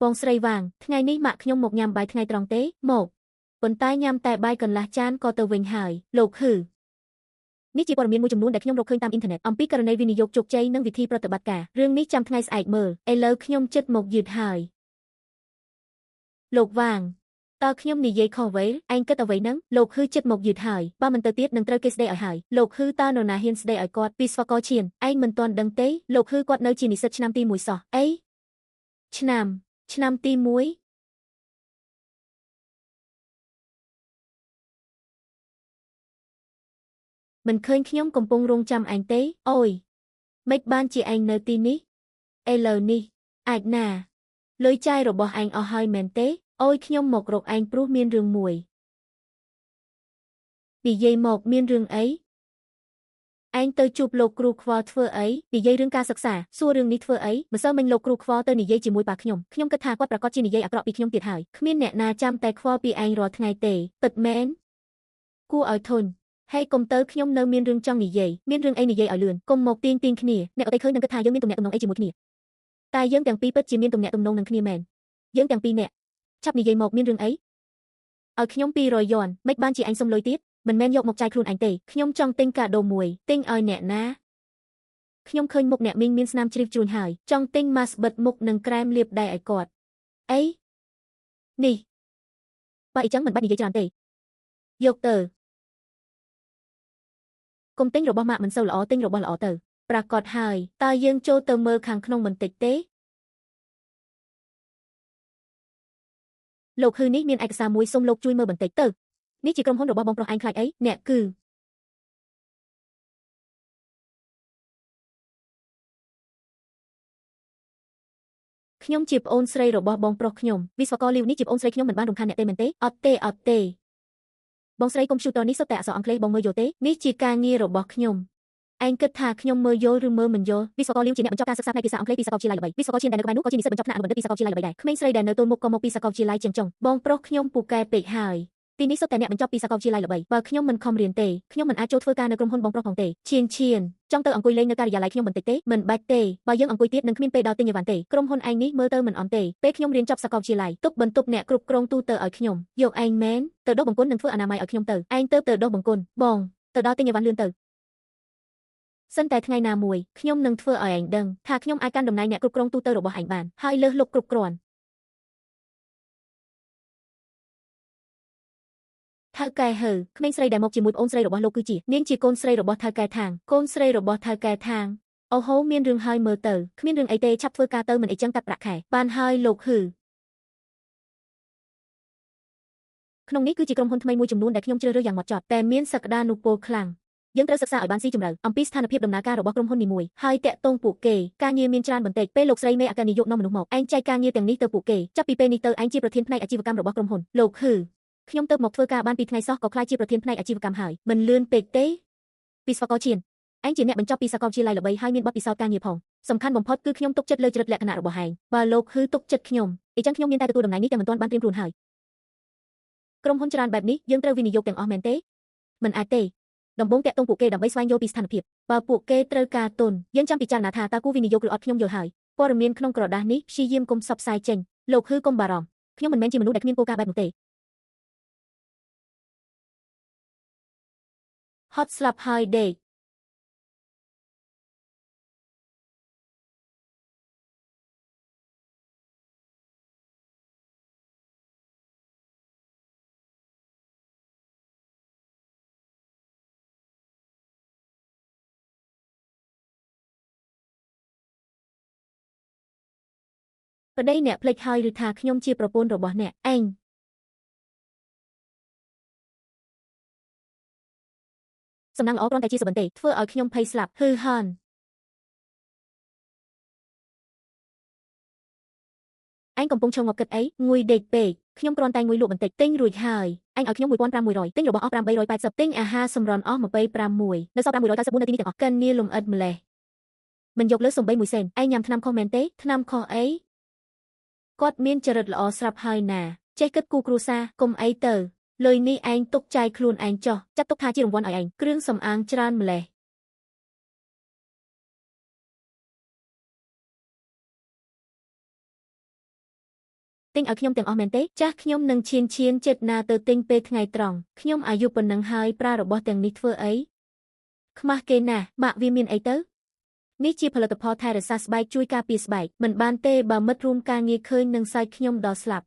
បងស្រីវាងថ្ងៃនេះម៉ាក់ខ្ញុំមកញ៉ាំបាយថ្ងៃត្រង់ទេមកប៉ុន្តែញ៉ាំតែបាយកន្លះចានក៏ទៅវិញហើយលោកហឺនេះជាព័ត៌មានមួយចំនួនដែលខ្ញុំរកឃើញតាមអ៊ីនធឺណិតអំពីករណីវិនិយោគជោគជ័យនិងវិធីប្រតិបត្តិការរឿងនេះចាំថ្ងៃស្អែកមើលឥឡូវខ្ញុំជិតមកយឺតហើយលោកវាងតើខ្ញុំនិយាយខុសអ្វីឯងគិតអ្វីហ្នឹងលោកហឺជិតមកយឺតហើយបើមិនទៅទៀតនឹងត្រូវគេស្ដីឲ្យហើយលោកហឺតើនរណាហ៊ានស្ដីឲ្យគាត់ពីស្វករឈៀនឯងមិនទាន់ដឹងទេលោកហឺគាត់នៅជានិស្សិតឆ្នាំទី1សោះអីឆ្នាំទី1មិនឃើញខ្ញុំកំពុងរង់ចាំឯងទេអូយម៉េចបានជាឯងនៅទីនេះឥឡូវនេះអាចណាលុយចាយរបស់ឯងអស់ហើយមែនទេអូយខ្ញុំមករកឯងព្រោះមានរឿងមួយនិយាយមកមានរឿងអីឯងទៅជួបលោកគ្រូខ្វល់ធ្វើអីនិយាយរឿងការសិក្សាសួររឿងនេះធ្វើអីម្សិលមិញលោកគ្រូខ្វល់ទៅនិយាយជាមួយប៉ាខ្ញុំគិតថាគាត់ប្រកាសជានិយាយអាក្រក់ពីខ្ញុំទៀតហើយគ្មានអ្នកណាចាំតែខ្វល់ពីឯងរាល់ថ្ងៃទេពិតមែនគួរឲ្យធន់ហេកុំទៅខ្ញុំនៅមានរឿងចង់និយាយមានរឿងអីនិយាយឲ្យលឿនកុំមកទាញគ្នាអ្នកអត់ឃើញនឹងគិតថាយើងមានទំនាក់ទំនងអីជាមួយគ្នាតែយើងទាំងពីរពិតជាមានទំនាក់ទំនងនឹងគ្នាមែនយើងទាំងពីរនាក់ឆាប់និយាយមកមានរឿងអីឲ្យខ្ញុំ200យ៉នមិនបានជាអញសុំលុយទៀតមិនមែនយកមកចាយខ្លួនអញទេខ្ញុំចង់ទិញកាដូមួយទិញឲ្យអ្នកណាខ្ញុំឃើញមុខអ្នកមីងមានស្នាមជ្រីវជ្រួញហើយចង់ទិញម៉ាស់បិទមុខនិងក្រែមលាបដៃឲ្យគាត់អីនេះបើអីចឹងមិនបាច់និយាយច្រើនទេយកទៅកុំទិញរបស់ម៉ាក់មិនសូវល្អទិញរបស់ល្អទៅប្រកាសហើយតើយើងចូលទៅមើលខាងក្នុងបន្តិចទេលោកហឺនេះមានឯកសារមួយសូមលោកជួយមើលបន្តិចទៅនេះជាក្រុមហ៊ុនរបស់បងប្រុសឯងខ្លាចអីអ្នកគឺខ្ញុំជាប្អូនស្រីរបស់បងប្រុសខ្ញុំវិស្វករលីវនេះជាប្អូនស្រីខ្ញុំមិនបានរំខានអ្នកទេមែនទេអត់ទេបងស្រីកុំព្យូទ័រនេះសុទ្ធតែអក្សរអង់គ្លេសបងមើលយល់ទេនេះជាការងាររបស់ខ្ញុំឯងគិតថាខ្ញុំមើលយល់ឬមើលមិនយល់វិស្វករលីវជាអ្នកបញ្ចប់ការសិក្សាផ្នែកភាសាអង់គ្លេសពីសាកលវិទ្យាល័យល្បីវិស្វករឈៀនដែលនៅក្បែរនោះក៏ជានិស្សិតបញ្ចប់ថ្នាក់អនុបណ្ឌិតពីសាកលវិទ្យាល័យល្បីដែរក្មេងស្រីដែលនៅទល់មុខក៏មកពីសាកលវិទ្យាល័យជាងចុងបងប្រុសខ្ញុំពូកែពេកហើយទីនេះសុទ្ធតែអ្នកបញ្ចប់ពីសាកលវិទ្យាល័យល្បីបើខ្ញុំមិនខំរៀនទេខ្ញុំមិនអាចចូលធ្វើការនៅក្រុមហ៊ុនបងប្រុសផងទេឈៀនចង់ទៅអង្គុយលេងនៅការិយាល័យខ្ញុំបន្តិចទេមិនបាច់ទេបើយើងអង្គុយទៀតនឹងគ្មានពេលដល់ទិញអីវ៉ាន់ទេក្រុមហ៊ុនឯងនេះមើលទៅមិនអន់ទេពេលខ្ញុំរៀនចប់សាកលវិទ្យាល័យទុកបន្ទប់អ្នកគ្រប់គ្រងទូទៅឲ្យខ្ញុំយកឯងមែនទៅដុសបង្គន់និងធ្វើអនាម័យឲ្យខ្ញុំទៅឯងទៅដុសបង្គន់បងទៅដល់ទិញអីវ៉ាន់លឿនទៅសិនតែថ្ងៃណាមួយខ្ញុំនឹងធ្វើឲ្យឯងដឹងថាខ្ញុំអាចកាន់តំណែងអ្នកគ្រប់គ្រងទូទៅរបស់ឯងបានហើយលើសលប់គ្រប់គ្រាន់ថៅកែហើក្មេងស្រីដែលមកជាមួយប្អូនស្រីរបស់លោកគឺជានាងជាកូនស្រីរបស់ថៅកែថាងកូនស្រីរបស់ថៅកែថាងអូហូមានរឿងហើយមើលទៅគ្មានរឿងអីទេឆាប់ធ្វើការទៅមិនអីចឹងកាត់ប្រាក់ខែបានហើយលោកហឺក្នុងនេះគឺជាក្រុមហ៊ុនថ្មីមួយចំនួនដែលខ្ញុំជ្រើសរើសយ៉ាងហ្មត់ចត់តែមានសក្តានុពលខ្លាំងយើងត្រូវសិក្សាឲ្យបានស៊ីជម្រៅអំពីស្ថានភាពដំណើរការរបស់ក្រុមហ៊ុននីមួយហើយតាក់ទងពួកគេការងារមានច្រើនបន្តិចពេលលោកស្រីមេអគ្គនាយកនាំមនុស្សមកឯងចែកការងារទាំងនេះទៅពួកគេចាប់ពីពេលនេះទៅឯងជាប្រធានផ្នែកអាជីវកម្មរបស់ក្រុមហ៊ុនលោកហឺខ្ញុំទៅមកធ្វើការបាន2ថ្ងៃសោះក៏ក្លាយជាប្រធានផ្នែកអាជីវកម្មហើយមិនលឿនពេកទេពីស្វករឈៀនឯងជាអ្នកបញ្ចប់ពីសាកលវិទ្យាល័យល្បីហើយមានបទពិសោធន៍ការងារផងសំខាន់បំផុតគឺខ្ញុំទុកចិត្តលើចរិតលក្ខណៈរបស់ឯងបើលោកហឺទុកចិត្តខ្ញុំអញ្ចឹងខ្ញុំមានតែទទួលតំណែងនេះតែមិនទាន់បានត្រៀមខ្លួនហើយក្រុមហ៊ុនច្រើនបែបនេះយើងត្រូវវិនិយោគទាំងអស់មែនទេមិនអាចទេដំបូងតាក់ទងពួកគេដើម្បីស្វែងយល់ពីស្ថានភាពបើពួកគេត្រូវការទុនយើងចាំពិចារណាថាតើគូវិនិយោគឬអត់ខ្ញុំយល់ហើយព័ត៌មានក្នុងក្រដាសនេះព្យាយាមកុំផ្សព្វផ្សាយចេញលោកហឺកុំបារម្ភខ្ញុំមិនមែនជាមនុស្សដែលគ្មានគោលការណ៍បែបនោះទេហត់ស្លាប់ហើយដេកប្តីអ្នកភ្លេចហើយឬថាខ្ញុំជាប្រពន្ធរបស់អ្នកឯងសំណាងល្អគ្រាន់តែជាសុបិនទេធ្វើឲ្យខ្ញុំភ័យស្លាប់ហឺហនឯងកំពុងឈរងប់គិតអីងុយដេកពេកខ្ញុំគ្រាន់តែងុយលក់បន្តិចទិញរួចហើយឯងឲ្យខ្ញុំ1500ទិញរបស់អស់880ទិញអាហារសម្រន់អស់26នៅសល់594នៅទីនេះទាំងអស់កិននីលំអិតម្លេះមិនយកលើសំបី1សេនឯងញ៉ាំថ្នាំខុសមែនទេថ្នាំខុសអីគាត់មានចរិតល្អស្រាប់ហើយណាចេះគិតគូរគ្រួសារកុំអីទៅលុយនេះឯងទុកចាយខ្លួនឯងចោះចាត់ទុកថាជារង្វាន់ឲ្យឯងគ្រឿងសម្អាងច្រើនម្លេះ ទិញឲ្យខ្ញុំទាំងអស់មែនទេចាស់ខ្ញុំនឹងឈានចិត្តណាទៅទិញពេលថ្ងៃត្រង់ខ្ញុំអាយុប៉ុណ្ណឹងហើយប្រើរបស់ទាំងនេះធ្វើអីខ្មាស់គេណាស់ម៉ាក់វាមានអីទៅនេះជាផលិតផលថែរក្សាស្បែកជួយការពារស្បែកមិនបានទេបើមិត្តរួមការងារឃើញនឹងសើចខ្ញុំដល់ស្លាប់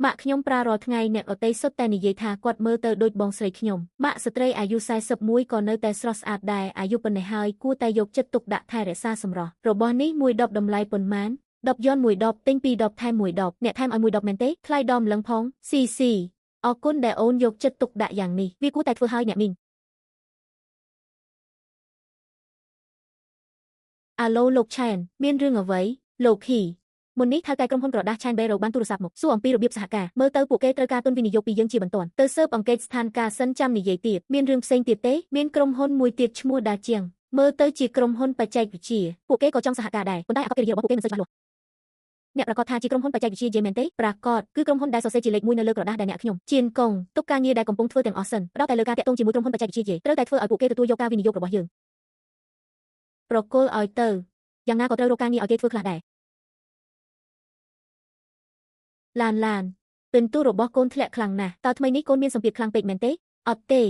ម៉ាក់ខ្ញុំប្រើរាល់ថ្ងៃអ្នកអតីសុទ្ធតែនិយាយថាគាត់មើលទៅដូចបងស្រីខ្ញុំម៉ាក់ស្ត្រីអាយុ41ក៏នៅតែស្រស់ស្អាតដែរអាយុប៉ុណ្ណេះហើយគួរតែយកចិត្តទុកដាក់ថែរក្សាសម្រស់របស់នេះ1ដបតម្លៃប៉ុន្មាន10យ៉ន1ដបទិញ2ដបថែម1ដបអ្នកថែមឲ្យ1ដបមែនទេថ្លៃដកម្លឹងផងស៊ីអរគុណដែលអូនយកចិត្តទុកដាក់យ៉ាងនេះវាគួរតែធ្វើឲ្យអ្នកមីងអាឡូលោកឆែនមានរឿងអ្វីលោកហ៊ីមុននេះថៅកែក្រុមហ៊ុនក្រដាស Chain Barrow បានទូរស័ព្ទមកសួរអំពីរបៀបសហការមើលទៅពួកគេត្រូវការទុនវិនិយោគពីយើងជាបន្ទាន់ទៅស៊ើបអង្កេតស្ថានភាពសិនចាំនិយាយទៀតមានរឿងផ្សេងទៀតទេមានក្រុមហ៊ុនមួយទៀតឈ្មោះដាជាងមើលទៅជាក្រុមហ៊ុនបច្ចេកវិទ្យាពួកគេក៏ចង់សហការដែរប៉ុន្តែអាកប្បកិរិយារបស់ពួកគេមិនសូវច្បាស់លាស់អ្នកប្រកាសថាជាក្រុមហ៊ុនបច្ចេកវិទ្យាយេមែនទេប្រាកដគឺក្រុមហ៊ុនដែលសរសេរជាលេខ1នៅលើក្រដាសដែលអ្នកខ្ញុំជៀនកងទុកការងារដែលកំពុងធ្វើទាំងអស់សិនផ្ដោតតែលើការតាក់ទងជាមួយក្រុមហ៊ុនបច្ចេកវិទ្យាយេត្រូវតែធ្វើឲ្យពួកគេទទួលយកការវិនិយោគរបស់យើងប្រគល់ឲ្យទៅយ៉ាងណាក៏ត្រូវរកការងារឲ្យគេធ្វើខ្លះដែរឡានពិន្ទុរបស់កូនធ្លាក់ខ្លាំងណាស់តើថ្មីនេះកូនមានសម្ពាធខ្លាំងពេកមែនទេអត់ទេ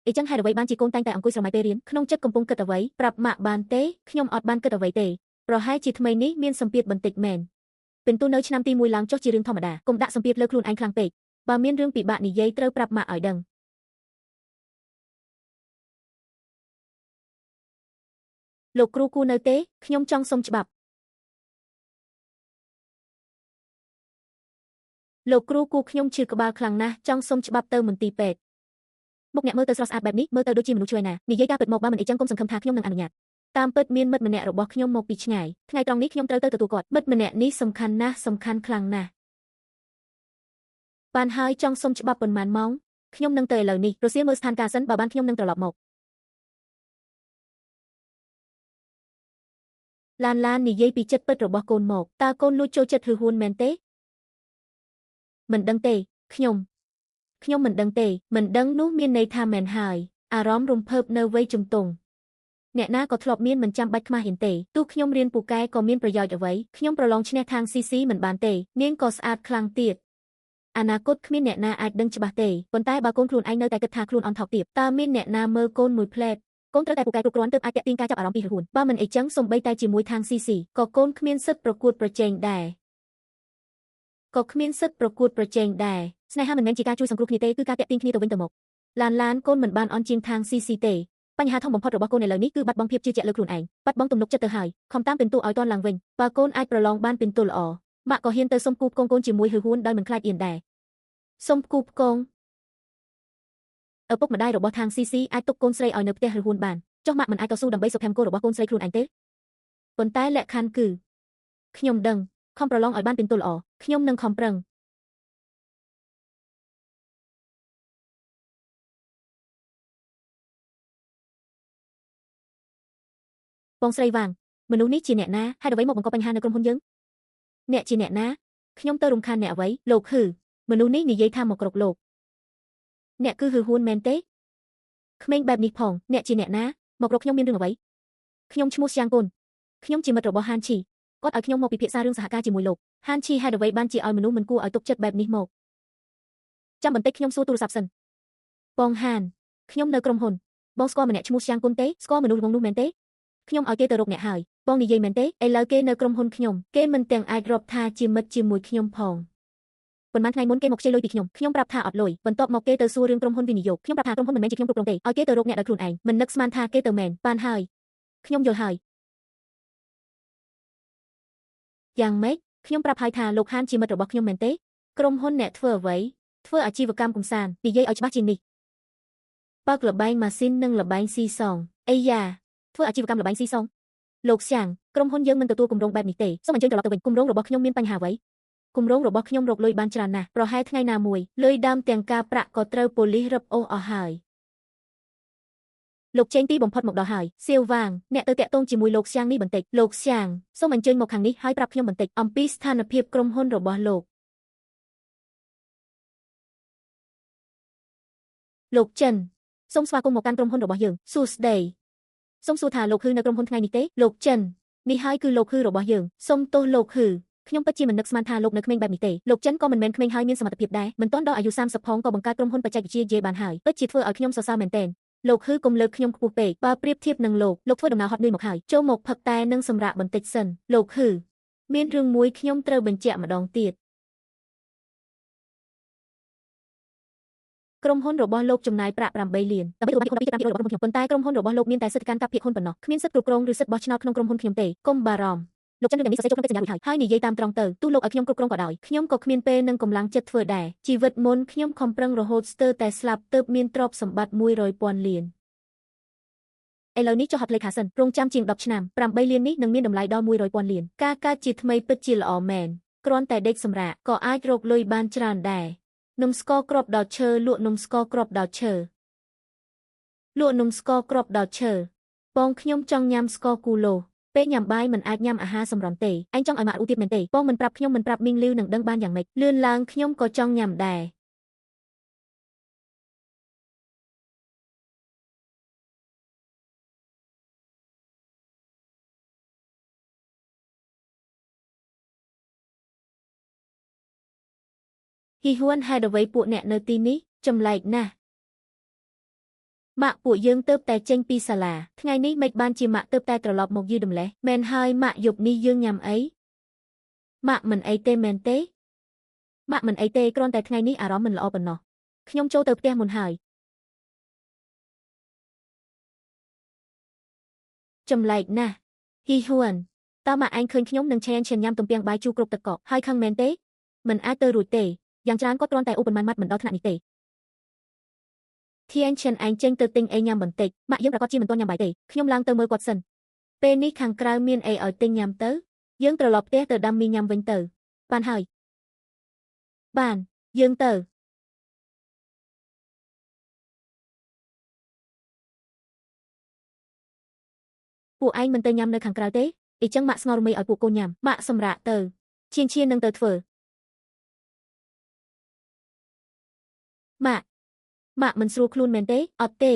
អីចឹងហេតុអ្វីបានជាកូនតែងតែអង្គុយស្រមៃពេលរៀនក្នុងចិត្តកំពុងគិតអ្វីប្រាប់ម៉ាក់បានទេខ្ញុំអត់បានគិតអ្វីទេប្រហែលជាថ្មីនេះមានសម្ពាធបន្តិចមែនពិន្ទុនៅឆ្នាំទី1ឡើងចុះជារឿងធម្មតាកុំដាក់សម្ពាធលើខ្លួនឯងខ្លាំងពេកបើមានរឿងពិបាកនិយាយត្រូវប្រាប់ម៉ាក់ឲ្យដឹងលោកគ្រូគូនៅទេខ្ញុំចង់សុំច្បាប់លោកគ្រូគូខ្ញុំឈឺក្បាលខ្លាំងណាស់ចង់សុំច្បាប់ទៅមន្ទីរពេទ្យមុខអ្នកមើលទៅស្រស់ស្អាតបែបនេះមើលទៅដូចជាមនុស្សឆ្វេងណានិយាយការពិតមកបើមិនអីចឹងកុំសង្ឃឹមថាខ្ញុំនឹងអនុញ្ញាតតាមពិតមានមិត្តម្នាក់របស់ខ្ញុំមកពីឆ្ងាយថ្ងៃត្រង់នេះខ្ញុំត្រូវទៅទទួលគាត់មិត្តម្នាក់នេះសំខាន់ណាស់សំខាន់ខ្លាំងណាស់បានហើយចង់សុំច្បាប់ប៉ុន្មានម៉ោងខ្ញុំនឹងទៅឥឡូវនេះរសៀលមើលស្ថានភាពសិនបើបានខ្ញុំនឹងត្រឡប់មកឡាននិយាយពីចិត្តពិតរបស់កូនមកតើកូនលួចចូលចិត្តឬហ៊ួនមែនទេមិនដឹងទេខ្ញុំមិនដឹងទេមិនដឹងនោះមានន័យថាមែនហើយអារម្មណ៍រំភើបនៅវ័យជំទង់អ្នកណាក៏ធ្លាប់មានមិនចាំបាច់ខ្មាស់ហ៊ានទេទោះខ្ញុំរៀនពូកែក៏មានប្រយោជន៍អ្វីខ្ញុំប្រឡងឈ្នះທາງ CC មិនបានទេនាងក៏ស្អាតខ្លាំងទៀតអនាគតគ្មានអ្នកណាអាចដឹងច្បាស់ទេប៉ុន្តែបើកូនខ្លួនឯងនៅតែគិតថាខ្លួនអន់ថោកទាបតើមានអ្នកណាមើលកូនមួយផ្លែតកូនត្រូវតែពូកែគ្រប់គ្រាន់ទើបអាចទាក់ទាញការចាប់អារម្មណ៍ពីរហួនបើមិនអីចឹងសូម្បីតែជាមួយທາງ CC ក៏កូនគ្មានសិទ្ធិប្រកួតប្រជែងដែរស្នេហាមិនមែនជាការជួយសង្គ្រោះគ្នាទេគឺការតាក់ទាញគ្នាទៅវិញទៅមកឡានកូនមិនបានអន់ជាងທາງ CC ទេបញ្ហាធំបំផុតរបស់កូនឥឡូវនេះគឺបាត់បង់ភាពជឿជាក់លើខ្លួនឯងបាត់បង់ទំនុកចិត្តទៅហើយខំតាមពិន្ទុឲ្យទាន់ឡើងវិញបើកូនអាចប្រឡងបានពិន្ទុល្អម៉ាក់ក៏ហ៊ានទៅសុំគូផ្គងកូនជាមួយហ៊ឺហ៊ួនដោយមិនខ្លាចអៀនដែរសុំគូផ្គងឪពុកម្ដាយរបស់ທາງ CC អាចទុកកូនស្រីឲ្យនៅផ្ទះហ៊ឺហ៊ួនបានចុះម៉ាក់មិនអាចតស៊ូដើម្បីសុភមង្គលរបស់កូនស្រីខ្លួនឯងទេប៉ុន្តែលក្ខខណ្ឌគឺខ្ញុំដឹងខំប្រឡងឲ្យបានពិន្ទុល្អខ្ញុំនឹងខំប្រឹងបងស្រីវាងមនុស្សនេះជាអ្នកណាហេតុអ្វីមកបង្កបញ្ហានៅក្រុមហ៊ុនយើងអ្នកជាអ្នកណាខ្ញុំទៅរំខានអ្នកអ្វីលោកហ៊ឺមនុស្សនេះនិយាយថាមកគ្រប់លោកអ្នកគឺហ៊ឺហ៊ួនមែនទេក្មេងបែបនេះផងអ្នកជាអ្នកណាមករកខ្ញុំមានរឿងអ្វីខ្ញុំឈ្មោះស្យ៉ាងកូនខ្ញុំជាមិត្តរបស់ហានឈីគាត់ឲ្យខ្ញុំមកពិភាក្សារឿងសហការជាមួយលោកហានឈីហេតុអ្វីបានជាឲ្យមនុស្សមិនគួរឲ្យទុកចិត្តបែបនេះមកចាំបន្តិចខ្ញុំសួរទូរស័ព្ទសិនបងហានខ្ញុំនៅក្រុមហ៊ុនបងស្គាល់ម្នាក់ឈ្មោះស្យ៉ាងកូនទេស្គាល់មនុស្សរបស់នោះមែនទេខ្ញុំឲ្យគេទៅរកអ្នកហើយបងនិយាយមែនទេឥឡូវគេនៅក្រុមហ៊ុនខ្ញុំគេមិនទាំងអាចរាប់ថាជាមិត្តជាមួយខ្ញុំផងប៉ុន្មានថ្ងៃមុនគេមកខ្ចីលុយពីខ្ញុំប្រាប់ថាអត់លុយបន្ទាប់មកគេទៅសួររឿងក្រុមហ៊ុនវិនិយោគខ្ញុំប្រាប់ថាក្រុមហ៊ុនមិនមែនជាខ្ញុំគ្រប់គ្រងទេឲ្យគេទៅរកអ្នកដោយខ្លួនឯងមិននឹកស្មានថាគេទៅមែនបានហើយខ្ញុំយល់ហើយយ៉ាងម៉េចខ្ញុំប្រាប់ហើយថាលោកហានជាមិត្តរបស់ខ្ញុំមែនទេក្រុមហ៊ុនអ្នកធ្វើអ្វីធ្វើអាជីវកម្មកំសាន្តនិយាយឲ្យច្បាស់ជាងនេះបើកលបែងម៉ាស៊ីននិងលបែងស៊ីសងអីយ៉ាធ្វើអាជីវកម្មលបែងស៊ីសងលោកសៀងក្រុមហ៊ុនយើងមិនទទួលគម្រោងបែបនេះទេសូមអញ្ជើញត្រឡប់ទៅវិញគម្រោងរបស់ខ្ញុំមានបញ្ហាអ្វីគម្រោងរបស់ខ្ញុំរកលុយបានច្រើនណាស់ប្រហែលថ្ងៃណាមួយលុយដើមទាំងការប្រាក់ក៏ត្រូវប៉ូលីសរឹបអូសអស់ហើយលោកចេញទីបំផុតមកដល់ហើយសៀវវាងអ្នកទៅតាក់ទងជាមួយលោកសៀងនេះបន្តិចលោកសៀងសូមអញ្ជើញមកខាងនេះហើយប្រាប់ខ្ញុំបន្តិចអំពីស្ថានភាពក្រុមហ៊ុនរបស់លោកចិនសូមស្វាគមន៍មកកាន់ក្រុមហ៊ុនរបស់យើងសួស្ដីសូមសួរថាលោកហ៊ឺនៅក្រុមហ៊ុនថ្ងៃនេះទេលោកចិននេះហើយគឺលោកហ៊ឺរបស់យើងសូមទោសលោកហ៊ឺ ខ្ញុំពិតជាមិននឹកស្មានថាលោកនៅក្មេងបែបនេះទេលោកចិនក៏មិនមែនក្មេងហើយមានសមត្ថភាពដែរមិនទាន់ដល់អាយុ30ផងក៏បង្កើតក្រុមហ៊ុនបច្ចេកវិទ្យាយាយបានហើយពិតជាធ្វើឲ្យខ្ញុំសរសើរមែនទែនលោកហ៊ឺកុំលើកខ្ញុំខ្ពស់ពេកបើប្រៀបធៀបនឹងលោកធ្វើដំណើរហត់នឿយមកហើយចូលមកផឹកតែនឹងសម្រាកបន្តិចសិនលោកហ៊ឺមានរឿងមួយខ្ញុំត្រូវបញ្ជាក់ម្ដងទៀតក្រុមហ៊ុនរបស់លោកចំណាយប្រាក់8លានដើម្បីទទួលបានភាគហ៊ុន12%របស់ក្រុមហ៊ុនខ្ញុំប៉ុន្តែក្រុមហ៊ុនរបស់លោកមានតែសិទ្ធិកម្មកាប់ភាគហ៊ុនប៉ុណ្ណោះគ្មានសិទ្ធិគ្រប់គ្រងឬសិទ្ធិបោះឆ្នោតក្នុងក្រុមហ៊ុនខ្ញុំទេកុំបារម្ភលោកចិនរឿងនេះសរសេរចូលក្នុងកិច្ចសន្យារួចហើយនិយាយតាមត្រង់ទៅទោះលោកឲ្យខ្ញុំគ្រប់គ្រងក៏ដោយខ្ញុំក៏គ្មានពេលនិងកម្លាំងចិត្តធ្វើដែរជីវិតមុនខ្ញុំខំប្រឹងរហូតស្ទើរតែស្លាប់ទើបមានទ្រព្យសម្បត្តិ100,000 លានឥឡូវនេះចុះហត្ថលេខាសិនរងចាំជាង10ឆ្នាំ8លាននេះនឹងមានតម្លៃដល់100,000 លានការកើតជាថ្មីពិតជាល្អមែនគ្រាន់តែដេកសម្រាកក៏អាចរកលុយបានច្រើនដែរនំស្ករគ្រាប់ដោតឈើលក់នំស្ករគ្រាប់ដោតឈើលក់នំស្ករគ្រាប់ដោតឈើបងខ្ញុំចង់ញ៉ាំស្ករគូឡូពេលញ៉ាំបាយមិនអាចញ៉ាំអាហារសម្រន់ទេឯងចង់ឲ្យម៉ាក់ឧទាបមែនទេបងមិនប្រាប់ខ្ញុំមិនប្រាប់មីងលីវនឹងដឹងបានយ៉ាងម៉េចលឿនឡើងខ្ញុំក៏ចង់ញ៉ាំដែរហ៊ីហួនហេតុអ្វីពួកអ្នកនៅទីនេះចម្លែកណាស់ម៉ាក់ពួកយើងទើបតែចេញពីសាលាថ្ងៃនេះមិនបានជាម៉ាក់ទើបតែត្រឡប់មកយឺតម្លេះមែនហើយម៉ាក់យប់នេះយើងញ៉ាំអីម៉ាក់មិនអីទេមែនទេម៉ាក់មិនអីទេគ្រាន់តែថ្ងៃនេះអារម្មណ៍មិនល្អប៉ុណ្ណោះខ្ញុំចូលទៅផ្ទះមុនហើយចម្លែកណាស់ហ៊ីហួនតើម៉ាក់ឯងឃើញខ្ញុំនឹងឆេនញ៉ាំទំពាំងបាយជូរគ្រប់ទឹកកកហើយខឹងមែនទេមិនអាចទៅរួចទេយ៉ាងច្រើនគាត់គ្រាន់តែឧបមាម៉ាត់មិនដល់ថ្នាក់នេះទេធៀងឈិនឯងចេញទៅទិញអីញ៉ាំបន្តិចម៉ាក់យើងប្រកាសជាមិនទាន់ញ៉ាំបាយទេខ្ញុំឡើងទៅមើលគាត់សិនពេលនេះខាងក្រៅមានអីឲ្យទិញញ៉ាំទៅយើងត្រឡប់ផ្ទះទៅដាំមីញ៉ាំវិញទៅបានហើយបានយើងទៅពួកឯងមិនទៅញ៉ាំនៅខាងក្រៅទេអីចឹងម៉ាក់ស្ងោរមីឲ្យពួកកូនញ៉ាំម៉ាក់សម្រាកទៅឈៀននឹងទៅធ្វើម៉ាក់មិនស្រួលខ្លួនមែនទេអត់ទេ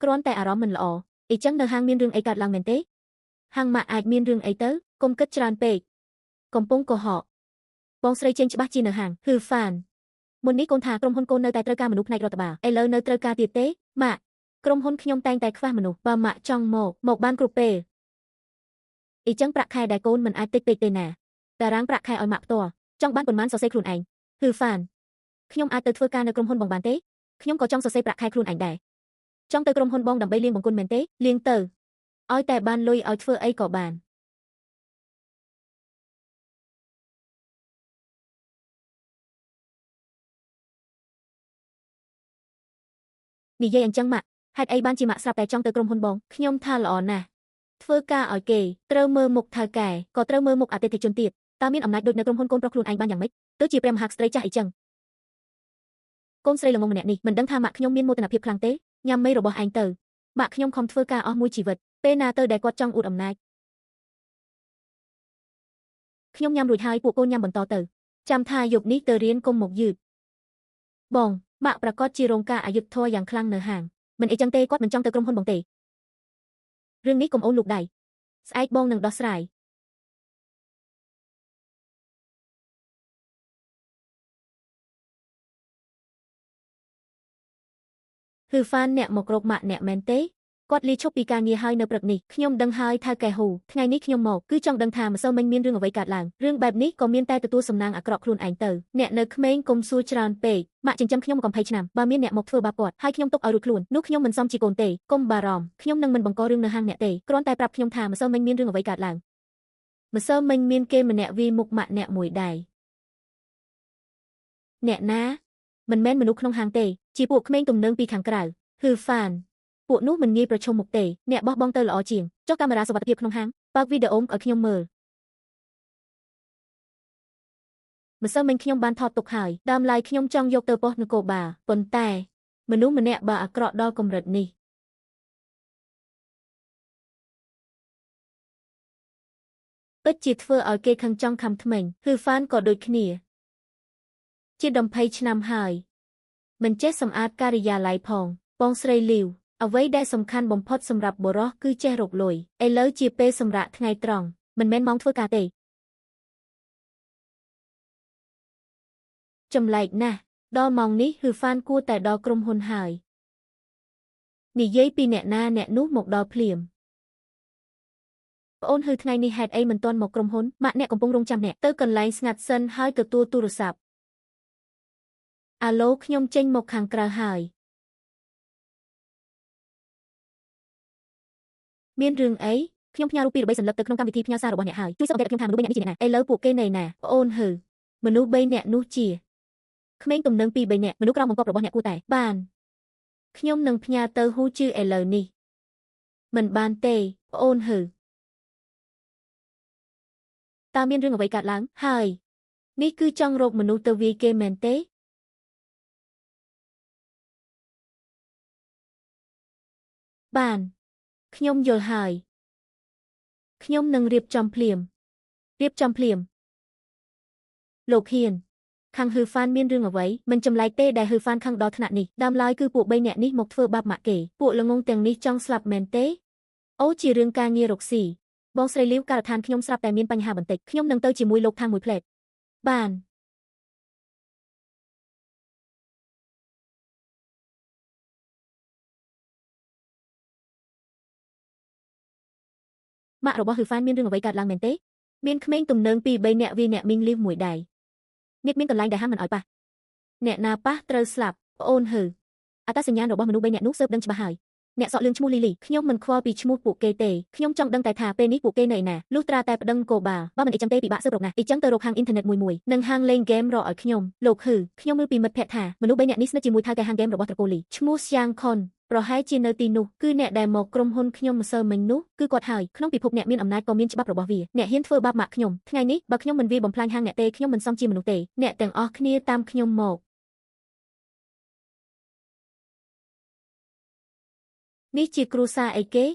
គ្រាន់តែអារម្មណ៍មិនល្អអីចឹងនៅហាងមានរឿងអីកើតឡើងមែនទេហាងម៉ាក់អាចមានរឿងអីទៅកុំគិតច្រើនពេកកំពុងកុហកបងស្រីចេញច្បាស់ជានៅហាងហ៊ឺហ្វានមុននេះកូនថាក្រុមហ៊ុនកូននៅតែត្រូវការមនុស្សផ្នែករដ្ឋបាលឥឡូវនៅត្រូវការទៀតទេម៉ាក់ក្រុមហ៊ុនខ្ញុំតែងតែខ្វះមនុស្សបើម៉ាក់ចង់មកបានគ្រប់ពេលអីចឹងប្រាក់ខែដែលកូនមិនអាចតិចពេកទេណាតារាងប្រាក់ខែឲ្យម៉ាក់ផ្ទាល់ចង់បានប៉ុន្មានសរសេរខ្លួនឯងហ៊ឺហ្វានខ្ញុំអាចទៅធ្វើការនៅក្រុមហ៊ុនបងបានទេខ្ញុំក៏ចង់សរសេរប្រាក់ខែខ្លួនឯងដែរចង់ទៅក្រុមហ៊ុនបងដើម្បីលៀងបង្គន់មែនទេលៀងទៅឲ្យតែបានលុយឲ្យធ្វើអីក៏បាននិយាយអញ្ចឹងម៉ាក់ហេតុអីបានជាម៉ាក់ស្រាប់តែចង់ទៅក្រុមហ៊ុនបងខ្ញុំថាល្អណាស់ធ្វើការឲ្យគេត្រូវមើលមុខថៅកែក៏ត្រូវមើលមុខអតិថិជនទៀតតើមានអំណាចដូចនៅក្រុមហ៊ុនកូនប្រុសខ្លួនឯងបានយ៉ាងម៉េចទៅជាព្រះមហាក្សត្រីចាស់អីចឹងកូនស្រីល្ងងម្នាក់នេះមិនដឹងថាម៉ាក់ខ្ញុំមានមោទនភាពខ្លាំងទេញ៉ាំមីរបស់ឯងទៅម៉ាក់ខ្ញុំខំធ្វើការអស់មួយជីវិតពេលណាទៅដែលគាត់ចង់អួតអំណាចខ្ញុំញ៉ាំរួចហើយពួកកូនញ៉ាំបន្តទៅចាំថាយប់នេះទៅរៀនកុំមកយឺតបងម៉ាក់ប្រកាសជារងការអយុត្តិធម៌យ៉ាងខ្លាំងនៅហាងមិនអីចឹងទេគាត់មិនចង់ទៅក្រុមហ៊ុនបងទេរឿងនេះកុំអូនលូកដៃស្អែកបងនឹងដោះស្រាយហ៊ឺហ្វានអ្នកមករកម៉ាក់អ្នកមែនទេគាត់លាឈប់ពីការងារហើយនៅព្រឹកនេះខ្ញុំដឹងហើយថៅកែហ៊ូថ្ងៃនេះខ្ញុំមកគឺចង់ដឹងថាម្សិលមិញមានរឿងអ្វីកើតឡើងរឿងបែបនេះក៏មានតែទទួលសំណាងអាក្រក់ខ្លួនឯងទៅអ្នកនៅក្មេងកុំសួរច្រើនពេកម៉ាក់ចិញ្ចឹមខ្ញុំមក20ឆ្នាំបើមានអ្នកមកធ្វើបាបគាត់ហើយខ្ញុំទុកឲ្យរួចខ្លួននោះខ្ញុំមិនសមជាកូនទេកុំបារម្ភខ្ញុំនឹងមិនបង្ករឿងនៅហាងអ្នកទេគ្រាន់តែប្រាប់ខ្ញុំថាម្សិលមិញមានរឿងអ្វីកើតឡើងម្សិលមិញមានគេម្នាក់វាយមុខម៉ាក់អ្នកមួយដែរអ្នកណាមិនមែនមនុស្សក្នុងហាងទេជាពួកក្មេងទំនើងពីខាងក្រៅហ៊ឺហ្វានពួកនោះមិនងាយប្រឈមមុខទេអ្នកបោះបង់ទៅល្អជាងចុះកាមេរ៉ាសុវត្ថិភាពក្នុងហាងបើកវីដេអូឲ្យខ្ញុំមើលម្សិលមិញខ្ញុំបានថតទុកហើយដើមឡើយខ្ញុំចង់យកទៅប៉ុស្តិ៍នគរបាលប៉ុន្តែមនុស្សម្នាក់បើអាក្រក់ដល់កម្រិតនេះពិតជាធ្វើឲ្យគេខឹងចង់ខំថ្មិញហ៊ឺហ្វានក៏ដូចគ្នាជា20ឆ្នាំហើយមិនចេះសម្អាតការិយាល័យផងបងស្រីលីវអ្វីដែលសំខាន់បំផុតសម្រាប់បុរសគឺចេះរកលុយឥឡូវជាពេលសម្រាកថ្ងៃត្រង់មិនមែនម៉ោងធ្វើការទេ ចម្លែកណាស់ដល់ម៉ោងនេះគឺហ្វានគួរតែដល់ក្រុមហ៊ុនហើយនិយាយពីអ្នកណាអ្នកនោះមកដល់ភ្លាមប្អូនហឺថ្ងៃនេះហេតុអីមិនទាន់មកក្រុមហ៊ុនម៉ាក់អ្នកកំពុងរង់ចាំអ្នកទៅកន្លែងស្ងាត់សិនហើយទទួលទូរស័ព្ទអាឡូខ្ញុំចេញមកខាងក្រៅហើយមានរឿងអីខ្ញុំផ្ញើរូបពីរបីសន្លឹកទៅក្នុងកម្មវិធីផ្ញើសាររបស់អ្នកហើយជួយសង្កេតខ្ញុំថាមនុស្ស3នាក់នេះជាអ្នកណាឥឡូវពួកគេនៅណាប្អូនហឺមនុស្ស3នាក់នោះជាក្មេងទំនើង2 3នាក់មនុស្សក្រោមបង្គាប់របស់អ្នកគួរតែបានខ្ញុំនឹងផ្ញើទៅហ៊ូជឿឥឡូវនេះមិនបានទេប្អូនហឺតើមានរឿងអ្វីកើតឡើងហើយនេះគឺចង់រកមនុស្សទៅវាយគេមែនទេបានខ្ញុំយល់ហើយខ្ញុំនឹងរៀបចំភ្លាមលោកហ៊ានខាងហ៊ឺហ្វានមានរឿងអ្វីមិនចម្លែកទេដែលហ៊ឺហ្វានខឹងដល់ថ្នាក់នេះដើមឡើយគឺពួក3នាក់នេះមកធ្វើបាបម៉ាក់គេពួកល្ងងទាំងនេះចង់ស្លាប់មែនទេអូជារឿងការងាររកស៊ីបងស្រីលីវការដ្ឋានខ្ញុំស្រាប់តែមានបញ្ហាបន្តិចខ្ញុំនឹងទៅជាមួយលោកខាងមួយផ្លែតបានម៉ាក់របស់ហ៊ឺហ្វានមានរឿងអ្វីកើតឡើងមែនទេមានក្មេងទំនើង2 3នាក់វាអ្នកមីងលីវមួយដៃនេះមានកន្លែងដែលហាមមិនឲ្យប៉ះអ្នកណាប៉ះត្រូវស្លាប់ប្អូនហឺអត្តសញ្ញាណរបស់មនុស្ស3នាក់នោះស៊ើបដឹងច្បាស់ហើយអ្នកសក់លឿងឈ្មោះលីលីខ្ញុំមិនខ្វល់ពីឈ្មោះពួកគេទេខ្ញុំចង់ដឹងតែថាពេលនេះពួកគេនៅឯណាលុះត្រាតែប្តឹងគោបាលបើមិនអីចឹងទេពិបាកស៊ើបរកណាស់អីចឹងទៅរកហាងអ៊ីនធឺណិតមួយនិងហាងលេងហ្គេមរកឲ្យខ្ញុំលោកហឺខ្ញុំមើលពីមិត្តភ័ក្ដិថាមនុស្ស3នាក់នេះស្និទ្ធជាមួយថៅកែហាងហ្គេមរបស់ត្រកូលលីឈ្មោះសៀងខុនប្រហែលជានៅទីនោះគឺអ្នកដែលមកក្រុមហ៊ុនខ្ញុំម្សិលមិញនោះគឺគាត់ហើយក្នុងពិភពអ្នកមានអំណាចក៏មានច្បាប់របស់វាអ្នកហ៊ានធ្វើបាបម៉ាក់ខ្ញុំថ្ងៃនេះបើខ្ញុំមិនវាយបំផ្លាញហាងអ្នកទេខ្ញុំមិនសមជាមនុស្សទេអ្នកទាំងអស់គ្នាតាមខ្ញុំមកនេះជាគ្រួសារអីគេ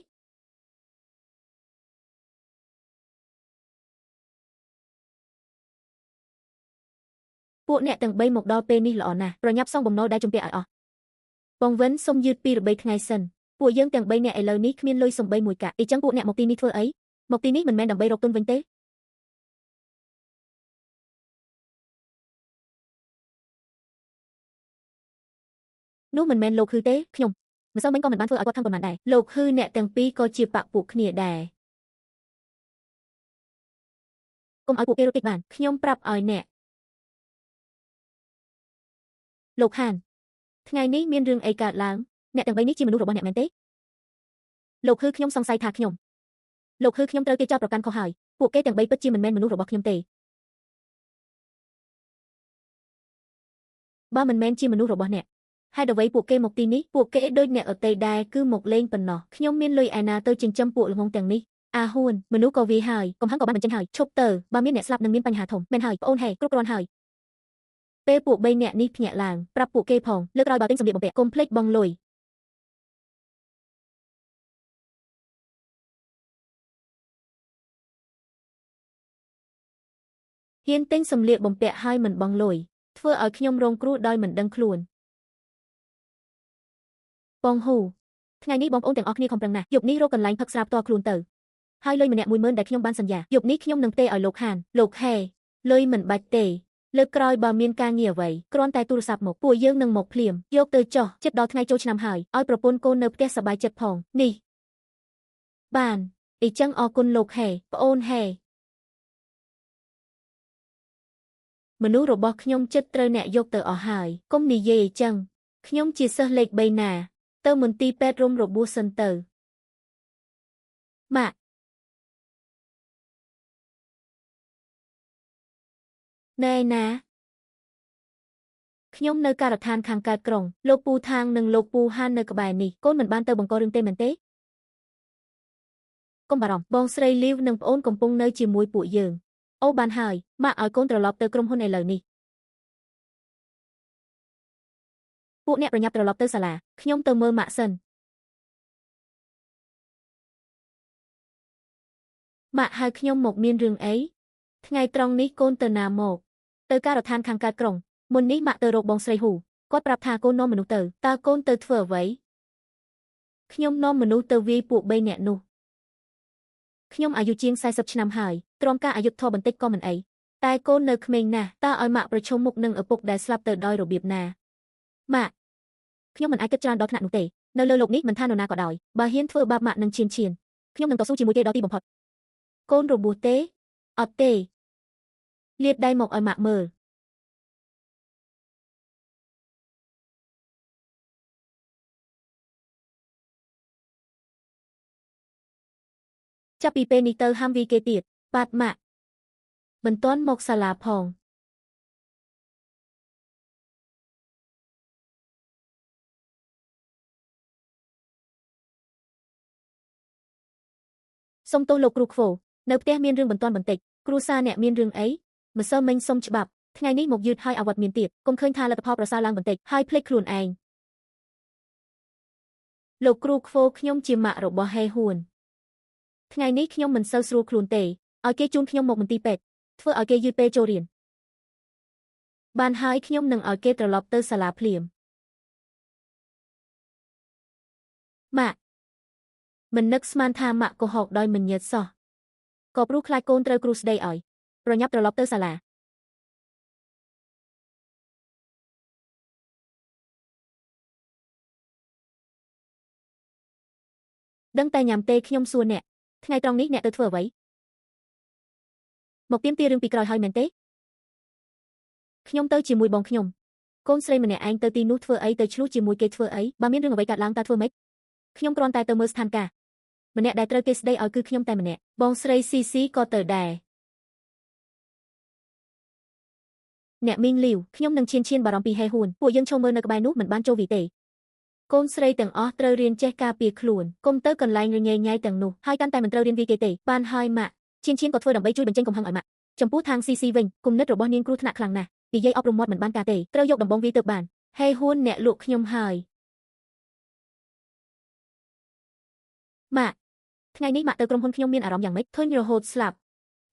ពួកអ្នកទាំង3មកដល់ពេលនេះល្អណាស់ប្រញាប់សងបំណុលដែលជំពាក់ឲ្យអស់បងវិនសុំយឺត2 3ថ្ងៃសិនពួកយើងទាំង3នាក់ឥឡូវនេះគ្មានលុយសំបីមួយកាក់អីចឹងពួកអ្នកមកទីនេះធ្វើអីមកទីនេះមិនមែនដើម្បីរកទុនវិញទេនោះមិនមែនលោកហ៊ឺទេខ្ញុំម្សិលមិញក៏មិនបានធ្វើឲ្យគាត់ខឹងប៉ុន្មានដែរលោកហ៊ឺអ្នកទាំងពីរក៏ជាបកពួកគ្នាដែរកុំឲ្យពួកគេរត់គេចបានខ្ញុំប្រាប់ឲ្យអ្នកលោកហានថ្ងៃនេះមានរឿងអីកើតឡើងអ្នកទាំង3នេះជាមនុស្សរបស់អ្នកមែនទេលោកហ៊ឺខ្ញុំសង្ស័យថាខ្ញុំត្រូវគេចោទប្រកាន់ខុសហើយពួកគេទាំង3ពិតជាមិនមែនមនុស្សរបស់ខ្ញុំទេបើមិនមែនជាមនុស្សរបស់អ្នកហេតុអ្វីពួកគេមកទីនេះពួកគេដូចអ្នកអតីតដែរគឺមកលេងប៉ុណ្ណោះខ្ញុំមានលុយឯណាទៅចិញ្ចឹមពួកល្ងងទាំងនេះអាហ៊ួនមនុស្សក៏វាហើយកំហឹងក៏បានបញ្ចេញហើយឈប់ទៅបើមានអ្នកស្លាប់នឹងមានបញ្ហាធំមែនហើយប្អូនហេគ្រប់គ្រាន់ហើយពេលពួក3នាក់នេះភ្ញាក់ឡើងប្រាប់ពួកគេផងលើកក្រោយបើទិញសម្លៀកបំពាក់កុំភ្លេចបង់លុយហ៊ានទិញសម្លៀកបំពាក់ហើយមិនបង់លុយធ្វើឲ្យខ្ញុំរងគ្រោះដោយមិនដឹងខ្លួនបងហ៊ូថ្ងៃនេះបងប្អូនទាំងអស់គ្នាខំប្រឹងណាស់យប់នេះរកកន្លែងផឹកស្រាផ្ទាល់ខ្លួនទៅហើយលុយម្នាក់10000ដែលខ្ញុំបានសន្យាយប់នេះខ្ញុំនឹងផ្ទេរឲ្យលោកហានលោកហេលុយមិនបាច់ទេលើកក្រោយបើមានការងារអ្វីគ្រាន់តែទូរស័ព្ទមកពួកយើងនឹងមកភ្លាមយកទៅចុះចិត្តដល់ថ្ងៃចូលឆ្នាំហើយឲ្យប្រពន្ធកូននៅផ្ទះសប្បាយចិត្តផងនេះបានអីចឹងអរគុណលោកហេប្អូនហេមនុស្សរបស់ខ្ញុំចិត្តត្រូវអ្នកយកទៅអស់ហើយកុំនិយាយអីចឹងខ្ញុំជាសិស្សលេខ3ណាទៅមន្ទីរពេទ្យរុំរបួសសិនទៅម៉ាក់ណែណាខ្ញុំនៅការដ្ឋានខាងកើតក្រុងលោកពូថាងនិងលោកពូហាននៅក្បែរនេះកូនមិនបានទៅបង្ករឿងទេមែនទេកុំបារម្ភបងស្រីលីវនិងប្អូនកំពុងនៅជាមួយពួកយើងអូបានហើយម៉ាក់ឲ្យកូនត្រឡប់ទៅក្រុមហ៊ុនឥឡូវនេះពួកអ្នកប្រញាប់ត្រឡប់ទៅសាលាខ្ញុំទៅមើលម៉ាក់សិនម៉ាក់ហៅខ្ញុំមកមានរឿងអីថ្ងៃត្រង់នេះកូនទៅណាមកទៅការដ្ឋានខាងកើតក្រុងមុននេះម៉ាក់ទៅរកបងស្រីហ៊ូគាត់ប្រាប់ថាកូននាំមនុស្សទៅតើកូនទៅធ្វើអ្វីខ្ញុំនាំមនុស្សទៅវាយពួក3នាក់នោះខ្ញុំអាយុជាង40ឆ្នាំហើយទ្រាំការអាយុធម៌បន្តិចក៏មិនអី តែកូននៅក្មេងណាស់តើឲ្យម៉ាក់ប្រឈមមុខនឹងឪពុកដែលស្លាប់ទៅដោយរបៀបណាម៉ាក់ខ្ញុំមិនអាចគិតច្រើនដល់ថ្នាក់នោះទេនៅលើលោកនេះមិនថានរណាក៏ដោយបើហ៊ានធ្វើបាបម៉ាក់នឹងឈានខ្ញុំនឹងតស៊ូជាមួយគេដល់ទីបំផុតកូនរបួសទេអត់ទេលាបដៃមកឲ្យម៉ាក់មើលចាប់ពីពេលនេះទៅហាមវីគេទៀតបាទម៉ាក់មិនទាន់មកសាលាផងសុំទោសលោកគ្រូខ្វូនៅផ្ទះមានរឿងបន្ទាន់បន្តិចគ្រូសាអ្នកមានរឿងអីម្សិលមិញសុំច្បាប់ថ្ងៃនេះមកយឺតហើយអាវត្តមានទៀតកុំឃើញថាលទ្ធផលប្រសើរឡើងបន្តិចហើយភ្លេចខ្លួនឯងលោកគ្រូខ្វូខ្ញុំជាម៉ាក់របស់ហេហួនថ្ងៃនេះខ្ញុំមិនសូវស្រួលខ្លួនទេឲ្យគេជូនខ្ញុំមកមន្ទីរពេទ្យធ្វើឲ្យគេយឺតពេលចូលរៀនបានហើយខ្ញុំនឹងឲ្យគេត្រឡប់ទៅសាលាភ្លាមម៉ាក់មិននឹកស្មានថាម៉ាក់កុហកដោយមិនញើសសោះក៏ព្រោះខ្លាចកូនត្រូវគ្រូស្ដីឲ្យប្រញាប់ត្រឡប់ទៅសាលាដឹងតែញ៉ាំទេខ្ញុំសួរអ្នកថ្ងៃត្រង់នេះអ្នកទៅធ្វើអ្វីមកទៀមទារឿងពីក្រោយហើយមែនទេខ្ញុំទៅជាមួយបងខ្ញុំកូនស្រីម្នាក់ឯងទៅទីនោះធ្វើអីទៅឆ្លោះជាមួយគេធ្វើអីបើមានរឿងអ្វីកើតឡើងតើធ្វើម៉េចខ្ញុំគ្រាន់តែទៅមើលស្ថានភាពម្នាក់ដែលត្រូវគេស្ដីឲ្យគឺខ្ញុំតែម្នាក់បងស្រីស៊ីស៊ីក៏ទៅដែរអ្នកមីងលីវខ្ញុំនឹងឈានបារម្ភពីហេហួនពួកយើងឈរមើលនៅក្បែរនោះមិនបានចូលវីទេកូនស្រីទាំងអស់ត្រូវរៀនចេះការពារខ្លួនកុំទៅកន្លែងរញ៉េញ៉ៃទាំងនោះហើយកាន់តែមិនត្រូវរៀនវីគេទេបានហើយម៉ាក់ឈានក៏ធ្វើដើម្បីជួយបញ្ចេញកំហឹងឲ្យម៉ាក់ចំពោះທາງស៊ីស៊ីវិញគំនិតរបស់នាងគ្រោះថ្នាក់ខ្លាំងណាស់និយាយអប់រំមាត់មិនបានការទេត្រូវយកដំបងវីទៅបានហេហួនអ្នកលក់ខ្ញុំហើយម៉ាក់ថ្ងៃនេះម៉ាក់ទៅក្រុមហ៊ុនខ្ញុំមានអារម្មណ៍យ៉ាងម៉េចធុញរហូតស្លាប់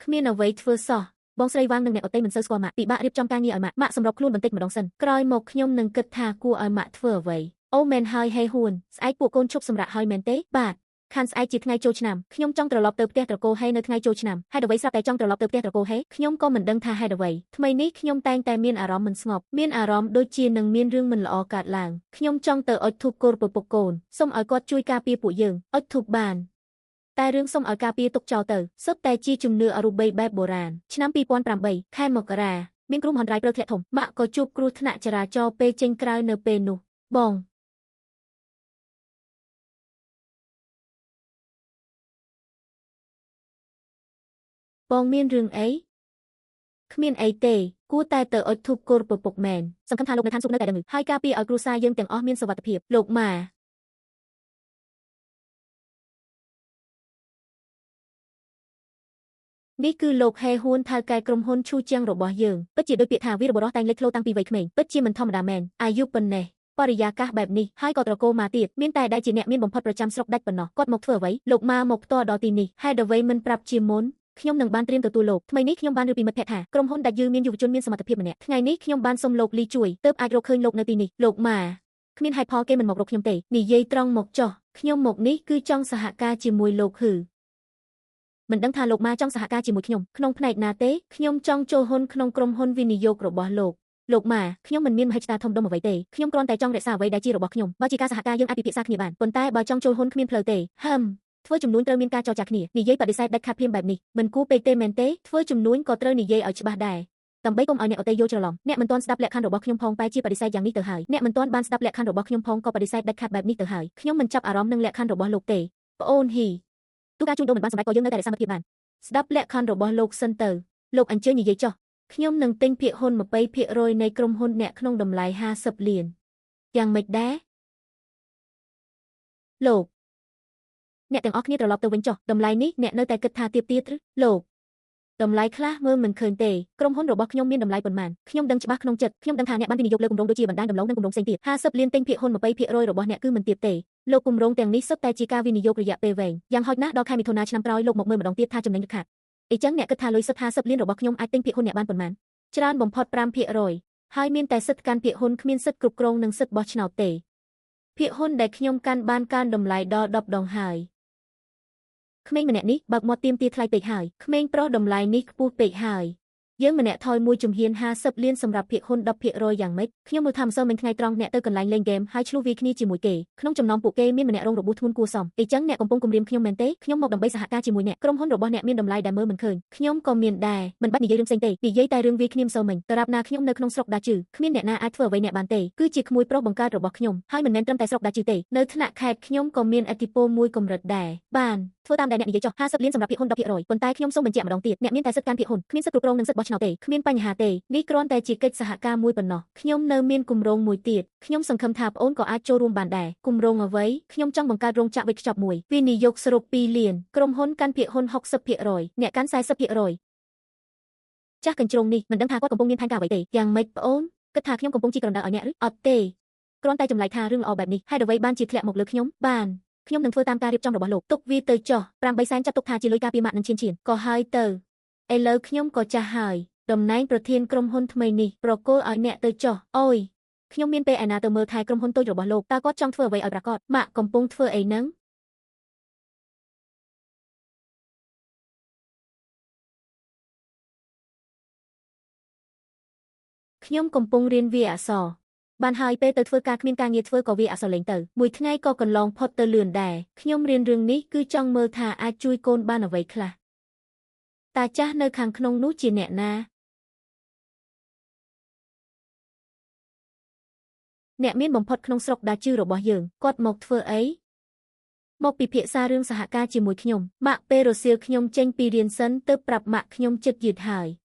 គ្មានអ្វីធ្វើសោះបងស្រីវាងនិងអ្នកអតីមិនសូវស្គាល់ម៉ាក់ពិបាករៀបចំការងារឲ្យម៉ាក់សម្របខ្លួនបន្តិចម្ដងសិនក្រោយមកខ្ញុំនឹងគិតថាគួរឲ្យម៉ាក់ធ្វើអ្វីអូមែនហើយហេហួនស្អែកពួកកូនឈប់សម្រាកហើយមែនទេបាទខានស្អែកជាថ្ងៃចូលឆ្នាំខ្ញុំចង់ត្រឡប់ទៅផ្ទះត្រកូលហេនៅថ្ងៃចូលឆ្នាំហេតុអ្វីស្រាប់តែចង់ត្រឡប់ទៅផ្ទះត្រកូលហេខ្ញុំក៏មិនដឹងថាហេតុអ្វីថ្មីនេះខ្ញុំតែងតែមានអារម្មណ៍មិនស្ងប់មានអារម្មណ៍ដូចជានឹងមានរឿងមិនល្អកើតឡើងខ្ញុំចង់ទៅអុជធូបគោរពពុកកូនសូមឲ្យគាត់ជួយការពារពួកយើងអុជធូបបានតែរឿងសូមឲ្យការពារទុកចោលទៅសុទ្ធតែជាជំនឿអរូបីបែបបុរាណឆ្នាំ2008ខែមករាមានគ្រោះមហន្តរាយព្រៃធ្លាក់ធំម៉ាក់ក៏ជួបគ្រោះថ្នាក់ចរាចរណ៍ពេលចេញក្រៅនៅពេលនោះបងមានរឿងអីគ្មានអីទេគួរតែទៅអុជធូបគោរពពុកមែនសង្ឃឹមថាលោកនៅឋានសួគ៌នៅតែដឹងហើយការពារឲ្យគ្រួសារយើងទាំងអស់មានសុវត្ថិភាពលោកម៉ានេះគឺលោកហេហួនថៅកែក្រុមហ៊ុនឈូជាងរបស់យើងពិតជាដូចពាក្យថាវីរបុរសតែងលេចធ្លោតាំងពីវ័យក្មេងពិតជាមិនធម្មតាមែនអាយុប៉ុណ្ណេះបរិយាកាសបែបនេះហើយក៏ត្រកូលមកទៀតមានតែដែលជាអ្នកមានបំផុតប្រចាំស្រុកដាច់ប៉ុណ្ណោះគាត់មកធ្វើអ្វីលោកម៉ាមកផ្ទាល់ដល់ទីនេះហេតុអ្វីមិនប្រាប់ជាមុនខ្ញុំនឹងបានត្រៀមទទួលលោកថ្មីនេះខ្ញុំបានឮពីមិត្តភក្តិថាក្រុមហ៊ុនដាច់យឺមានយុវជនមានសមត្ថភាពម្នាក់ថ្ងៃនេះខ្ញុំបានសុំលោកលីជួយទើបអាចរកឃើញលោកនៅទីនេះលោកម៉ាគ្មានហេតុផលគេមិនមករកខ្ញុំទេនិយាយត្រង់មកចោះខ្ញុំមកនេះគឺចង់សហការជាមួយលោកមិនដឹងថាលោកម៉ាចង់សហការជាមួយខ្ញុំក្នុងផ្នែកណាទេខ្ញុំចង់ចូលហ៊ុនក្នុងក្រុមហ៊ុនវិនិយោគរបស់លោកម៉ាខ្ញុំមិនមានមហិច្ឆតាធំដុំអ្វីទេខ្ញុំគ្រាន់តែចង់រក្សាអ្វីដែលជារបស់ខ្ញុំបើជាការសហការយើងអាចពិភាក្សាគ្នាបានប៉ុន្តែបើចង់ចូលហ៊ុនគ្មានផ្លូវទេធ្វើជំនួញត្រូវមានការចរចាគ្នានិយាយបដិសេធដាច់ខាតភ្លាមបែបនេះមិនគួរពេកទេមែនទេធ្វើជំនួញក៏ត្រូវនិយាយឲ្យច្បាស់ដែរដើម្បីកុំឲ្យអ្នកអតីយល់ច្រឡំអ្នកមិនទាន់ស្ដាប់លក្ខខណ្ឌរបស់ខ្ញុំផងបែរជាបដិសេធយ៉ាងនេះទៅហើយអ្នកមិនទាន់បានស្ដាប់លក្ខខណ្ឌរបស់ខ្ញុំផងក៏បដិសេធដាច់ខាតបែបនេះទៅហើយខ្ញុំមិនចាប់អារម្មណ៍នឹងលក្ខខណ្ឌរបស់លោកទេប្អូនហ៊ីទូការជួញដូរមិនបានសម្រេចក៏យើងនៅតែរក្សាមិត្តភាពបានស្ដាប់លក្ខខណ្ឌរបស់លោកសិនទៅលោកអញ្ជើញនិយាយចុះខ្ញុំនឹងទិញភាគហ៊ុន20%នៃក្រុមហ៊ុនអ្នកក្នុងតម្លៃ50លានយ៉ាងម៉េចដែរលោកអ្នកទាំងអស់គ្នាត្រឡប់ទៅវិញចុះតម្លៃនេះអ្នកនៅតែគិតថាទាបទៀតឬលោកតម្លៃខ្លះមើលមិនឃើញទេក្រុមហ៊ុនរបស់ខ្ញុំមានតម្លៃប៉ុន្មានខ្ញុំដឹងច្បាស់ក្នុងចិត្តខ្ញុំដឹងថាអ្នកបានវិនិយោគលើគម្រោងដូចជាបណ្ដាញដំឡូងនិងគម្រោងផ្សេងទៀត50លានទិញភាគហ៊ុន20%របស់អ្នកគឺមិនទាបទេលោកគម្រោងទាំងនេះសុទ្ធតែជាការវិនិយោគរយៈពេលវែងយ៉ាងហោចណាស់ដល់ខែមិថុនាឆ្នាំក្រោយលោកមកមើលម្ដងទៀតថាចំណេញឬខាតអញ្ចឹងអ្នកគិតថាលុយសុទ្ធ50លានរបស់ខ្ញុំអាចទិញភាគហ៊ុនអ្នកបានប៉ុន្មានច្រើនបំផុត5%ហើយមានតែសិទ្ធិកាន់ភាគហ៊ុនគ្មានសិទ្ធិគ្រប់គ្រងនិងសិទ្ធិបោះឆ្នោតទេភាគហ៊ុនដែលខ្ញុំកាន់បានកើនតម្លៃដល់10ដងហើយក្មេងម្នាក់នេះបើកមាត់ទៀមទាថ្លៃពេកហើយក្មេងប្រុសតម្លៃនេះខ្ពស់ពេកហើយ យើងម្នាក់ថយមួយជំហាន50លានសម្រាប់ភាគហ៊ុន10%យ៉ាងម៉េចខ្ញុំមើលថាមិនសូវមានថ្ងៃត្រង់អ្នកទៅកន្លែងលេងហ្គេមហើយឆ្លុះវាគ្នាជាមួយគេក្នុងចំណោមពួកគេមានម្នាក់រងរបួសធ្ងន់គួរសមអីចឹងអ្នកកំពុងគំរាមខ្ញុំមែនទេខ្ញុំមកដើម្បីសហការជាមួយអ្នកក្រុមហ៊ុនរបស់អ្នកមានតម្លៃដែលមើលមិនឃើញខ្ញុំក៏មានដែរមិនបាច់និយាយរឿងផ្សេងទេនិយាយតែរឿងវាគ្នាមិនសូវមិញតារាប់ណាខ្ញុំនៅក្នុងស្រុកដាជឺគ្មានអ្នកណាអាចធ្វើអ្វីអ្នកបានទេគឺជាក្មួយប្រុសបង្កើតរបស់ខ្ញុំហើយមិនមែនត្រឹមតែស្រុកដាជឺទេនៅថ្នាក់ខេត្តខ្ញុំក៏មានឥទ្ធិពលមួយកម្រិតដែរបានធ្វើតាមដែលអ្នកនិយាយចុះ50លានសម្រាប់ភាគហ៊ុន10%ប៉ុន្តែខ្ញុំសូមបញ្ជាក់ម្ដងទៀតអ្នកមានតែសិទ្ធិកាន់ភាគហ៊ុនគ្មានសិទ្ធិគ្រប់គ្រងនិងសិទ្ធិបោះឆ្នោតទេគ្មានបញ្ហាទេនេះគ្រាន់តែជាកិច្ចសហការមួយប៉ុណ្ណោះខ្ញុំនៅមានគម្រោងមួយទៀតខ្ញុំសង្ឃឹមថាប្អូនក៏អាចចូលរួមបានដែរគម្រោងអ្វីខ្ញុំចង់បង្កើតរោងចក្រវេចខ្ចប់មួយវិនិយោគសរុប2លានក្រុមហ៊ុនកាន់ភាគហ៊ុន60%អ្នកកាន់40%ចាស់កញ្ជ្រោងនេះមិនដឹងថាគាត់កំពុងមានផែនការអ្វីទេយ៉ាងម៉េចប្អូនគិតថាខ្ញុំកំពុងជីករណ្ដៅឲ្យអ្នកឬអត់ទេគ្រាន់តែចម្លែកថារឿងល្អបែបនេះហេតុអ្វីបានជាធ្លាក់មកលើខ្ញុំបានខ្ញុំនឹងធ្វើតាមការរៀបចំរបស់លោកទុកវាទៅចុះ8សែនចាត់ទុកថាជាលុយការពីម៉ាក់នឹងឈានក៏ហើយទៅឥឡូវខ្ញុំក៏ចាស់ហើយតំណែងប្រធានក្រុមហ៊ុនថ្មីនេះប្រគល់ឲ្យអ្នកទៅចុះអូយខ្ញុំមានពេលឯណាទៅមើលថែក្រុមហ៊ុនតូចរបស់លោកតើគាត់ចង់ធ្វើអ្វីឲ្យប្រាកដម៉ាក់កំពុងធ្វើអីហ្នឹងខ្ញុំកំពុងរៀនវាអក្សរបានហើយពេលទៅធ្វើការគ្មានការងារធ្វើក៏វាអក្សរលេងទៅមួយថ្ងៃក៏កន្លងផុតទៅលឿនដែរខ្ញុំរៀនរឿងនេះគឺចង់មើលថាអាចជួយកូនបានអ្វីខ្លះតាចាស់នៅខាងក្នុងនោះជាអ្នកណាអ្នកមានបំផុតក្នុងស្រុកដាជឺរបស់យើងគាត់មកធ្វើអីមកពិភាក្សារឿងសហការជាមួយខ្ញុំម៉ាក់ពេលរសៀលខ្ញុំចេញពីរៀនសិនទើបប្រាប់ម៉ាក់ខ្ញុំចិត្តយឺតហើ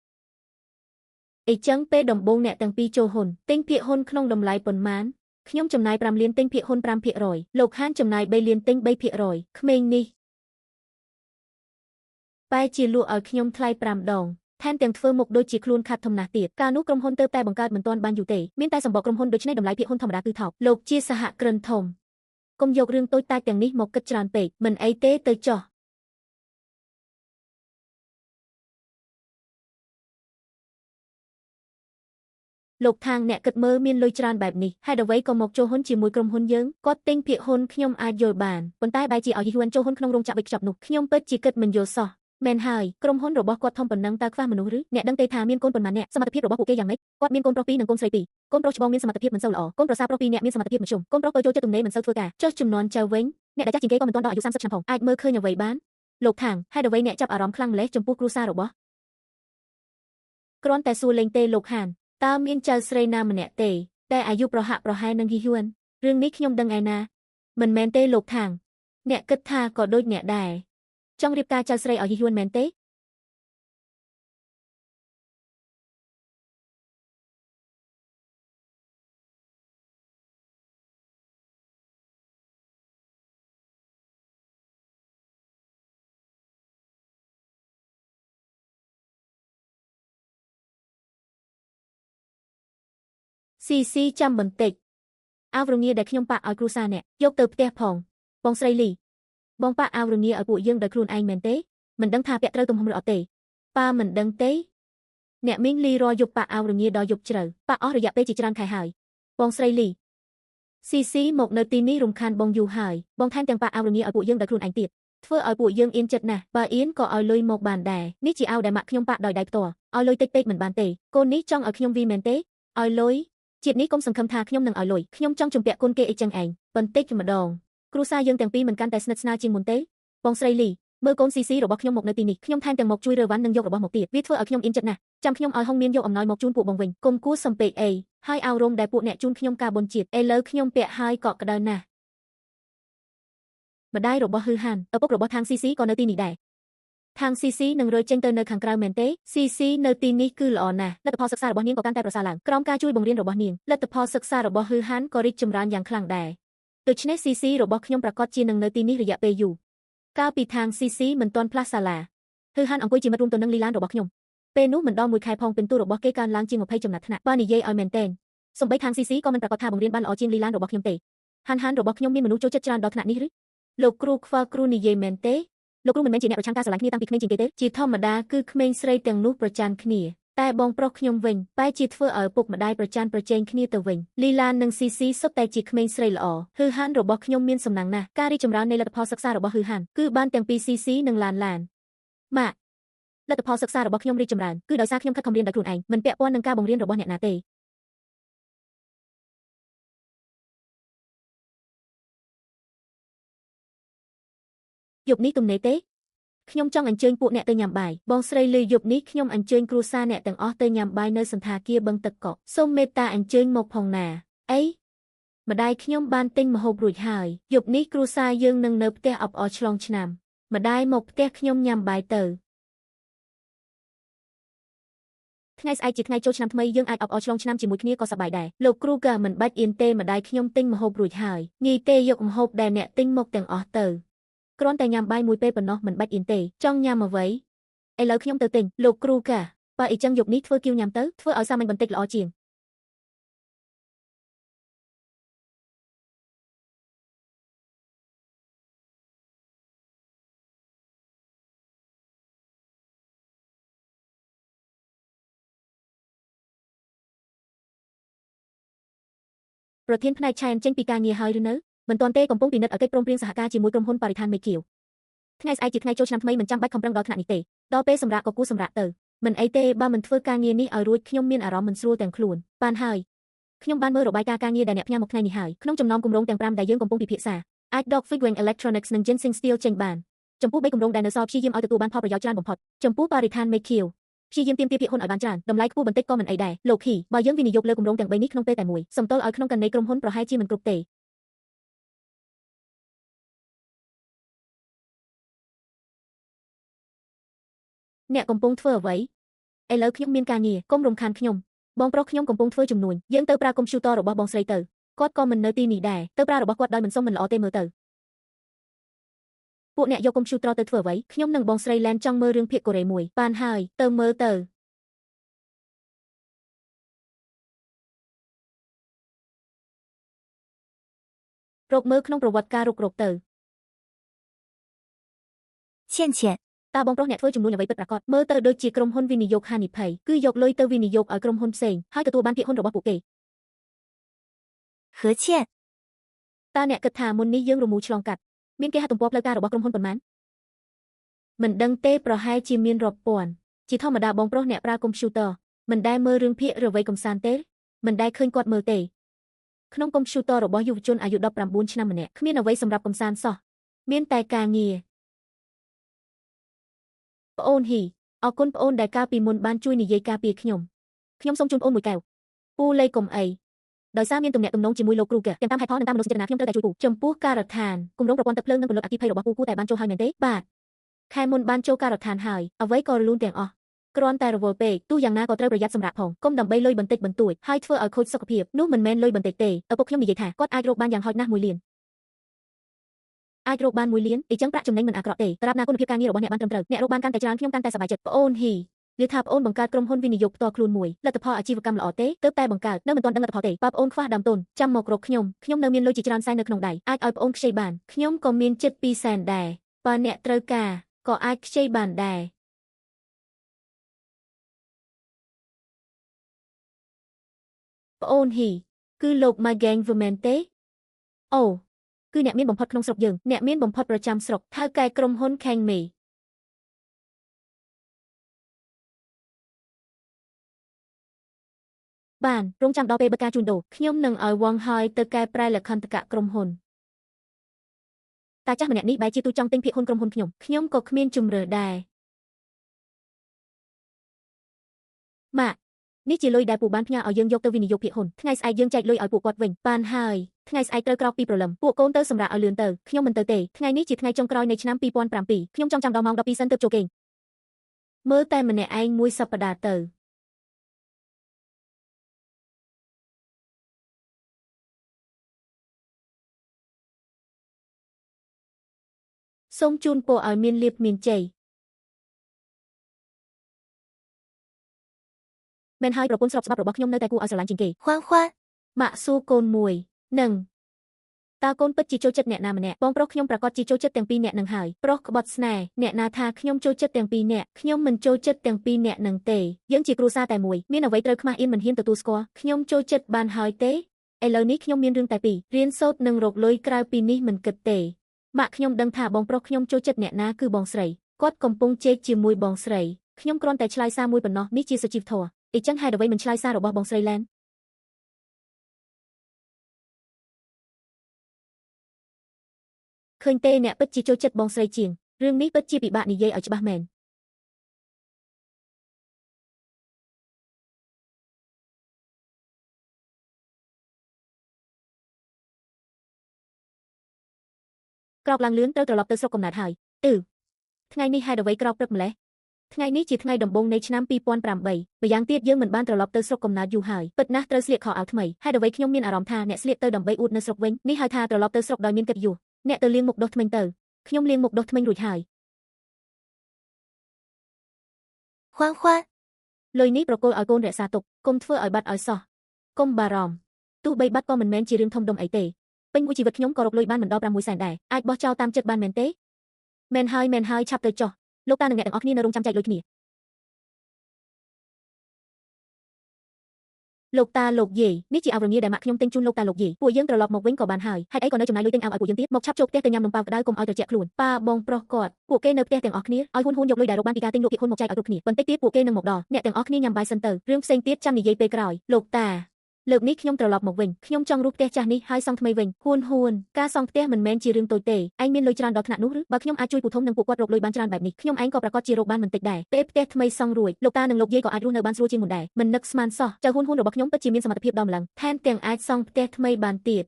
យអីចឹងពេលដំបូងអ្នកទាំងពីរចូលហ៊ុនទិញភាគហ៊ុនក្នុងតម្លៃប៉ុន្មានខ្ញុំចំណាយ5លានទិញភាគហ៊ុន5%លោកហានចំណាយ3លានទិញ3%ក្មេងនេះបែរជាលក់ឲ្យខ្ញុំថ្លៃ5ដងថែមទាំងធ្វើមុខដូចជាខ្លួនខាត់ធំណាស់ទៀតកាលនោះក្រុមហ៊ុនទើបតែបង្កើតមិនទាន់បានយូរទេមានតែសម្បកក្រុមហ៊ុនដូច្នេះតម្លៃភាគហ៊ុនធម្មតាគឺថោកលោកជាសហគ្រិនធំកុំយករឿងតូចតាចទាំងនេះមកគិតច្រើនពេកមិនអីទេទៅចុះលោកថាងអ្នកគិតមើលមានលុយច្រើនបែបនេះហេតុអ្វីក៏មកចូលហ៊ុនជាមួយក្រុមហ៊ុនយើងគាត់ទិញភាគហ៊ុនខ្ញុំអាចយល់បានប៉ុន្តែបែរជាឲ្យយីហ៊ុនចូលហ៊ុនក្នុងរោងចក្រវេចខ្ចប់នោះខ្ញុំពិតជាគិតមិនយល់សោះមែនហើយក្រុមហ៊ុនរបស់គាត់ធំប៉ុណ្ណឹងតើខ្វះមនុស្សឬអ្នកដឹងទេថាមានកូនប៉ុន្មានអ្នកសមត្ថភាពរបស់ពួកគេយ៉ាងម៉េចគាត់មានកូនប្រុស2និងកូនស្រី2កូនប្រុសច្បងមានសមត្ថភាពមិនសូវល្អកូនប្រសារប្រុស2អ្នកមានសមត្ថភាពមធ្យមកូនប្រុសតូចចូលចិត្តទំនេរមិនសូវធ្វើការចុះចំនួនចៅវិញអ្នកដែលចាស់ជាងគេក៏មិនទាន់ដល់អាយុ30ឆ្នាំផងអាចមើលឃើញអ្វីបានលោកថាងហេតុអ្វីអ្នកចាប់អារម្មណ៍ខ្លាំងម្ល៉េះចំពោះគ្រួសាររបស់គ្រាន់តែសួរលេងទេលោកហានតើមានចៅស្រីណាម្នាក់ទេតែអាយុប្រហាក់ប្រហែលនឹងយីហ៊ួនរឿងនេះខ្ញុំដឹងឯណាមិនមែនទេលោកថាងអ្នកគិតថាក៏ដូចអ្នកដែរចង់រៀបការចៅស្រីឲ្យយីហ៊ួនមែនទេស៊ីចាំបន្តិចអាវរងាដែលខ្ញុំប៉ាក់ឲ្យគ្រូសាអ្នកយកទៅផ្ទះផងបងស្រីលីបងប៉ាក់អាវរងាឲ្យពួកយើងដោយខ្លួនឯងមែនទេមិនដឹងថាពាក់ត្រូវទំហំឬអត់ទេប៉ាមិនដឹងទេអ្នកមីងលីរយប់ប៉ាក់អាវរងាដល់យប់ជ្រៅប៉ាក់អស់រយៈពេលជាច្រើនខែហើយបងស្រីលីស៊ីមកនៅទីនេះរំខានបងយូរហើយបងថែមទាំងប៉ាក់អាវរងាឲ្យពួកយើងដោយខ្លួនឯងទៀតធ្វើឲ្យពួកយើងអៀនចិត្តណាស់បើអៀនក៏ឲ្យលុយមកបានដែរនេះជាអាវដែលម៉ាក់ខ្ញុំប៉ាក់ដោយដៃផ្ទាល់ឲ្យលុយតិចពេកមិនបានទេកូននេះចង់ឲ្យខ្ញុំវីមែនទេឲ្យលុយជាតិនេះកុំសង្ឃឹមថាខ្ញុំនឹងឲ្យលុយខ្ញុំចង់ជំពាក់គុណគេអីចឹងឯងបន្តិចម្ដងគ្រូសាយើងទាំងពីរមិនកាន់តែស្និទ្ធស្នាលជាងមុនទេបងស្រីលីមើលកូនស៊ីរបស់ខ្ញុំមកនៅទីនេះខ្ញុំថែមទាំងមកជួយរើវ៉ាន់និងយករបស់មកទៀតវាធ្វើឲ្យខ្ញុំអៀនចិត្តណាស់ចាំខ្ញុំឲ្យហុងមានយកអំណោយមកជូនពួកបងវិញគុំគួសំពេកអីហើយអាវរោមដែលពួកអ្នកជូនខ្ញុំការបុណ្យជាតិឥឡូវខ្ញុំពាក់ហើយកក់ក្ដៅណាស់ម្ដាយរបស់ហ៊ឺហានឪពុករបស់ທາງស៊ីក៏នៅទីនេះដែរທາງស៊ីនឹងរើចេញទៅនៅខាងក្រៅមែនទេស៊ីនៅទីនេះគឺល្អណាស់លទ្ធផលសិក្សារបស់នាងក៏កាន់តែប្រសើរឡើងក្រោមការជួយបង្រៀនរបស់នាងលទ្ធផលសិក្សារបស់ហ៊ឺហានក៏រីកចម្រើនយ៉ាងខ្លាំងដែរដូច្នេះស៊ីរបស់ខ្ញុំប្រកាសជានឹងនៅទីនេះរយៈពេលយូរកាលពីທາງស៊ីមិនទាន់ផ្លាស់សាលាហ៊ឺហានអង្គុយជាមិត្តរួមទៅនឹងលីឡានរបស់ខ្ញុំពេលនោះមិនដល់មួយខែផងពិន្ទុរបស់គេកើនឡើងជាង20ចំណាត់ថ្នាក់បើនិយាយឲ្យមែនទែនសូម្បីທາງស៊ីក៏មិនប្រកាសថាបង្រៀនបានល្អជាងលីឡានរបស់ខ្ញុំទេហានរបស់ខ្ញុំមានមនុស្សចូលចិត្តច្រើនដល់ថ្នាក់នេះឬលោកគ្រូខ្វល់គ្រូនិយាយមែនទេលោកគ្រូមិនមែនជាអ្នកប្រឆាំងការស្រឡាញ់គ្នាតាំងពីក្មេងជាងគេទេជាធម្មតាគឺក្មេងស្រីទាំងនោះប្រច័ណ្ឌគ្នាតែបងប្រុសខ្ញុំវិញបែរជាធ្វើឲ្យពុកម្ដាយប្រច័ណ្ឌប្រជែងគ្នាទៅវិញលីឡាននិងស៊ីសុទ្ធតែជាក្មេងស្រីល្អហ៊ឺហានរបស់ខ្ញុំមានសំណាងណាស់ការរីកចម្រើននៃលទ្ធផលសិក្សារបស់ហ៊ឺហានគឺបានទាំងពីស៊ីនិងឡានម៉ាក់ លទ្ធផលសិក្សារបស់ខ្ញុំរីកចម្រើនគឺដោយសារខ្ញុំខិតខំរៀនដោយខ្លួនឯងមិនពាក់ព័ន្ធនឹងការបង្រៀនរបស់អ្នកណាទេយប់នេះទំនេរទេខ្ញុំចង់អញ្ជើញពួកអ្នកទៅញ៉ាំបាយបងស្រីលឺយប់នេះខ្ញុំអញ្ជើញគ្រួសារអ្នកទាំងអស់ទៅញ៉ាំបាយនៅសន្តាគារបឹងទឹកកកសូមមេត្តាអញ្ជើញមកផងណាអីម្ដាយខ្ញុំបានទិញម្ហូបរួចហើយយប់នេះគ្រួសារយើងនឹងនៅផ្ទះអបអរឆ្លងឆ្នាំម្ដាយមកផ្ទះខ្ញុំញ៉ាំបាយទៅថ្ងៃស្អែកជាថ្ងៃចូលឆ្នាំថ្មីយើងអាចអបអរឆ្លងឆ្នាំជាមួយគ្នាក៏សប្បាយដែរលោកគ្រូក៏មិនបាច់អៀនទេម្ដាយខ្ញុំទិញម្ហូបរួចហើយងាយទេយកម្ហូបដែលអ្នកទិញមកទាំងអស់ទៅគ្រាន់តែញ៉ាំបាយមួយពេលប៉ុណ្ណោះមិនបាច់អៀនទេចង់ញ៉ាំអ្វីឥឡូវខ្ញុំទៅទិញលោកគ្រូកាបើអីចឹងយប់នេះធ្វើគៀវញ៉ាំទៅធ្វើឲ្យសាមញ្ញបន្តិចល្អជាងប្រធានផ្នែកឆែនចេញពីការងារហើយឬនៅមិនទាន់ទេកំពុងពិនិត្យឲ្យកិច្ចព្រមព្រៀងសហការជាមួយក្រុមហ៊ុនបរិស្ថានមេគៀវថ្ងៃស្អែកជាថ្ងៃចូលឆ្នាំថ្មីមិនចាំបាច់ខំប្រឹងដល់ថ្នាក់នេះទេដល់ពេលសម្រាប់ក៏គូសម្រាប់ទៅមិនអីទេបើមិនធ្វើការងារនេះឲ្យរួចខ្ញុំមានអារម្មណ៍មិនស្រួលទាំងខ្លួនបានហើយខ្ញុំបានមើលរបាយការណ៍ការងារដែលអ្នកផ្ញើមកថ្ងៃនេះហើយក្នុងចំណោមគម្រោងទាំង5ដែលយើងកំពុងពិភាក្សាអាច Dog Figuring Electronics និង Ginseng Steel ចេញបានចំពោះ3គម្រោងដែលនៅសល់ព្យាយាមឲ្យទទួលបានផលប្រយោជន៍ច្រើនបំផុតចំពោះបរិស្ថានមេគៀវព្យាយាមទាមទារភាគហ៊ុនឲ្យបានច្រើនតម្លៃខ្ពស់បន្តិចក៏មិនអីដែរលោកហ៊ីបើយើងវិនិយោគលើគម្រោងទាំង3នេះក្នុងពេលតែមួយសំទោសឲ្យក្នុងកណ្ដីក្រុមហ៊ុនប្រហែលជាមិនគ្រប់ទេអ្នកកំពុងធ្វើអ្វីឥឡូវខ្ញុំមានការងារកុំរំខានខ្ញុំបងប្រុសខ្ញុំកំពុងធ្វើជំនួញយើងទៅប្រើកុំព្យូទ័ររបស់បងស្រីទៅគាត់ក៏មិននៅទីនេះដែរទៅប្រើរបស់គាត់ដោយមិនសុំមិនល្អទេមើលទៅពួកអ្នកយកកុំព្យូទ័រទៅធ្វើអ្វីខ្ញុំនិងបងស្រីឡែនចង់មើលរឿងភាគកូរ៉េមួយបានហើយទៅមើលទៅរកមើលក្នុងប្រវត្តិការរុករកទៅ倩倩，តើបងប្រុសអ្នកធ្វើជំនួញអ្វីពិតប្រាកដមើលទៅដូចជាក្រុមហ៊ុនវិនិយោគហានិភ័យគឺយកលុយទៅវិនិយោគឲ្យក្រុមហ៊ុនផ្សេងហើយទទួលបានភាគហ៊ុនរបស់ពួកគេ何倩，តើអ្នកគិតថាមុននេះយើងរមូរឆ្លងកាត់មានគេហទំព័រផ្លូវការរបស់ក្រុមហ៊ុនប៉ុន្មានមិនដឹងទេប្រហែលជាមានរាប់ពាន់ជាធម្មតាបងប្រុសអ្នកប្រើកុំព្យូទ័រមិនដែលមើលរឿងភាគឬអ្វីកំសាន្តទេមិនដែលឃើញគាត់មើលទេក្នុងកុំព្យូទ័ររបស់យុវជនអាយុ19ឆ្នាំម្នាក់គ្មានអ្វីសម្រាប់កំសាន្តសោះមានតែការងារប្អូនហ៊ីអរគុណប្អូនដែលកាលពីមុនបានជួយនិយាយការពារខ្ញុំសូមជូនប្អូនមួយកែវពូលេខកុំអីដោយសារមានទំនាក់ទំនងជាមួយលោកគ្រូកទាំងតាមហេតុផលនិងតាមមនោសញ្ចេតនាខ្ញុំត្រូវតែជួយពូចំពោះការដ្ឋានគម្រោងប្រព័ន្ធទឹកភ្លើងនិងពន្លត់អគ្គិភ័យរបស់ពូគូតែបានចូលហើយមែនទេបាទខែមុនបានចូលការដ្ឋានហើយអ្វីក៏រលូនទាំងអស់គ្រាន់តែរវល់ពេកទោះយ៉ាងណាក៏ត្រូវប្រយ័ត្នសម្រាប់ផងកុំដើម្បីលុយបន្តិចបន្តួចហើយធ្វើឲ្យខូចសុខភាពនោះមិនមែនលុយបន្តិចទេឪពុកខ្ញុំនិយាយថាគាត់អាចរកបានយ៉ាងហោចណាស់1 លានអាចរកបាន1 លានអីចឹងប្រាក់ចំណេញមិនអាក្រក់ទេត្រាប់ណាគុណភាពការងាររបស់អ្នកបានត្រឹមត្រូវអ្នករកបានកាន់តែច្រើនខ្ញុំកាន់តែសប្បាយចិត្តប្អូនហ៊ីនិយាយថាប្អូនបង្កើតក្រុមហ៊ុនវិនិយោគផ្ទាល់ខ្លួនមួយលទ្ធផលអាជីវកម្មល្អទេទើបតែបង្កើតនៅមិនទាន់ដឹងលទ្ធផលទេបើប្អូនខ្វះដើមទុនចាំមករកខ្ញុំនៅមានលុយជាច្រើនសែននៅក្នុងដៃអាចឲ្យប្អូនខ្ចីបានខ្ញុំក៏មានជិត2 សែនដែរបើអ្នកត្រូវការក៏អាចខ្ចីបានដែរប្អូនហ៊ីគឺលោក Magang វមែនទេអូគឺអ្នកមានបំផុតក្នុងស្រុកយើងអ្នកមានបំផុតប្រចាំស្រុកថៅកែក្រុមហ៊ុន Khang Meបានរងចាំដល់ពេលបិទការជួញដូរខ្ញុំនឹងឲ្យវងហើយទៅកែប្រែលក្ខន្តិកៈក្រុមហ៊ុនតាចាស់ម្នាក់នេះបែរជាទូចង់ទិញភាគហ៊ុនក្រុមហ៊ុនខ្ញុំក៏គ្មានជំរើសដែរម៉ាក់នេះជាលុយដែលពូបានផ្ញើឲ្យយើងយកទៅវិនិយោគភាគហ៊ុនថ្ងៃស្អែកយើងចែកលុយឲ្យពួកគាត់វិញបានហើយថ្ងៃស្អែកត្រូវក្រោកពីព្រលឹមពួកកូនទៅសម្រាប់ឲ្យលឿនទៅខ្ញុំមិនទៅទេថ្ងៃនេះជាថ្ងៃចុងក្រោយនៃឆ្នាំ2007ខ្ញុំចង់ចាំដល់ម៉ោង12សិនទើបចូលគេងមើលតែម្នាក់ឯងមួយសប្តាហ៍ទៅសូមជូនពរឲ្យមានលាភមានជ័យមែនហើយប្រពន្ធស្របច្បាប់របស់ខ្ញុំនៅតែគួរឲ្យស្រឡាញ់ជាងគេ欢欢，ម៉ាក់សួរកូនមួយនឹងតើកូនពិតជាចូលចិត្តអ្នកណាម្នាក់បងប្រុសខ្ញុំប្រកាសជាចូលចិត្តទាំងពីរនាក់នឹងហើយប្រុសក្បត់ស្នេហ៍អ្នកណាថាខ្ញុំចូលចិត្តទាំងពីរនាក់ខ្ញុំមិនចូលចិត្តទាំងពីរនាក់នឹងទេយើងជាគ្រួសារតែមួយមានអ្វីត្រូវខ្មាស់អៀនមិនហ៊ានទទួលស្គាល់ខ្ញុំចូលចិត្តបានហើយទេឥឡូវនេះខ្ញុំមានរឿងតែពីររៀនសូត្រនិងរកលុយក្រៅពីនេះមិនគិតទេម៉ាក់ខ្ញុំដឹងថាបងប្រុសខ្ញុំចូលចិត្តអ្នកណាគឺបងស្រីគាត់កំពុងជែកជាមួយបងស្រី ខ្ញុំគ្រាន់តែឆ្លើយសារមួយប៉ុណ្ណោះនេះជាសុជីវធម៌អីចឹងហេតុអ្វីមិនឆ្លើយសាររបស់បងស្រីឡែនឃើញទេអ្នកពិតជាចូលចិត្តបងស្រីជាងរឿងនេះពិតជាពិបាកនិយាយឲ្យច្បាស់មែនក្រោកឡើងលឿនត្រូវត្រឡប់ទៅស្រុកកំណើតហើយថ្ងៃនេះហេតុអ្វីក្រោកព្រឹកម្លេះថ្ងៃនេះជាថ្ងៃដំបូងនៃឆ្នាំ2008ម្យ៉ាងទៀតយើងមិនបានត្រឡប់ទៅស្រុកកំណើតយូរហើយពិតណាស់ត្រូវស្លៀកខោអាវថ្មីហេតុអ្វីខ្ញុំមានអារម្មណ៍ថាអ្នកស្លៀកទៅដើម្បីអួតនៅស្រុកវិញនេះហៅថាត្រឡប់ទៅស្រុកដោយមានកិត្តិយសអ្នកទៅលាងមុខដុសធ្មេញទៅខ្ញុំលាងមុខដុសធ្មេញរួចហើយ欢欢， លុយនេះប្រគល់ឲ្យកូនរក្សាទុកកុំធ្វើឲ្យបាត់ឲ្យសោះកុំបារម្ភទោះបីបាត់ក៏មិនមែនជារឿងធំដុំអីទេពេញមួយជីវិតខ្ញុំក៏រកលុយបានមិនដល់6សែនដែរអាចបោះចោលតាមចិត្តបានមែនទេមែនហើយឆាប់ទៅចុះលោកតានិងអ្នកទាំងអស់គ្នានៅរោងចាំចែកលុយគ្នាលោកតាលោកយាយនេះជាអាវរងាដែលម៉ាក់ខ្ញុំទិញជូនលោកតាលោកយាយពួកយើងត្រឡប់មកវិញក៏បានហើយហេតុអីក៏នៅចំណាយលុយទិញអាវឲ្យពួកយើងទៀតមកឆាប់ចូលផ្ទះទៅញ៉ាំនំប៉ាវក្តៅកុំឲ្យត្រជាក់ខ្លួនប៉ាបងប្រុសគាត់ពួកគេនៅផ្ទះទាំងអស់គ្នាឲ្យហ៊ុនយកលុយដែលរកបានពីការទិញលក់ភាគហ៊ុនមកចែកឲ្យគ្រប់គ្នាបន្តិចទៀតពួកគេនឹងមកដល់អ្នកទាំងអស់គ្នាញ៉ាំបាយសិនទៅរឿងផ្សេងទៀតចាំនិយាយពេលក្រោយលោកតាលើកនេះខ្ញុំត្រឡប់មកវិញខ្ញុំចង់រូបផ្ទះចាស់នេះហើយសង់ថ្មីវិញហ៊ួនការសង់ផ្ទះមិនមែនជារឿងតូចទេឯងមានលុយច្រើនដល់ថ្នាក់នោះឬបើខ្ញុំអាចជួយពូធំនិងពួកគាត់រកលុយបានច្រើនបែបនេះខ្ញុំឯងក៏ប្រកាសជារកបានមិនតិចដែរពេលផ្ទះថ្មីសង់រួចលោកតានិងលោកយាយក៏អាចរស់នៅបានស្រួលជាងមុនដែរមិននឹកស្មានសោះចៅហ៊ុនរបស់ខ្ញុំពិតជាមានសមត្ថភាពដល់ម្លឹងថែមទាំងអាចសង់ផ្ទះថ្មីបានទៀត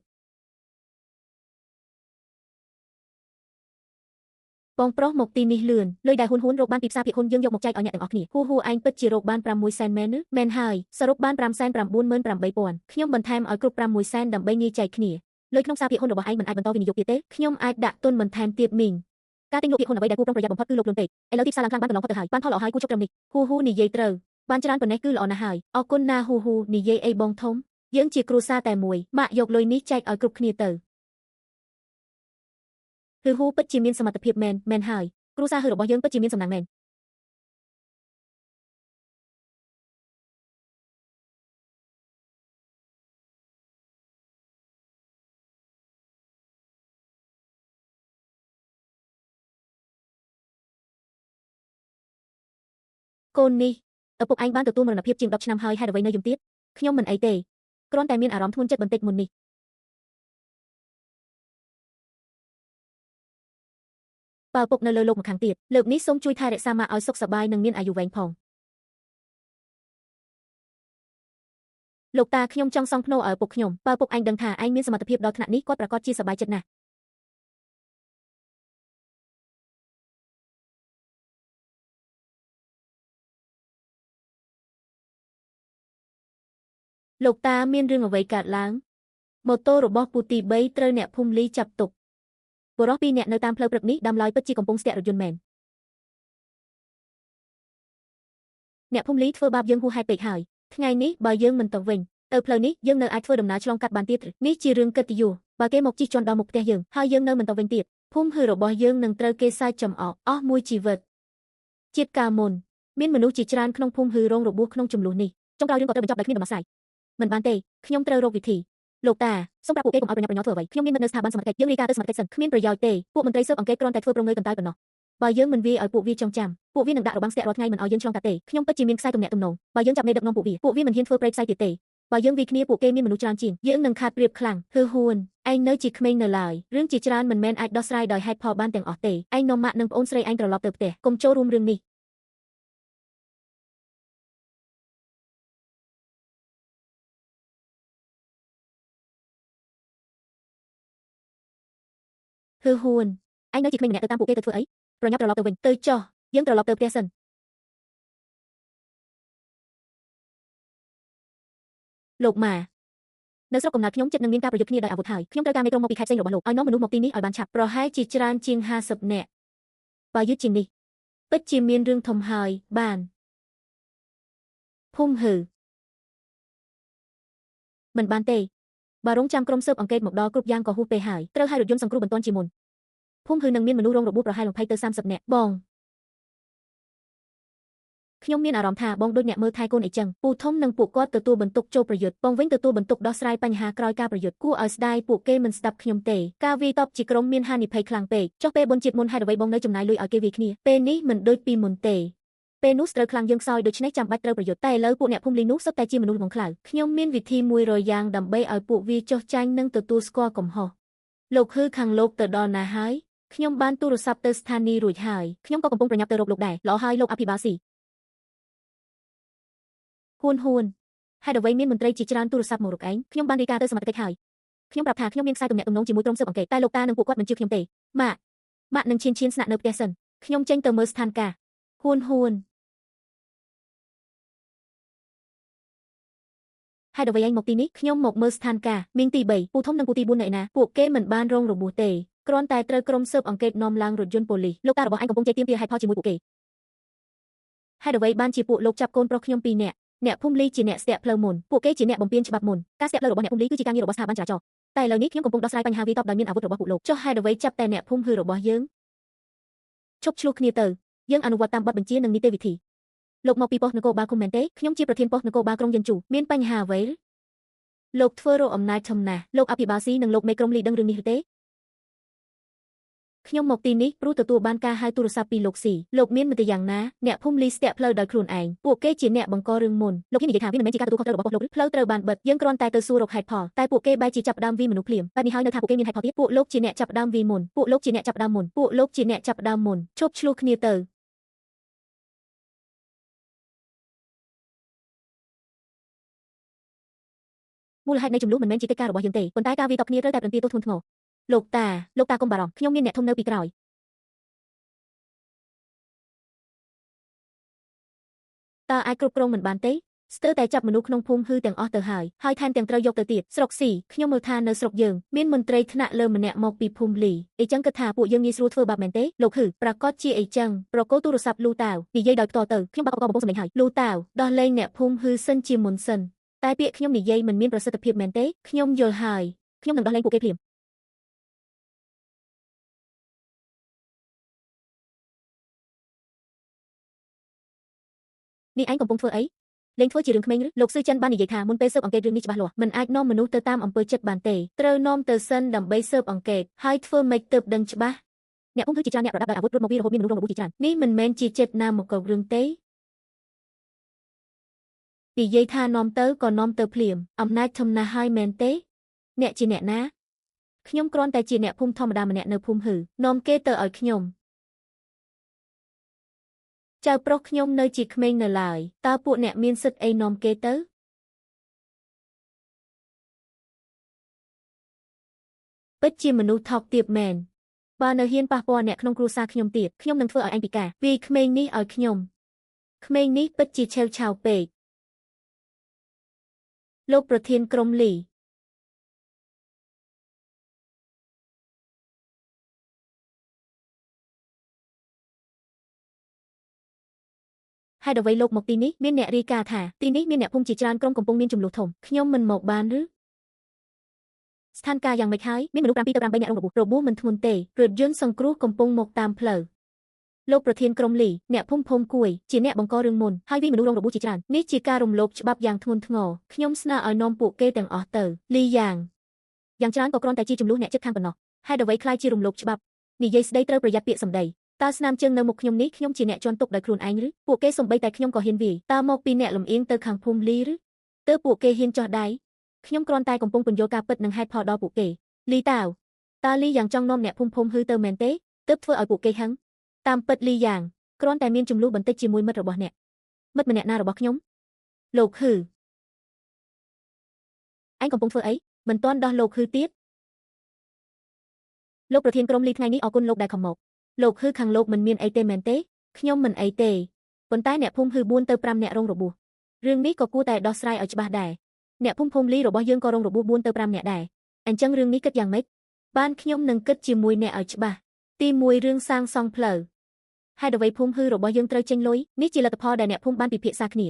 បងប្រុសមកទីនេះលឿនលុយដែលហ៊ុនរកបានពីផ្សារភាគហ៊ុនយើងយកមកចែកឲ្យអ្នកទាំងអស់គ្នាហ៊ូឯងពិតជារកបាន6សែនមែនឬមែនហើយសរុបបាន5,98,000ខ្ញុំបន្ថែមឲ្យគ្រប់6សែនដើម្បីងាយចែកគ្នាលុយក្នុងផ្សារភាគហ៊ុនរបស់ឯងមិនអាចបន្តវិនិយោគទៀតទេខ្ញុំអាចដាក់ទុនបន្ថែមទៀតមីងការទិញលក់ភាគហ៊ុនអ្វីដែលគួរប្រុងប្រយ័ត្នបំផុតគឺលោកលឿនពេកឥឡូវទីផ្សារឡើងខ្លាំងបានកន្លងផុតទៅហើយបានផលល្អហើយគួរជប់ត្រឹមនេះហ៊ូនិយាយត្រូវបានច្រើនប៉ុណ្ណេះគឺល្អណាស់ហើយអរគុណណាហ៊ូនិយាយអីបងធំយើងជាគ្រួសារតែមួយម៉ាក់យកលុយនេះចែកឲ្យគ្រប់គ្នាទៅហ៊ូពិតជាមានសមត្ថភាពមែនហើយគ្រួសាររបស់យើងពិតជាមានសំណាងមែនកូននេះឪពុកឯងបានទទួលមរណភាពជាង10ឆ្នាំហើយហេតុអ្វីនៅយំទៀតខ្ញុំមិនអីទេគ្រាន់តែមានអារម្មណ៍ធ្ងន់ចិត្តបន្តិចមុននេះបើឪពុកនៅលើលោកម្ខាងទៀតលើកនេះសូមជួយថែរក្សាម៉ាក់ឲ្យសុខសប្បាយនិងមានអាយុវែងផងលោកតាខ្ញុំចង់សង់ភ្នូរឲ្យឪពុកខ្ញុំបើឪពុកឯងដឹងថាឯងមានសមត្ថភាពដល់ថ្នាក់នេះគាត់ប្រកាសជាសប្បាយចិត្តណាស់លោកតាមានរឿងអ្វីកើតឡើងម៉ូតូរបស់ពូទី3ត្រូវអ្នកភូមិលីចាប់ទុកបុរស2នាក់នៅតាមផ្លូវព្រឹកនេះដើមឡើយពិតជាកំពុងស្ទាក់រថយន្តមែនអ្នកភូមិលីធ្វើបាបយើងហួសហេតុពេកហើយថ្ងៃនេះបើយើងមិនទៅវិញទៅផ្លូវនេះយើងនៅអាចធ្វើដំណើរឆ្លងកាត់បានទៀតនេះជារឿងកិត្តិយសបើគេមកជិះជាន់ដល់មុខផ្ទះយើងហើយយើងនៅមិនទៅវិញទៀតភូមិរបស់យើងនឹងត្រូវគេសាយចំអកអស់មួយជីវិតជាតិកាលមុនមានមនុស្សជាច្រើនក្នុងភូមិរងរបួសក្នុងចំនួននេះចុងក្រោយរឿងក៏ត្រូវបញ្ចប់ដោយគ្មានដំណោះស្រាយមិនបានទេខ្ញុំត្រូវរកវិធីលោកតាសូមប្រាប់ពួកគេកុំឲ្យប្រញាប់ប្រញាល់ធ្វើអ្វីខ្ញុំមាននៅស្ថាប័នសមត្ថកិច្ចយើងរាយការណ៍ទៅសមត្ថកិច្ចសិនគ្មានប្រយោជន៍ទេពួកមន្ត្រីស៊ើបអង្កេតគ្រាន់តែធ្វើប្រងើយកន្តើយប៉ុណ្ណោះបើយើងមិនវាយឲ្យពួកវាចងចាំពួកវានឹងដាក់របាំងស្ទាក់រាល់ថ្ងៃមិនឲ្យយើងឆ្លងកាត់ទេខ្ញុំពិតជាមានខ្សែទំនាក់ទំនងបើយើងចាប់មេដឹកនាំពួកវាមិនហ៊ានធ្វើប្រេយផ្សៃទៀតទេបើយើងវាយគ្នាពួកគេមានមនុស្សច្រើនជាងយើងនឹងខាតប្រៀបខ្លាំងហ៊ួនឯងនៅជាក្មេងនៅឡើយរឿងជាច្រើនមិនមែនអាចដោះស្រាយដោយហេតុផលបានទាំងអស់ទេឯងនាំម៉ាក់និងប្អូនស្រីឯងត្រឡប់ទៅផ្ទះកុំចូលរួមរឿងនេះហ៊ួនឯងនៅជាក្មេងម្នាក់ទៅតាមពួកគេទៅធ្វើអីប្រញាប់ត្រឡប់ទៅវិញទៅចុះយើងត្រឡប់ទៅផ្ទះសិនលោកម៉ានៅស្រុកកំណើតខ្ញុំចិត្តនឹងមានការប្រយុទ្ធគ្នាដោយអាវុធហើយខ្ញុំត្រូវការមេក្រុមមកពីខេត្តផ្សេងរបស់លោកឲ្យនាំមនុស្សមកទីនេះឲ្យបានឆាប់ប្រហែលជាច្រើនជាង50នាក់បើយឺតជាងនេះពិតជាមានរឿងធំហើយបានភូមិមិនបានទេបើរងចាំក្រុមស៊ើបអង្កេតមកដល់គ្រប់យ៉ាងក៏ហួសពេលហើយត្រូវឲ្យរថយន្តសង្គ្រោះបន្ទាន់ជាមុនភូមិនឹងមានមនុស្សរងរបួសប្រហែល20ទៅ30នាក់បងខ្ញុំមានអារម្មណ៍ថាបងដូចអ្នកមើលថែកូនអីចឹងពូធំនិងពួកគាត់ទទួលបន្ទុកចូលប្រយុទ្ធបងវិញទទួលបន្ទុកដោះស្រាយបញ្ហាក្រោយការប្រយុទ្ធគួរឲ្យស្ដាយពួកគេមិនស្ដាប់ខ្ញុំទេការវាយតប់ជាក្រុមមានហានិភ័យខ្លាំងពេកចុះពេលបុណ្យជាតិមុនហេតុអ្វីបងនៅចំណាយលុយឲ្យគេវាយគ្នាពេលនេះមិនដូចពីមុនទេ ពេលនោះស្រូវខ្លាំងយើងខ្សោយដូច្នេះចាំបាច់ត្រូវប្រយុទ្ធតែឥឡូវពួកអ្នកភូមិលីនោះសុទ្ធតែជាមនុស្សល្ងង់ខ្លៅខ្ញុំមានវិធីមួយរយយ៉ាងដើម្បីឲ្យពួកវាចុះចាញ់និងទទួលស្គាល់កំហុសលោកហឺខាងលោកទៅដល់ណាហើយខ្ញុំបានទូរស័ព្ទទៅស្ថានីយ៍រួចហើយខ្ញុំក៏កំពុងប្រញាប់ទៅរកលោកដែរល្អហើយលោកអភិបាលស៊ីហួនហេតុអ្វីមានមន្ត្រីជាច្រើនទូរស័ព្ទមករកឯងខ្ញុំបានរាយការណ៍ទៅសមត្ថកិច្ចហើយខ្ញុំប្រាប់ថាខ្ញុំមានខ្សែទំនាក់ទំនងជាមួយក្រុមស៊ើបអង្កេតតែលោកតានិងពួកគាត់មិនជឿខ្ញុំទេម៉ាក់នឹងឈានស្នាក់នៅផ្ទះសិនខ្ញុំចេញទៅមើលស្ថានភាពហួនហេតុអ្វីឯងមកទីនេះខ្ញុំមកមើលស្ថានភាពមីងទី3ពូធំនិងពូទី4នៅឯណាពួកគេមិនបានរងរបួសទេគ្រាន់តែត្រូវក្រុមស៊ើបអង្កេតនាំឡើងរថយន្តប៉ូលីសលោកតារបស់ឯងកំពុងជេរទាមទារហេតុផលជាមួយពួកគេហេតុអ្វីបានជាពួកលោកចាប់កូនប្រុសខ្ញុំ2នាក់អ្នកភូមិលីជាអ្នកស្ទាក់ផ្លូវមុនពួកគេជាអ្នកបំពានច្បាប់មុនការស្ទាក់ផ្លូវរបស់អ្នកភូមិលីគឺជាការងាររបស់ស្ថាប័នចរាចរណ៍តែឥឡូវនេះខ្ញុំកំពុងដោះស្រាយបញ្ហាវាយតប់ដោយមានអាវុធរបស់ពួកលោកចុះហេតុអ្វីចាប់តែអ្នកភូមិហឺរបស់យើងឈប់ឆ្លោះគ្នាទៅយើងអនុវត្តតាមបទបញ្ជានិងនីតិវិធីលោកមកពីប៉ុស្តិ៍នគរបាលឃុំមែនទេខ្ញុំជាប្រធានប៉ុស្តិ៍នគរបាលក្រុងយិនជូមានបញ្ហាអ្វីលោកធ្វើរកអំណាចធំណាស់លោកអភិបាលស៊ីនិងលោកមេក្រុមលីដឹងរឿងនេះឬទេខ្ញុំមកទីនេះព្រោះទទួលបានការហៅទូរស័ព្ទពីលោកស៊ីលោកមានមតិយ៉ាងណាអ្នកភូមិលីស្ទាក់ផ្លូវដោយខ្លួនឯងពួកគេជាអ្នកបង្ករឿងមុនលោកហ៊ាននិយាយថាវាមិនមែនជាការទទួលខុសត្រូវរបស់ប៉ុស្តិ៍លោកឬផ្លូវត្រូវបានបិទយើងគ្រាន់តែទៅសួររកហេតុផលតែពួកគេបែរជាចាប់ផ្ដើមវាយមនុស្សភ្លាមបែបនេះហើយនៅថាពួកគេមានហេតុផលទៀតពួកលោកជាអ្នកចាប់ផ្ដើមវាយមុនពួកលោកជាអ្នកចាប់ផ្ដើមមុនពួកលោកជាអ្នកចាប់ផ្ដើមមុនឈប់ឆ្លោះគ្នាទៅមូលហេតុនៃចំនួនមិនមែនជាកិច្ចការរបស់យើងទេប៉ុន្តែការវាយតប់គ្នាត្រូវតែប្រន្ទាទោសធ្ងន់ធ្ងរលោកតាកុំបារម្ភខ្ញុំមានអ្នកធំនៅពីក្រោយតើអាចគ្រប់គ្រងមិនបានទេស្ទើរតែចាប់មនុស្សក្នុងភូមិហឺទាំងអស់ទៅហើយថែមទាំងត្រូវយកទៅទៀតស្រុកស៊ីខ្ញុំមើលថានៅស្រុកយើងមានមន្ត្រីថ្នាក់លើម្នាក់មកពីភូមិលីអីចឹងគិតថាពួកយើងងាយស្រួលធ្វើបាបមែនទេលោកហឺប្រកាសជាអីចឹងប្រកោទូរស័ព្ទលូតាវនិយាយដោយផ្ទាល់ទៅខ្ញុំបាក់កកំពុងសម្លេងហើយលូតាវដោះលែងអ្នកភូមិហឺសិនជាមុនសិនតែពាក្យខ្ញុំនិយាយមិនមានប្រសិទ្ធភាពមែនទេខ្ញុំយល់ហើយខ្ញុំនឹងដោះលែងពួកគេភ្លាមនេះឯងកំពុងធ្វើអីលេងធ្វើជារឿងក្មេងឬលោកស៊ឺចិនបាននិយាយថាមុនពេលស៊ើបអង្កេតរឿងនេះច្បាស់លាស់មិនអាចនាំមនុស្សទៅតាមអំពើចិត្តបានទេត្រូវនាំទៅសិនដើម្បីស៊ើបអង្កេតហើយធ្វើម៉េចទើបដឹងច្បាស់អ្នកភូមិគឺជាច្រើនអ្នកប្រដាប់ដោយអាវុធរត់មកវារហូតមានមនុស្សរងរបួសជាច្រើននេះមិនមែនជាចិត្តណាមកករឿងទេនិយាយថានាំទៅក៏នាំទៅភ្លាមអំណាចធំណាស់ហើយមែនទេអ្នកជាអ្នកណាខ្ញុំគ្រាន់តែជាអ្នកភូមិធម្មតាម្នាក់នៅភូមិហឺនាំគេទៅឲ្យខ្ញុំចៅប្រុសខ្ញុំនៅជាក្មេងនៅឡើយតើពួកអ្នកមានសិទ្ធិអីនាំគេទៅពិតជាមនុស្សថោកទាបមែនបើនៅហ៊ានប៉ះពាល់អ្នកក្នុងគ្រួសារខ្ញុំទៀតខ្ញុំនឹងធ្វើឲ្យឯងពិការវាយក្មេងនេះឲ្យខ្ញុំក្មេងនេះពិតជាឆេវឆាវពេកលោកប្រធានក្រុមលីហេតុអ្វីលោកមកទីនេះមានអ្នករាយការណ៍ថាទីនេះមានអ្នកភូមិជាច្រើនក្រុមកំពុងមានចំនួនធំខ្ញុំមិនមកបានឬស្ថានភាពយ៉ាងម៉េចហើយមានមនុស្ស7 ទៅ 8អ្នករងរបួសមិនធ្ងន់ទេរថយន្តសង្គ្រោះកំពុងមកតាមផ្លូវលោកប្រធានក្រុមលីអ្នកភូមិគួយជាអ្នកបង្ករឿងមុនហើយវាមនុស្សរងរបួសជាច្រើននេះជាការរំលោភច្បាប់យ៉ាងធ្ងន់ធ្ងរខ្ញុំស្នើឲ្យនាំពួកគេទាំងអស់ទៅលីយ៉ាងច្រើនក៏គ្រាន់តែជាចំនួនអ្នកជិតខាងប៉ុណ្ណោះហេតុអ្វីខ្លាចជារំលោភច្បាប់និយាយស្ដីត្រូវប្រយ័ត្នពាក្យសម្ដីតើស្នាមជើងនៅមុខខ្ញុំនេះខ្ញុំជាអ្នកជន់ទុកដោយខ្លួនឯងឬពួកគេសំបីតែខ្ញុំក៏ហ៊ានវាយតើមកពីអ្នកលំអៀងទៅខាងភូមិលីឬទើបពួកគេហ៊ានចោះដៃខ្ញុំគ្រាន់តែកំពុងពន្យល់ការពិតនិងហេតុផលដល់ពួកគេលីតាវតើលីយ៉ាងចង់នាំអ្នកភូមិហឺទៅមែនទេទើបធ្វើឲ្យពួកគេហឹងតាមពិតលីយ៉ាងគ្រាន់តែមានចំនួនបន្តិចជាមួយមិត្តរបស់អ្នកមិត្តម្នាក់ណារបស់ខ្ញុំលោកហឺឯងកំពុងធ្វើអីមិនទាន់ដោះលោកហឺទៀតលោកប្រធានក្រុមលីថ្ងៃនេះអរគុណលោកដែលខំមកលោកហឺខាងលោកមិនមានអីទេមែនទេខ្ញុំមិនអីទេប៉ុន្តែអ្នកភូមិហឺ4 ទៅ 5អ្នករងរបួសរឿងនេះក៏គួរតែដោះស្រាយឲ្យច្បាស់ដែរអ្នកភូមិលីរបស់យើងក៏រងរបួស4 ទៅ 5អ្នកដែរអញ្ចឹងរឿងនេះគិតយ៉ាងម៉េចបានខ្ញុំនឹងគិតជាមួយអ្នកឲ្យច្បាស់ទី1រឿងសាងសង់ផ្លូវហេតុអ្វីភូមិហឺរបស់យើងត្រូវចេញលុយនេះជាលទ្ធផលដែលអ្នកភូមិបានពិភាក្សាគ្នា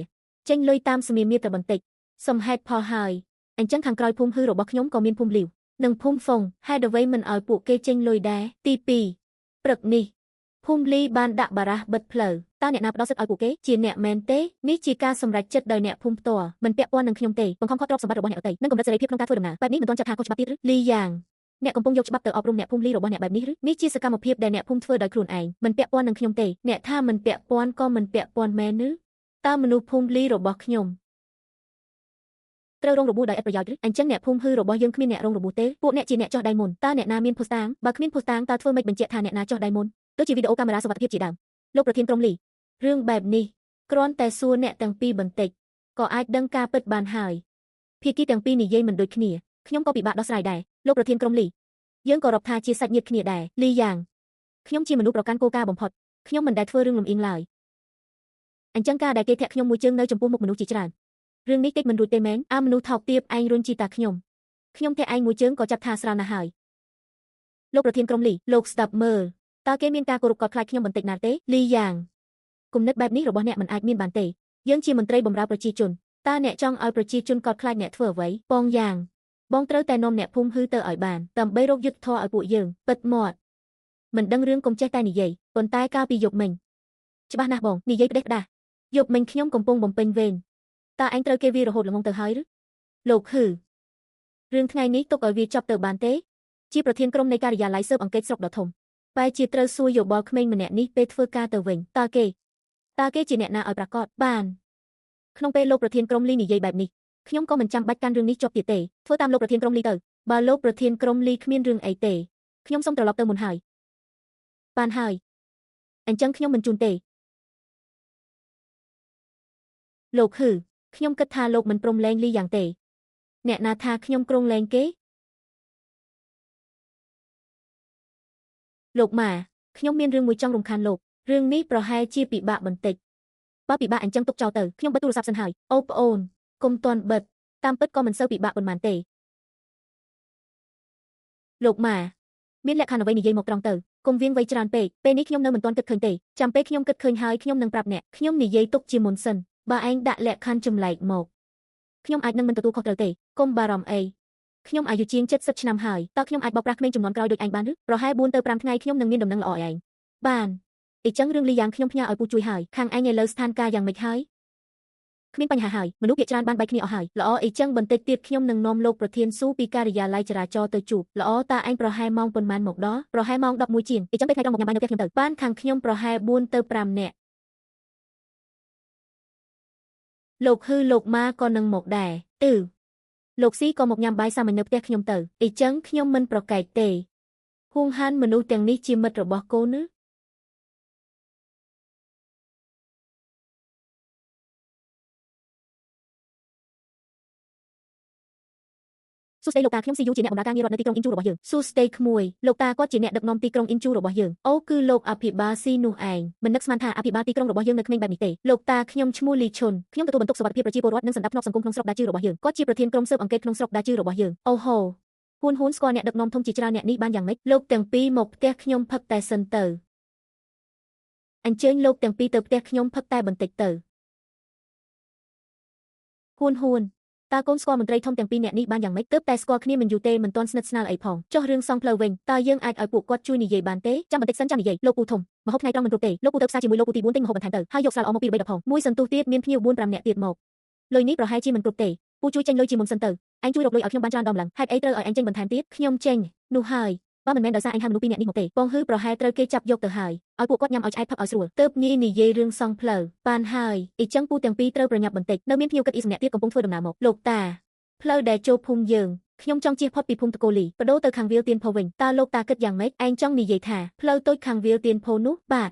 ចេញលុយតាមសមៀមាត្របន្តិចសំហេតុផលហើយអញ្ចឹងខាងក្រោយភូមិហឺរបស់ខ្ញុំក៏មានភូមិលីវនិងភូមិហ្វុងហេតុអ្វីមិនឲ្យពួកគេចេញលុយដែរទី2ព្រឹកនេះភូមិលីបានដាក់បារះបិទផ្លូវតើអ្នកណាផ្ដល់សិទ្ធិឲ្យពួកគេជាអ្នកមែនទេនេះជាការសម្រេចចិត្តដោយអ្នកភូមិផ្ទាល់មិនពាក់ព័ន្ធនឹងខ្ញុំទេបង្ខំខុសទ្រព្យសម្បត្តិរបស់អ្នកដទៃនិងកម្រិតសេរីភាពក្នុងការធ្វើដំណើរបែបនេះមិនទាន់ចាត់ថាខុសច្បាប់ទៀតឬលីយ៉ាង អ្នកកំពុងយកច្បាប់ទៅអប់រំអ្នកភូមិលីរបស់អ្នកបែបនេះឬនេះជាសកម្មភាពដែលអ្នកភូមិធ្វើដោយខ្លួនឯងមិនពាក់ព័ន្ធនឹងខ្ញុំទេអ្នកថាមិនពាក់ព័ន្ធក៏មិនពាក់ព័ន្ធមែនឬតើមនុស្សភូមិលីរបស់ខ្ញុំត្រូវរងរបួសដោយឥតប្រយោជន៍ឬអញ្ចឹងអ្នកភូមិហឺរបស់យើងគ្មានអ្នករងរបួសទេពួកអ្នកជាអ្នកចោះដៃមុនតើអ្នកណាមានភស្តុតាងបើគ្មានភស្តុតាងតើធ្វើម៉េចបញ្ជាក់ថាអ្នកណាចោះដៃមុនដូចជាវីដេអូកាមេរ៉ាសុវត្ថិភាពជាដើមលោកប្រធានក្រុមលីរឿងបែបនេះគ្រាន់តែសួរអ្នកទាំងពីរបន្តិចក៏អាចដឹងការពិតបានហើយភាគីទាំងពីរនិយាយមិនដូចគ្នាខ្ញុំក៏ពិបាកដោះស្រាយដែរលោកប្រធានក្រុមលីយើងក៏រាប់ថាជាសាច់ញាតិគ្នាដែរលីយ៉ាងខ្ញុំជាមនុស្សប្រកាន់គោលការណ៍បំផុតខ្ញុំមិនដែលធ្វើរឿងលំអៀងឡើយអញ្ចឹងការដែលគេធាក់ខ្ញុំមួយជើងនៅចំពោះមុខមនុស្សជាច្រើនរឿងនេះតិចមិនរួចទេមែនអើមនុស្សថោកទាបឯងរុញជីតាខ្ញុំធាក់ឯងមួយជើងក៏ចាប់ថាស្រាលណាស់ហើយលោកប្រធានក្រុមលីលោកស្ដាប់មើលតើគេមានការគោរពកោតខ្លាចខ្ញុំបន្តិចណាស់ទេលីយ៉ាងគំនិតបែបនេះរបស់អ្នកមិនអាចមានបានទេយើងជាមន្ត្រីបម្រើប្រជាជនតើអ្នកចង់ឲ្យប្រជាជនកោតខ្លាចអ្នកធ្វើអ្វីប៉ងយ៉ាងបងត្រូវតែនាំអ្នកភូមិហឺទៅឲ្យបានដើម្បីរកយុត្តិធម៌ឲ្យពួកយើងពិតមាត់មិនដឹងរឿងកុំចេះតែនិយាយប៉ុន្តែកាលពីយប់មិញច្បាស់ណាស់បងនិយាយផ្ដេសផ្ដាស់យប់មិញខ្ញុំកំពុងបំពេញវេនតើឯងត្រូវគេវារហូតល្ងងទៅហើយឬលោកហឺរឿងថ្ងៃនេះទុកឲ្យវាចប់ទៅបានទេជាប្រធានក្រុមនៃការិយាល័យស៊ើបអង្កេតស្រុកដ៏ធំបែរជាត្រូវសួរយោបល់ក្មេងម្នាក់នេះពេលធ្វើការទៅវិញតើគេជាអ្នកណាឲ្យប្រកាសបានក្នុងពេលលោកប្រធានក្រុមលីនិយាយបែបនេះខ្ញុំក៏មិនចាំបាច់កាន់រឿងនេះជាប់ទៀតទេធ្វើតាមលោកប្រធានក្រុមលីទៅបើលោកប្រធានក្រុមលីគ្មានរឿងអីទេខ្ញុំសូមត្រឡប់ទៅមុនហើយបានហើយអញ្ចឹងខ្ញុំមិនជូនទេលោកហឺខ្ញុំគិតថាលោកមិនព្រមលែងលីយ៉ាងទេអ្នកណាថាខ្ញុំក្រុងលែងគេលោកម៉ាខ្ញុំមានរឿងមួយចង់រំខានលោករឿងនេះប្រហែលជាពិបាកបន្តិចបើពិបាកអញ្ចឹងទុកចោលទៅខ្ញុំបិទទូរស័ព្ទសិនហើយអូប្អូនកុំទាន់បិទតាមពិតក៏មិនសូវពិបាកប៉ុន្មានទេលោកម៉ាមានលក្ខខណ្ឌអ្វីនិយាយមកត្រង់ទៅកុំវៀងវៃច្រើនពេកពេលនេះខ្ញុំនៅមិនទាន់គិតឃើញទេចាំពេលខ្ញុំគិតឃើញហើយខ្ញុំនឹងប្រាប់អ្នកខ្ញុំនិយាយទុកជាមុនសិនបើឯងដាក់លក្ខខណ្ឌចម្លែកមកខ្ញុំអាចនឹងមិនទទួលខុសត្រូវទេកុំបារម្ភអីខ្ញុំអាយុជាង70ឆ្នាំហើយតើខ្ញុំអាចបោកប្រាស់ក្មេងជំនាន់ក្រោយដូចឯងបានឬប្រហែល4 ទៅ 5ថ្ងៃខ្ញុំនឹងមានដំណឹងល្អឲ្យឯងបានអីចឹងរឿងលីយ៉ាងខ្ញុំផ្ញើឲ្យពូជួយហើយខាងឯងឥឡូវស្ថានភាពយ៉ាងម៉េចហើយគ្មានបញ្ហាហើយមនុស្សភាគច្រើនបានបែកគ្នាអស់ហើយល្អអីចឹងបន្តិចទៀតខ្ញុំនឹងនាំលោកប្រធានស៊ូពីការិយាល័យចរាចរណ៍ទៅជួបល្អតើឯងប្រហែលម៉ោងប៉ុន្មានមកដល់ប្រហែលម៉ោង11ជាងអីចឹងពេលថ្ងៃត្រង់មកញ៉ាំបាយនៅផ្ទះខ្ញុំទៅបានខាងខ្ញុំប្រហែល4 ទៅ 5នាក់លោកហឺលោកម៉ាក៏នឹងមកដែរលោកស៊ីក៏មកញ៉ាំបាយសាមញ្ញនៅផ្ទះខ្ញុំទៅអីចឹងខ្ញុំមិនប្រកែកទេហួងហានមនុស្សទាំងនេះជាមិត្តរបស់កូនឬសួស្ដីលោកតាខ្ញុំស៊ីយូជាអ្នកបម្រើការងាររដ្ឋនៅទីក្រុងអ៊ីនជូរបស់យើងសួស្ដីក្មួយលោកតាគាត់ជាអ្នកដឹកនាំទីក្រុងអ៊ីនជូរបស់យើងអូគឺលោកអភិបាលស៊ីនោះឯងមិននឹកស្មានថាអភិបាលទីក្រុងរបស់យើងនៅក្មេងបែបនេះទេលោកតាខ្ញុំឈ្មោះលីឈុនខ្ញុំទទួលបន្ទុកសុវត្ថិភាពប្រជាពលរដ្ឋនិងសណ្ដាប់ធ្នាប់សង្គមក្នុងស្រុកដាជឺរបស់យើងគាត់ជាប្រធានក្រុមស៊ើបអង្កេតក្នុងស្រុកដាជឺរបស់យើងអូហូហ៊ួនស្គាល់អ្នកដឹកនាំធំជាច្រើនអ្នកនេះបានយ៉ាងម៉េចលោកទាំងពីរមកផ្ទះខ្ញុំផឹកតែសិនទៅអញ្ជើញលោកទាំងពីរទៅផ្ទះខ្ញុំផឹកតែបន្តិចទៅហ៊ួនតើកូនស្គាល់មន្ត្រីធំទាំងពីរអ្នកនេះបានយ៉ាងម៉េចទើបតែស្គាល់គ្នាមិនយូរទេមិនទាន់ស្និទ្ធស្នាលអីផងចុះរឿងសងផ្លូវវិញតើយើងអាចឲ្យពួកគាត់ជួយនិយាយបានទេចាំបន្តិចសិនចាំនិយាយលោកពូធំម្ហូបថ្ងៃត្រង់មិនគ្រប់ទេលោកពូទៅផ្សារជាមួយលោកពូទី4ទិញម្ហូបបន្ថែមទៅហើយយកស្រាល្អមក2 3ដបផងមួយសន្ទុះទៀតមានភ្ញៀវ4 5នាក់ទៀតមកលុយនេះប្រហែលជាមិនគ្រប់ទេពូជួយចេញលុយជាមុនសិនទៅឯងជួយរកលុយឲ្យខ្ញុំបានច្រើនដងម្លឹងហេតុអីត្រូវឲ្យឯងចេញបន្ថែមទៀតខ្ញុំចេញនោះហើយបើមិនមែនដោយសារឯងហៅមនុស្ស2នាក់នេះមកទេពងហឺប្រហែលត្រូវគេចាប់យកទៅហើយឲ្យពួកគាត់ញ៉ាំឲ្យឆ្អែតផឹកឲ្យស្រួលទើបងាយនិយាយរឿងសងផ្លូវបានហើយអីចឹងពូទាំងពីរត្រូវប្រញាប់បន្តិចនៅមានភ្ញៀវគិតអ៊ីសម្នាក់ទៀតកំពុងធ្វើដំណើរមកលោកតាផ្លូវដែលចូលភូមិយើងខ្ញុំចង់ជៀសផុតពីភូមិតកូលីបដូរទៅខាងវាលទៀនផូវិញតើលោកតាគិតយ៉ាងម៉េចឯងចង់និយាយថាផ្លូវតូចខាងវាលទៀនផូនោះបាទ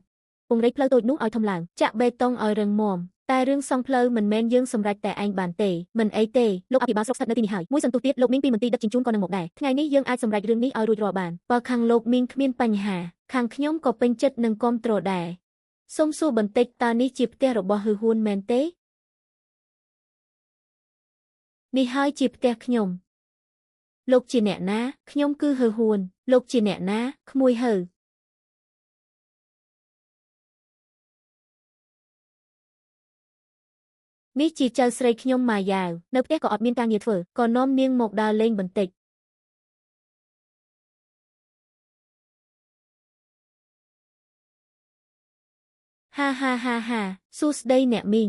ពង្រីកផ្លូវតូចនោះឲ្យធំឡើងចាក់បេតុងឲ្យរឹងមាំតែរឿងសង់ផ្លូវមិនមែនយើងសម្រេចតែឯងបានទេមិនអីទេលោកអភិបាលស្រុកស្ថិតនៅទីនេះហើយមួយសន្ទុះទៀតលោកមីងពីមន្ទីរដឹកជញ្ជូនក៏នឹងមកដែរថ្ងៃនេះយើងអាចសម្រេចរឿងនេះឲ្យរួចរាល់បានបើខាងលោកមីងគ្មានបញ្ហាខាងខ្ញុំក៏ពេញចិត្តនឹងគាំទ្រដែរសូមសួរបន្តិចតើនេះជាផ្ទះរបស់ហ៊ឺហ៊ួនមែនទេនេះហើយជាផ្ទះខ្ញុំលោកជាអ្នកណាខ្ញុំគឺហ៊ឺហ៊ួនលោកជាអ្នកណាក្មួយហ៊ឺនេះជាចៅស្រីខ្ញុំម៉ាយ៉ាវនៅផ្ទះក៏អត់មានការងារធ្វើក៏នាំនាងមកដើរលេងបន្តិចហាសួស្ដីអ្នកមីង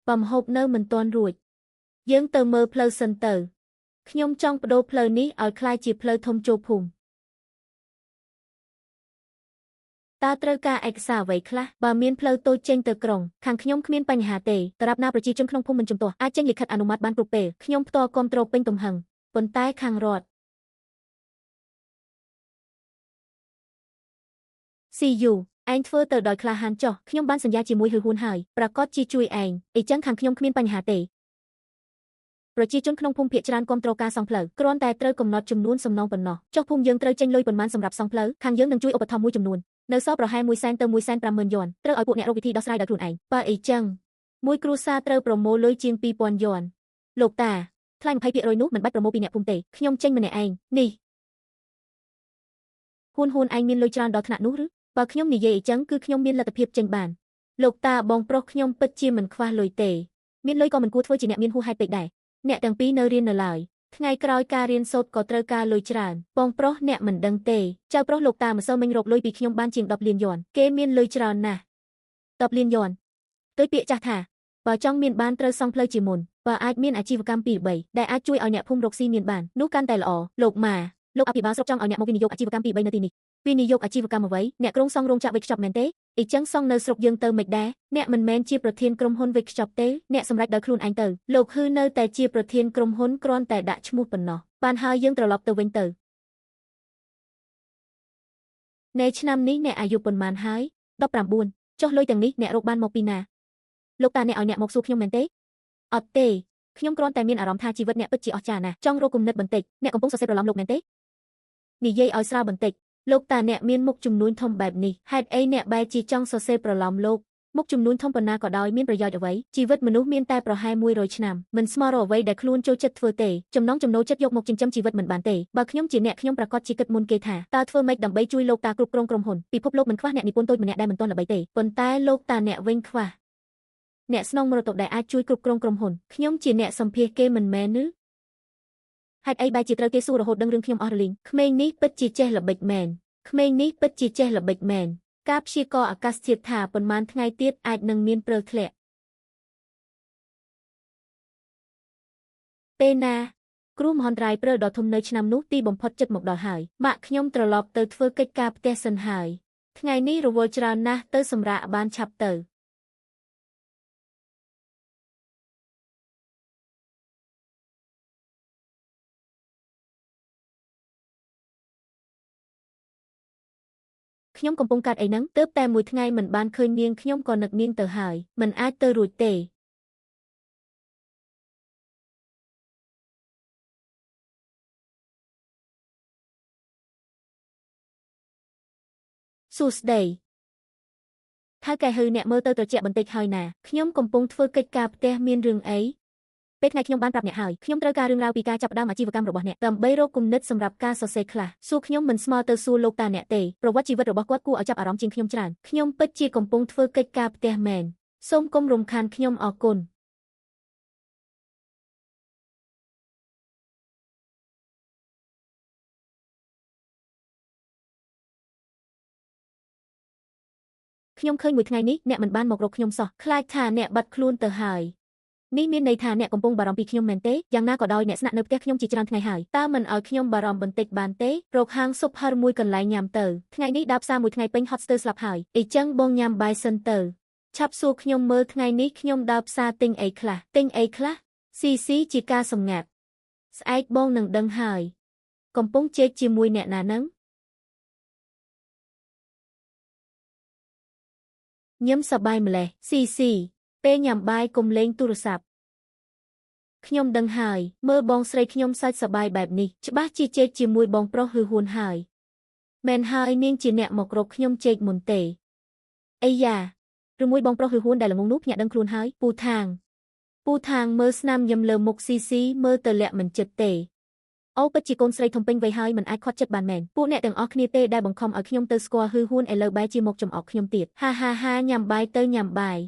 បំហូបនៅមិនទាន់រួចយើងទៅមើលផ្លូវសិនទៅ ខ្ញុំចង់បដូរផ្លូវនេះឲ្យคล้ายជាផ្លូវធំចូលភូមិតើត្រូវការឯកសារអ្វីខ្លះបើមានផ្លូវតូចចេញទៅក្រុងខាងខ្ញុំគ្មានបញ្ហាទេតារាប់ណាប្រជាជនក្នុងភូមិមិនជំទាស់អាចចេញលិខិតអនុម័តបានគ្រប់ពេលខ្ញុំផ្ទាល់គាំទ្រពេញទំហឹងប៉ុន្តែខាងរដ្ឋ See you ឯងធ្វើទៅដោយក្លាហានចុះខ្ញុំបានសន្យាជាមួយហ៊ឺហ៊ួនហើយប្រកាសជាជួយឯងអីចឹងខាងខ្ញុំគ្មានបញ្ហាទេប្រជាជនក្នុងភូមិភាគច្រើនគាំទ្រការសង់ផ្លូវគ្រាន់តែត្រូវកំណត់ចំនួនសំណងប៉ុណ្ណោះចុះភូមិយើងត្រូវចេញលុយប៉ុន្មានសម្រាប់សង់ផ្លូវខាងយើងនឹងជួយឧបត្ថម្ភមួយចំនួននៅសល់ប្រហែល1សែនទៅ150,000 យន់ត្រូវឲ្យពួកអ្នករកវិធីដោះស្រាយដោយខ្លួនឯងបើអីចឹងមួយគ្រួសារត្រូវប្រមូលលុយជាង 2,000 យន់លោកតាថ្លៃ 20% នោះមិនបាច់ប្រមូលពីអ្នកភូមិទេខ្ញុំចេញម្នាក់ឯងនេះហ៊ួនឯងមានលុយច្រើនដល់ថ្នាក់នោះឬបើខ្ញុំនិយាយអីចឹងគឺខ្ញុំមានលទ្ធភាពចេញបានលោកតាបងប្រុសខ្ញុំពិតជាមិនខ្វះលុយទេមានលុយក៏មិនគួរធ្វើជាអ្នកមានហួសហេតុពេកដែរអ្នកទាំងពីរនៅរៀននៅឡើយថ្ងៃក្រោយការរៀនសូត្រក៏ត្រូវការលុយច្រើនបងប្រុសអ្នកមិនដឹងទេចៅប្រុសលោកតាម្សិលមិញរកលុយពីខ្ញុំបានជាង10លានយន់គេមានលុយច្រើនណាស់10លានយន់ទៅពាក្យចាស់ថាបើចង់មានបានត្រូវសង់ផ្លូវជាមុនបើអាចមានអាជីវកម្ម2 3ដែលអាចជួយឲ្យអ្នកភូមិរកស៊ីមានបាននោះកាន់តែល្អលោកអភិបាលស្រុកចង់ឲ្យអ្នកមកវិនិយោគអាជីវកម្ម2 3នៅទីនេះវិនិយោគអាជីវកម្មអ្វីអ្នកក្រុងសង់រោងចក្រវេចខ្ចប់មែនទេអីចឹងសង់នៅស្រុកយើងទៅមិនដែរអ្នកមិនមែនជាប្រធានក្រុមហ៊ុនវេចខ្ចប់ទេអ្នកសម្រេចដោយខ្លួនឯងទៅលោកហ៊ឺនៅតែជាប្រធានក្រុមហ៊ុនគ្រាន់តែដាក់ឈ្មោះប៉ុណ្ណោះបានហើយយើងត្រឡប់ទៅវិញទៅនៅឆ្នាំនេះអ្នកអាយុប៉ុន្មានហើយ19ចុះលុយទាំងនេះអ្នករកបានមកពីណាលោកតាអ្នកឲ្យអ្នកមកសួរខ្ញុំមែនទេអត់ទេខ្ញុំគ្រាន់តែមានអារម្មណ៍ថាជីវិតអ្នកពិតជាអស្ចារ្យណាស់ចង់រកគំនិតបន្តិចអ្នកកំពុងសរសេរប្រឡំលោកមែនទេនិយាយឲ្យស្រាលបន្តិចលោកតាអ្នកមានមុខជំនួញធំបែបនេះហេតុអីអ្នកបែរជាចង់សរសេរប្រឡំលោកមុខជំនួញធំប៉ុណ្ណាក៏ដោយមានប្រយោជន៍អ្វីជីវិតមនុស្សមានតែប្រហែល100ឆ្នាំមិនស្មោះរកអ្វីដែលខ្លួនចូលចិត្តធ្វើទេចំណង់ចំណូលចិត្តយកមកចិញ្ចឹមជីវិតមិនបានទេបើខ្ញុំជាអ្នកខ្ញុំប្រកាសជាគិតមុនគេថាតើធ្វើម៉េចដើម្បីជួយលោកតាគ្រប់គ្រងក្រុមហ៊ុនពិភពលោកមិនខ្វះអ្នកនិពន្ធតូចម្នាក់ដែលមិនទាន់ល្បីទេប៉ុន្តែលោកតាអ្នកវិញខ្វះអ្នកស្នងមរតកដែលអាចជួយគ្រប់គ្រងក្រុមហ៊ុនខ្ញុំជាអ្នកសម្ភាសគេមិនមែនឬហេតុអីបែរជាត្រូវគេសួររហូតដឹងរឿងខ្ញុំអស់រលីងក្មេងនេះពិតជាចេះល្បិចមែនការព្យាករណ៍អាកាសធាតុថាប៉ុន្មានថ្ងៃទៀតអាចនឹងមានព្រិលធ្លាក់ពេលណាគ្រោះមហន្តរាយព្រិលដ៏ធំនៅឆ្នាំនោះទីបំផុតជិតមកដល់ហើយម៉ាក់ខ្ញុំត្រឡប់ទៅធ្វើកិច្ចការផ្ទះសិនហើយថ្ងៃនេះរវល់ច្រើនណាស់ទៅសម្រាកបានឆាប់ទៅខ្ញុំកំពុងកាត់អីហ្នឹងទើបតែមួយថ្ងៃមិនបានឃើញនាងខ្ញុំក៏នឹកនាងទៅហើយមិនអាចទៅរួចទេសួស្ដីថៅកែហ៊ឺអ្នកមើលទៅត្រជាក់បន្តិចហើយណាខ្ញុំកំពុងធ្វើកិច្ចការផ្ទះមានរឿងអីពេលថ្ងៃខ្ញុំបានប្រាប់អ្នកហើយខ្ញុំត្រូវការរឿងរ៉ាវពីការចាប់ផ្ដើមអាជីវកម្មរបស់អ្នកដើម្បីរកគំនិតសម្រាប់ការសរសេរខ្លះសួរខ្ញុំមិនស្មើទៅសួរលោកតាអ្នកទេប្រវត្តិជីវិតរបស់គាត់គួរឲ្យចាប់អារម្មណ៍ជាងខ្ញុំច្រើនខ្ញុំពិតជាកំពុងធ្វើកិច្ចការផ្ទះមែនសូមកុំរំខានខ្ញុំអរគុណខ្ញុំឃើញមួយថ្ងៃនេះអ្នកមិនបានមករកខ្ញុំសោះខ្លាចថាអ្នកបាត់ខ្លួនទៅហើយនេះមានន័យថាអ្នកកំពុងបារម្ភពីខ្ញុំមែនទេយ៉ាងណាក៏ដោយអ្នកស្នាក់នៅផ្ទះខ្ញុំជាច្រើនថ្ងៃហើយតើមិនឲ្យខ្ញុំបារម្ភបន្តិចបានទេរកហាងស៊ុបហឹរមួយកន្លែងញ៉ាំទៅថ្ងៃនេះដើរផ្សារមួយថ្ងៃពេញហត់ស្ទើរស្លាប់ហើយអីចឹងបងញ៉ាំបាយសិនទៅឆាប់សួរខ្ញុំមើលថ្ងៃនេះខ្ញុំដើរផ្សារទិញអីខ្លះស៊ីជាការសម្ងាត់ស្អែកបងនឹងដឹងហើយកំពុងជែកជាមួយអ្នកណានឹងញឹមសប្បាយម្លេះស៊ីពេលញ៉ាំបាយកុំលេងទូរស័ព្ទខ្ញុំដឹងហើយមើលបងស្រីខ្ញុំសាច់សប្បាយបែបនេះច្បាស់ជាជែកជាមួយបងប្រុសហ៊ឺហ៊ួនហើយមែនហើយនាងជាអ្នកមករកខ្ញុំជែកមុនទេអីយ៉ាឬមួយបងប្រុសហ៊ឺហ៊ួនដែលល្ងងនោះភ្ញាក់ដឹងខ្លួនហើយពូថាងមើលស្នាមញឹមលើមុខស៊ីមើលទៅលាក់មិនចិត្តទេអូពិតជាកូនស្រីធំពេញវ័យហើយមិនអាចខាត់ចិត្តបានមែនពួកអ្នកទាំងអស់គ្នាទេដែលបង្ខំឲ្យខ្ញុំទៅស្គាល់ហ៊ឺហ៊ួនឥឡូវបែរជាមកចំអកខ្ញុំទៀតហាញ៉ាំបាយទៅញ៉ាំបាយ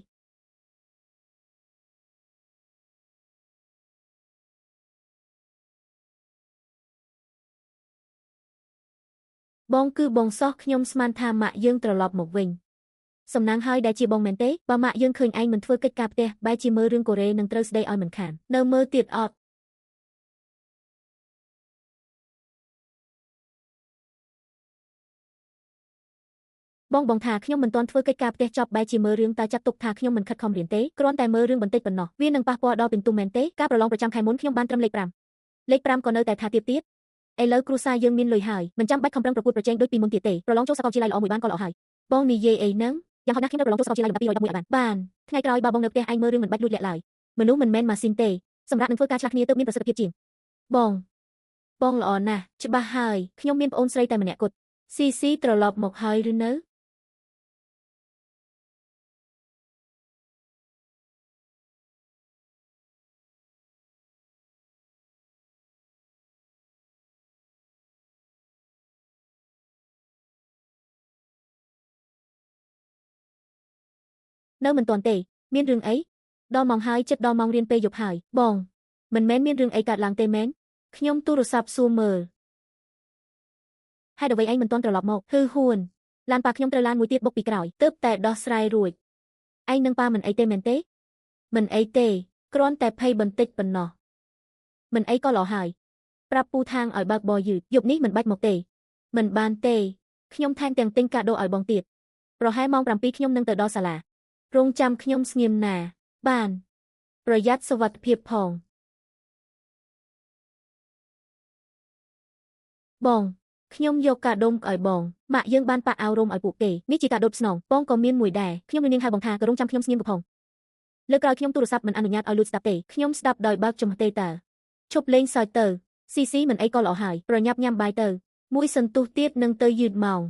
បងគឺបងសោះខ្ញុំស្មានថាម៉ាក់យើងត្រឡប់មកវិញសំណាងហើយដែលជាបងមែនទេបើម៉ាក់យើងឃើញឯងមិនធ្វើកិច្ចការផ្ទះបែរជាមើលរឿងកូរ៉េនឹងត្រូវស្ដីឲ្យមិនខាននៅមើលទៀតអត់ បងថាខ្ញុំមិនទាន់ធ្វើកិច្ចការផ្ទះចប់បែរជាមើលរឿងតែចាត់ទុកថាខ្ញុំមិនខិតខំរៀនទេគ្រាន់តែមើលរឿងបន្តិចប៉ុណ្ណោះវានឹងប៉ះពាល់ដល់ពិន្ទុមែនទេការប្រឡងប្រចាំខែមុនខ្ញុំបានត្រឹមលេខ5លេខ5ក៏នៅតែថាទៀតឥឡូវគ្រួសារយើងមានលុយហើយមិនចាំបាច់ខំប្រឹងប្រកួតប្រជែងដូចពីមុនទៀតទេប្រឡងចូលសាកលវិទ្យាល័យល្អមួយបានក៏ល្អហើយបងនិយាយអីហ្នឹងយ៉ាងហោចណាស់ខ្ញុំនៅប្រឡងចូលសាកលវិទ្យាល័យ1211បានថ្ងៃក្រោយបើបងនៅផ្ទះឯងមើលរឿងមិនបាច់លួចលាក់ឡើយមនុស្សមិនមែនម៉ាស៊ីនទេសម្រាប់នឹងធ្វើការឆ្លាស់គ្នាទើបមានប្រសិទ្ធភាពជាងបងល្អណាស់ច្បាស់ហើយខ្ញុំមានប្អូនស្រីតែម្នាក់គត់ស៊ីត្រឡប់មកហើយឬនៅនៅមិនទាន់ទេមានរឿងអីដល់ម៉ោងហើយចិត្តដល់ម៉ោងរៀនពេលយប់ហើយបងមិនមែនមានរឿងអីកើតឡើងទេមែនខ្ញុំទូរស័ព្ទសួរមើលហេតុអ្វីឯងមិនទាន់ត្រឡប់មកហឺហួនឡានប៉ាខ្ញុំត្រូវឡានមួយទៀតបុកពីក្រោយទើបតែដោះស្រាយរួចឯងនឹងប៉ាមិនអីទេមែនទេមិនអីទេគ្រាន់តែភ័យបន្តិចប៉ុណ្ណោះមិនអីក៏ល្អហើយប្រាប់ពូថាងឲ្យបើកបរយឺតយប់នេះមិនបាច់មកទេមិនបានទេខ្ញុំថែមទាំងទិញកាដូឲ្យបងទៀតប្រហែលម៉ោង7ខ្ញុំនឹងទៅដល់សាលារងចាំខ្ញុំស្ងៀមណាបានប្រយ័ត្នសុវត្ថិភាពផងបងខ្ញុំយកកាដូមកឲ្យបងម៉ាក់យើងបានប៉ាក់អាវរោមឲ្យពួកគេនេះជាកាដូស្នងបងក៏មានមួយដែរខ្ញុំនឹងនាងហៅបងថាក៏រងចាំខ្ញុំស្ងៀមក៏ផងលើកក្រោយខ្ញុំទូរស័ព្ទមិនអនុញ្ញាតឲ្យលួចស្ដាប់ទេខ្ញុំស្ដាប់ដោយបើកចំហទេតើឈប់លេងសើចទៅស៊ីមិនអីក៏ល្អហើយប្រញាប់ញ៉ាំបាយទៅមួយសន្ទុះទៀតនឹងទៅយឺតម៉ោង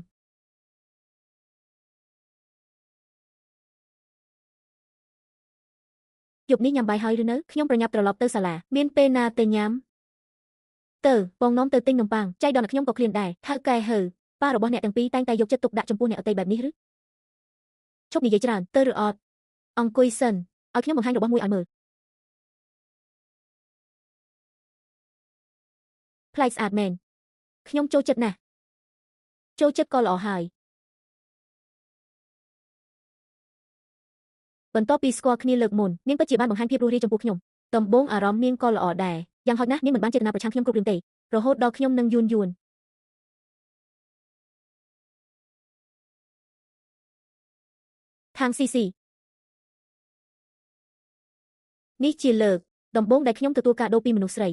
យប់នេះញ៉ាំបាយហើយឬនៅខ្ញុំប្រញាប់ត្រឡប់ទៅសាលាមានពេលណាទៅញ៉ាំទៅបងនាំទៅទិញនំប៉័ងចៃដន្យខ្ញុំក៏ឃ្លានដែរថៅកែហឺប៉ារបស់អ្នកទាំងពីរតែងតែយកចិត្តទុកដាក់ចំពោះអ្នកអតីតបែបនេះឬឈប់និយាយច្រើនទៅឬអត់អង្គុយសិនឲ្យខ្ញុំបង្ហាញរបស់មួយឲ្យមើលប្លែកស្អាតមែនខ្ញុំចូលចិត្តណាស់ចូលចិត្តក៏ល្អហើយបន្ទាប់ពីស្គាល់គ្នាលើកមុននាងពិតជាបានបង្ហាញភាពរួសរាយចំពោះខ្ញុំដំបូងអារម្មណ៍នាងក៏ល្អដែរយ៉ាងហោចណាស់នាងមិនបានចេតនាប្រឆាំងខ្ញុំគ្រប់រឿងទេរហូតដល់ខ្ញុំនឹងយួនខាងស៊ីនេះជាលើកដំបូងដែលខ្ញុំទទួលកាដូពីមនុស្សស្រី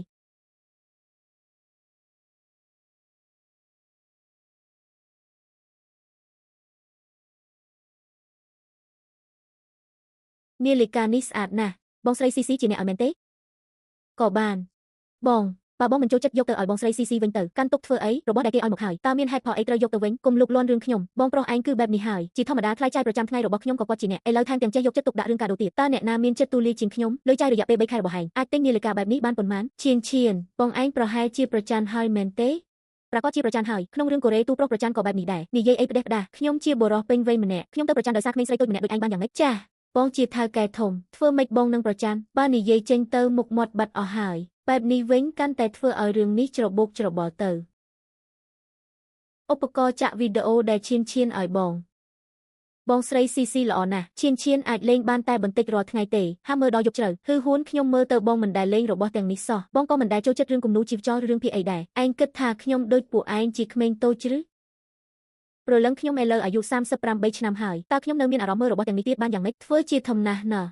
នាឡិកានេះស្អាតណាស់បងស្រីស៊ីជាអ្នកឲ្យមែនទេក៏បានបងបើបងមិនចូលចិត្តយកទៅឲ្យបងស្រីស៊ីវិញទៅកាន់ទុកធ្វើអីរបស់ដែលគេឲ្យមកហើយតើមានហេតុផលអីត្រូវយកទៅវិញគុំលុកលាន់រឿងខ្ញុំបងប្រុសឯងគឺបែបនេះហើយជាធម្មតាថ្លៃចាយប្រចាំថ្ងៃរបស់ខ្ញុំក៏គាត់ជាអ្នកឥឡូវថែមទាំងចេះយកចិត្តទុកដាក់រឿងកាដូទៀតតើអ្នកណាមានចិត្តទូលាយជាងខ្ញុំលុយចាយរយៈពេល3ខែរបស់ឯងអាចទិញនាឡិកាបែបនេះបានប៉ុន្មានឈៀនបងឯងប្រហែលជាប្រច័ណ្ឌហើយមែនទេប្រកាសជាប្រច័ណ្ឌហើយក្នុងរឿងកូរ៉េទូប្រុសប្រច័ណ្ឌក៏បែបនេះដែរនិយាយអីផ្ដេសផ្ដាសខ្ញុំជាបុរសពេញវ័យម្នាក់ខ្ញុំទៅប្រច័ណ្ឌដោយសារក្មេងស្រីតូចម្នាក់ដូចឯងបានយ៉ាងម៉េចចាស់បងជាថៅកែធំធ្វើម៉េចបងនឹងប្រច័ណ្ឌបើនិយាយចេញទៅមុខមាត់បាត់អស់ហើយបែបនេះវិញកាន់តែធ្វើឲ្យរឿងនេះច្របូកច្របល់ទៅឧបករណ៍ចាក់វីដេអូដែលឈៀនឲ្យបងស្រីស៊ីល្អណាស់ឈៀនអាចលេងបានតែបន្តិចរាល់ថ្ងៃទេហាមើលដល់យប់ជ្រៅហឺហួនខ្ញុំមើលទៅបងមិនដែលលេងរបស់ទាំងនេះសោះបងក៏មិនដែលចូលចិត្តរឿងគំនូរជីវចលឬរឿងភាគអីដែរឯងគិតថាខ្ញុំដូចពួកឯងជាក្មេងតូចឬព្រលឹងខ្ញុំឥឡូវអាយុ38ឆ្នាំហើយតើខ្ញុំនៅមានអារម្មណ៍មើលរបស់ទាំងនេះទៀតបានយ៉ាងម៉េចធ្វើជាធំណាស់ណាស់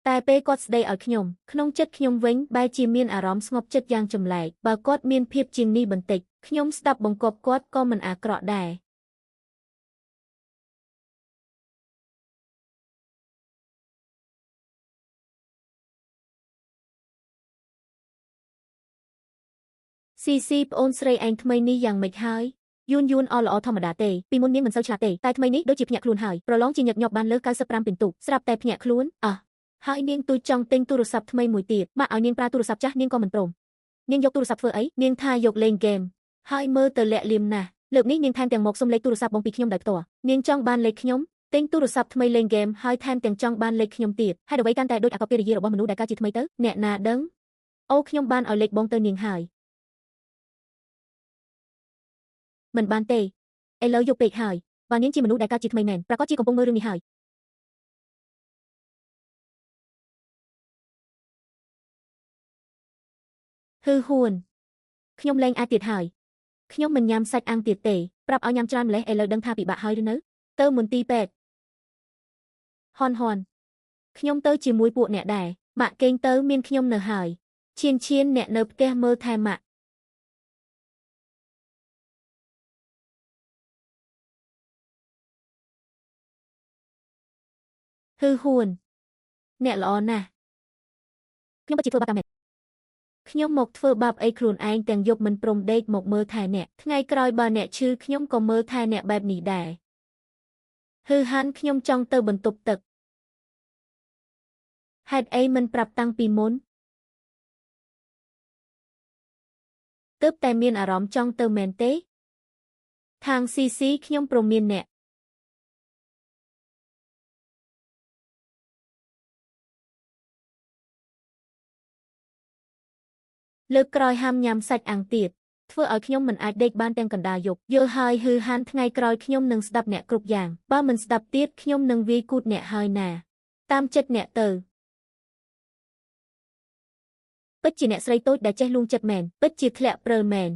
តែពេលគាត់ស្ដីឲ្យខ្ញុំក្នុងចិត្តខ្ញុំវិញបែរជាមានអារម្មណ៍ស្ងប់ចិត្តយ៉ាងចម្លែកបើគាត់មានភាពជាងនេះបន្តិចខ្ញុំស្ដាប់បង្គាប់គាត់ក៏មិនអាក្រក់ដែរស៊ីប្អូនស្រីឯងថ្មីនេះយ៉ាងម៉េចហើយយួនអល្អធម្មតាទេពីមុននាងមិនសូវឆ្លាតទេតែថ្មីនេះដូចជាភ្ញាក់ខ្លួនហើយប្រឡងជាញឹកញាប់បានលើ95ពិន្ទុស្រាប់តែភ្ញាក់ខ្លួនហើយនាងទូចចង់ទិញទូរស័ព្ទថ្មីមួយទៀតម៉ាក់ឲ្យនាងប្រើទូរស័ព្ទចាស់នាងក៏មិនព្រមនាងយកទូរស័ព្ទធ្វើអីនាងថាយកលេងហ្គេមហើយមើលទៅលាក់លៀមណាស់លើកនេះនាងថែមទាំងមកសុំលេខទូរស័ព្ទបងពីខ្ញុំដោយផ្ទាល់នាងចង់បានលេខខ្ញុំទិញទូរស័ព្ទថ្មីលេងហ្គេមហើយថែមទាំងចង់បានលេខខ្ញុំទៀតហេតុអ្វីកាន់តែដូចអាកប្បកិរិយារបស់មនុស្សដែលកើតជាថ្មីទៅអ្នកណាដឹងអូខ្ញុំបានឲ្យលេខបងទៅនាងហើយមិនបានទេឥឡូវយកពេកហើយបើនាងជាមនុស្សដែលកើតជាថ្មីមែនប្រកាសជាកំពុងមើលរឿងនេះហើយហឺហួនខ្ញុំលែងអាចទៀតហើយខ្ញុំមិនញ៉ាំសាច់អាំងទៀតទេប្រាប់ឲ្យញ៉ាំច្រើនម្លេះឥឡូវដឹងថាពិបាកហើយឬនៅ ទៅមន្ទីរពេទ្យហនខ្ញុំទៅជាមួយពួកអ្នកដែរម៉ាក់គេងទៅមានខ្ញុំនៅហើយឈៀនអ្នកនៅផ្ទះមើលថែម៉ាក់ហឺហួនអ្នកល្អណាស់ខ្ញុំពិតជាធ្វើបាបតាមអ្នកខ្ញុំមកធ្វើបាបអីខ្លួនឯងទាំងយប់មិនព្រមដេកមកមើលថែអ្នកថ្ងៃក្រោយបើអ្នកឈឺខ្ញុំក៏មើលថែអ្នកបែបនេះដែរហឺហានខ្ញុំចង់ទៅបន្ទប់ទឹកហេតុអីមិនប្រាប់តាំងពីមុនទើបតែមានអារម្មណ៍ចង់ទៅមែនទេខាងស៊ីស៊ីខ្ញុំព្រមមានអ្នកលើកក្រោយហាមញ៉ាំសាច់អាំងទៀតធ្វើឲ្យខ្ញុំមិនអាចដេកបានទាំងកណ្ដាលយប់យល់ហើយហឺហានថ្ងៃក្រោយខ្ញុំនឹងស្ដាប់អ្នកគ្រប់យ៉ាងបើមិនស្ដាប់ទៀតខ្ញុំនឹងវាយគូតអ្នកហើយណាតាមចិត្តអ្នកទៅពិតជាអ្នកស្រីតូចដែលចេះលួងចិត្តមែនពិតជាធ្លាក់ព្រើលមែន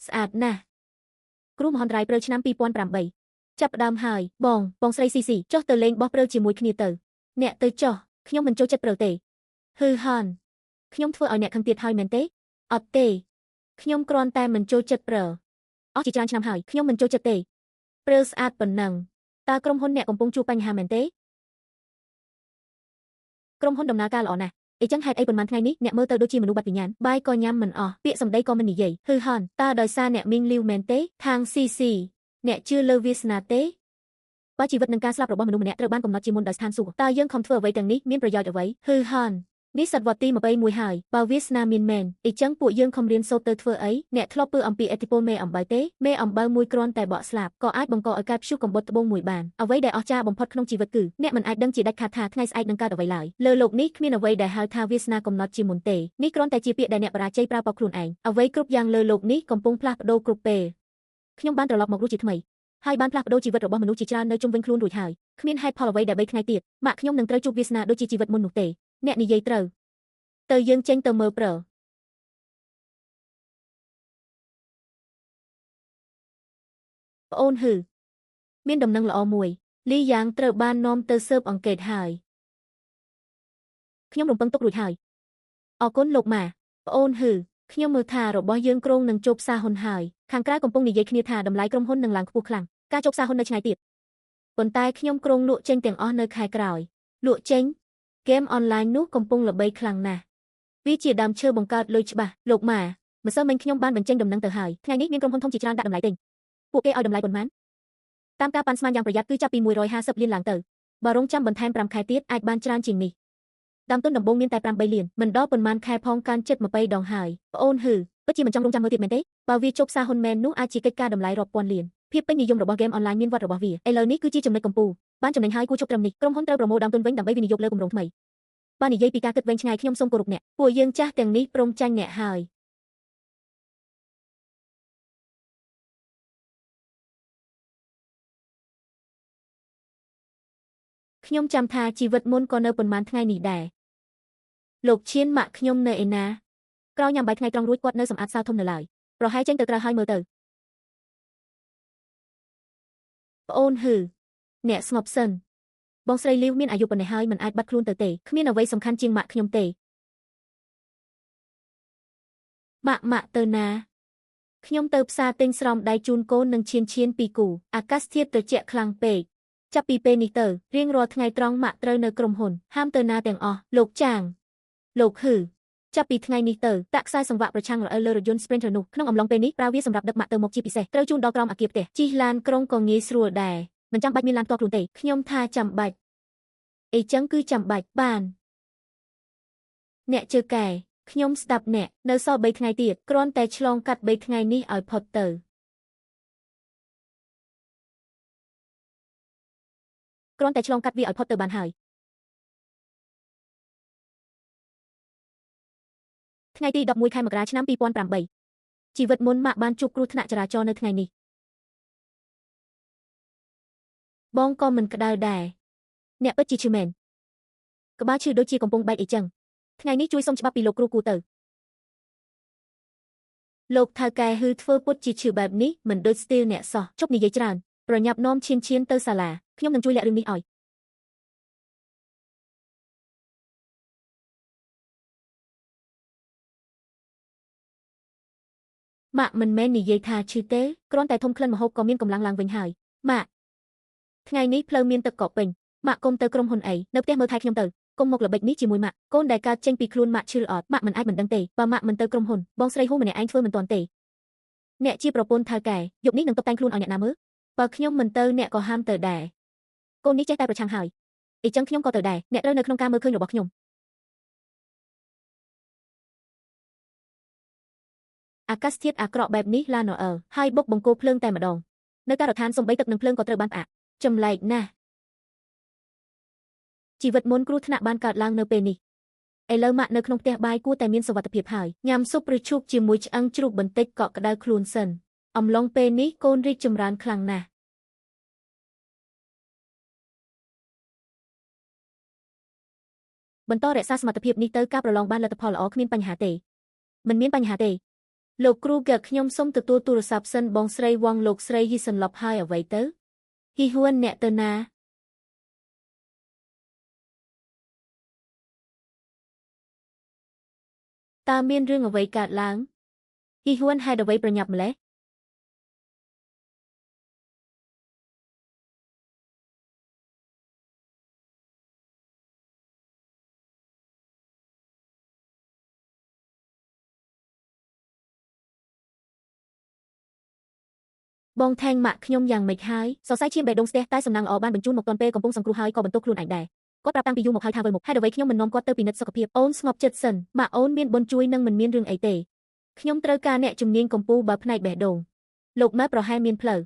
ស្អាតណាស់គ្រូមហន្តរាយព្រើលឆ្នាំ2008ចាប់ផ្ដើមហើយបងស្រីស៊ីស៊ីចុះទៅលេងបោះព្រើលជាមួយគ្នាទៅអ្នកទៅចុះខ្ញុំមិនចូលចិត្តព្រើលទេហឺហានខ្ញុំធ្វើឲ្យអ្នកខឹងទៀតហើយមែនទេអត់ទេខ្ញុំគ្រាន់តែមិនចូលចិត្តព្រើលអស់ជាច្រើនឆ្នាំហើយខ្ញុំមិនចូលចិត្តទេព្រើលស្អាតប៉ុណ្ណឹងតើក្រុមហ៊ុនអ្នកកំពុងជួបបញ្ហាមែនទេក្រុមហ៊ុនដំណើរការល្អណាស់អីចឹងហេតុអីប៉ុន្មានថ្ងៃនេះអ្នកមើលទៅដូចជាមនុស្សបាត់វិញ្ញាណបាយក៏ញ៉ាំមិនអស់ពាក្យសម្ដីក៏មិននិយាយហឺហានតើដោយសារអ្នកមីងលីវមែនទេខាងស៊ីស៊ីអ្នកជឿលើវាសនាទេបើជីវិតនិងការស្លាប់របស់មនុស្សម្នាក់ត្រូវបានកំណត់ជាមុនដោយស្ថានសួគ៌តើយើងខំធ្វើអ្វីទាំងនេះមានប្រយោជន៍អ្វីហឺហាននេះសតវត្សទី21ហើយបើវាសនាមានមែនអីចឹងពួកយើងខំរៀនសូត្រទៅធ្វើអីអ្នកធ្លាប់ពើអំពីឥទ្ធិពលមេអំបៅទេមេអំបៅមួយគ្រាន់តែបកស្លាប់ក៏អាចបង្កឲ្យកើតព្យុះកំបុតត្បូងមួយបានអ្វីដែលអស្ចារ្យបំផុតក្នុងជីវិតគឺអ្នកមិនអាចដឹងជាដាច់ខាតថាថ្ងៃស្អែកនឹងកើតអ្វីឡើយលើโลกនេះគ្មានអ្វីដែលហៅថាវាសនាកំណត់ជាមុនទេនេះគ្រាន់តែជាពាក្យដែលអ្នកបរាជ័យប្រើបោកខ្លួនឯងអ្វីគ្រប់យ៉ាងលើโลกនេះកំពុងផ្លាស់ប្ដូរគ្រប់ពេលខ្ញុំបានត្រឡប់មករស់ជាថ្មីហើយបានផ្លាស់ប្ដូរជីវិតរបស់មនុស្សជាច្រើននៅជុំវិញខ្លួនរួចហើយគ្មានហេតុផលអ្វីដែល3ថ្ងៃទៀតម៉ាក់ខ្ញុំនឹងត្រូវជួបវាសនាដូចជាជីវិតមុននោះទេអ្នកនិយាយត្រូវទៅយើងចេញទៅមើលព្រើប្អូនហឺមានដំណឹងល្អមួយលីយ៉ាងត្រូវបាននាំទៅស៊ើបអង្កេតហើយខ្ញុំរំពឹងទុករួចហើយអរគុណលោកម៉ាប្អូនហឺខ្ញុំមើលថារបស់យើងគ្រោងនឹងជោគសារហ៊ុនហើយខាងក្រៅកំពុងនិយាយគ្នាថាតម្លៃក្រុមហ៊ុននឹងឡើងខ្ពស់ខ្លាំងការជោគសារហ៊ុននៅឆ្ងាយទៀតប៉ុន្តែខ្ញុំគ្រោងលក់ចេញទាំងអស់នៅខែក្រោយលក់ចេញហ្គេមអនឡាញនោះកំពុងល្បីខ្លាំងណាស់វាជាដើមឈើបង្កើតលុយច្បាស់លោកម៉ាម្សិលមិញខ្ញុំបានបញ្ចេញដំណឹងទៅហើយថ្ងៃនេះមានក្រុមហ៊ុនធំជាច្រើនដាក់តម្លៃទិញពួកគេឲ្យតម្លៃប៉ុន្មានតាមការប៉ាន់ស្មានយ៉ាងប្រយ័ត្នគឺចាប់ពី150លានឡើងទៅបើរងចាំបន្ថែម5ខែទៀតអាចបានច្រើនជាងនេះដើមទុនដំបូងមានតែ8លានមិនដល់ប៉ុន្មានខែផងកាន់ចិត្ត20ដងហើយប្អូនហឺពិតជាមិនចង់រងចាំមើលទៀតមែនទេបើវាជោគសារហ៊ុនមែននោះអាចជាកិច្ចការតម្លៃរាប់ពាន់លានភាពពេញនិយមរបស់ហ្គេមអនឡាញមានវត្តរបស់វាឥឡូវនេះគឺជាចំណុចកំពូលបានចំណេញហើយគួរជប់ត្រឹមនេះក្រុមហ៊ុនត្រូវប្រមូលដើមទុនវិញដើម្បីវិនិយោគលើគម្រោងថ្មីបើនិយាយពីការគិតវែងឆ្ងាយខ្ញុំសូមគោរពអ្នកពួកយើងចាស់ទាំងនេះព្រមចាញ់អ្នកហើយខ្ញុំចាំថាជីវិតមុនក៏នៅប៉ុន្មានថ្ងៃនេះដែរលោកឈៀនម៉ាក់ខ្ញុំនៅឯណាក្រោយញ៉ាំបាយថ្ងៃត្រង់រួចគាត់នៅសម្អាតសាលធំនៅឡើយប្រហែលចេញទៅក្រៅហើយមើលទៅប្អូនហឺអ្នកស្ងប់សិនបងស្រីលីវមានអាយុប៉ុណ្ណេះហើយមិនអាចបាត់ខ្លួនទៅទេគ្មានអ្វីសំខាន់ជាងម៉ាក់ខ្ញុំទេម៉ាក់ទៅណាខ្ញុំទៅផ្សារទិញស្រោមដៃជូនកូននិងឈៀនពីគូអាកាសធាតុត្រជាក់ខ្លាំងពេកចាប់ពីពេលនេះទៅរៀងរាល់ថ្ងៃត្រង់ម៉ាក់ត្រូវនៅក្រុមហ៊ុនហាមទៅណាទាំងអស់លោកចាងលោកហឺចាប់ពីថ្ងៃនេះទៅតាក់ខ្សែសង្វាក់ប្រឆាំងរអិលលើរថយន្ត Sprinter នោះក្នុងអំឡុងពេលនេះប្រើវាសម្រាប់ដឹកម៉ាក់ទៅមកជាពិសេសត្រូវជូនដល់ក្រោមអគារផ្ទះជិះឡានក្រុងក៏ងាយស្រួលដែរមិនចាំបាច់មានឡានផ្ទាល់ខ្លួនទេខ្ញុំថាចាំបាច់អីចឹងគឺចាំបាច់បានអ្នកជើកែខ្ញុំស្ដាប់អ្នកនៅសល់3ថ្ងៃទៀតគ្រាន់តែឆ្លងកាត់3ថ្ងៃនេះឲ្យផុតទៅគ្រាន់តែឆ្លងកាត់វាឲ្យផុតទៅបានហើយថ្ងៃទី11ខែមករាឆ្នាំ2008ជីវិតមុនម៉ាក់បានជួបគ្រោះថ្នាក់ចរាចរណ៍នៅថ្ងៃនេះ បងក៏មិនក្តៅដែរអ្នកពិតជាឈឺមែនក្បាលឈឺដូចជាកំពុងបែកអីចឹងថ្ងៃនេះជួយសុំច្បាប់ពីលោកគ្រូគូទៅលោកថៅកែហឺធ្វើពុតជាឈឺបែបនេះមិនដូចស្ទីលអ្នកសោះជប់និយាយច្រើនប្រញាប់នាំឈៀនទៅសាលាខ្ញុំនឹងជួយលាក់រឿងនេះឲ្យម៉ាក់មិនមែននិយាយថាឈឺទេគ្រាន់តែធំក្លិនម្ហូបក៏មានកម្លាំងឡើងវិញហើយម៉ាក់ថ្ងៃនេះផ្លូវមានទឹកកកពេញម៉ាក់កុំទៅក្រុមហ៊ុនអីនៅផ្ទះមើលថែខ្ញុំទៅកុំមកល្បិចនេះជាមួយម៉ាក់កូនដែលកើតចេញពីខ្លួនម៉ាក់ឈឺល្អម៉ាក់មិនអាចមិនដឹងទេបើម៉ាក់មិនទៅក្រុមហ៊ុនបងស្រីហ៊ូម្នាក់ឯងធ្វើមិនទាន់ទេអ្នកជាប្រពន្ធថៅកែយប់នេះនឹងតុបតែងខ្លួនឲ្យអ្នកណាមើលបើខ្ញុំមិនទៅអ្នកក៏ហាមទៅដែរកូននេះចេះតែប្រឆាំងហើយអីចឹងខ្ញុំក៏ទៅដែរអ្នកត្រូវនៅក្នុងការមើលឃើញរបស់ខ្ញុំអាកាសធាតុអាក្រក់បែបនេះឡាណូអែលហើយបុកបង្គោលភ្លើងតែម្ដងនៅការដ្ឋានសំបីទឹកនិងភ្លើងក៏ត្រូវបានផ្អាកចម្លែកណាស់ជីវិតមុនគ្រោះថ្នាក់បានកើតឡើងនៅពេលនេះឥឡូវម៉ាក់នៅក្នុងផ្ទះបាយគួរតែមានសុវត្ថិភាពហើយញ៉ាំស៊ុបឬឈូកជាមួយឆ្អឹងជ្រូកបន្តិចកក់ក្ដៅខ្លួនសិនអំឡុងពេលនេះកូនរីកចម្រើនខ្លាំងណាស់បន្តរក្សាសមត្ថភាពនេះទៅការប្រឡងបានលទ្ធផលល្អគ្មានបញ្ហាទេមិនមានបញ្ហាទេលោកគ្រូកែខ្ញុំសូមទទួលទូរស័ព្ទសិនបងស្រីវងលោកស្រីហ៊ីសន្លប់ហើយអ្វីទៅហ៊ីហួនអ្នកទៅណាតើមានរឿងអ្វីកើតឡើងហ៊ីហួនហេតុអ្វីប្រញាប់ម្ល៉េះបងថែងម៉ាក់ខ្ញុំយ៉ាងម៉េចហើយសរសៃឈាមបេះដូងស្ទះតែសំណាងល្អបានបញ្ជូនមកទាន់ពេលកំពុងសង្គ្រោះហើយក៏បន្ទោសខ្លួនឯងដែរគាត់ប្រាប់តាំងពីយូរមកហើយថាវិលមុខហេតុអ្វីខ្ញុំមិននាំគាត់ទៅពិនិត្យសុខភាពអូនស្ងប់ចិត្តសិនម៉ាក់អូនមានបុណ្យជួយនឹងមិនមានរឿងអីទេខ្ញុំត្រូវការអ្នកជំនាញកម្ពុជាបើផ្នែកបេះដូងលោកម៉ែប្រហែលមានផ្លូវ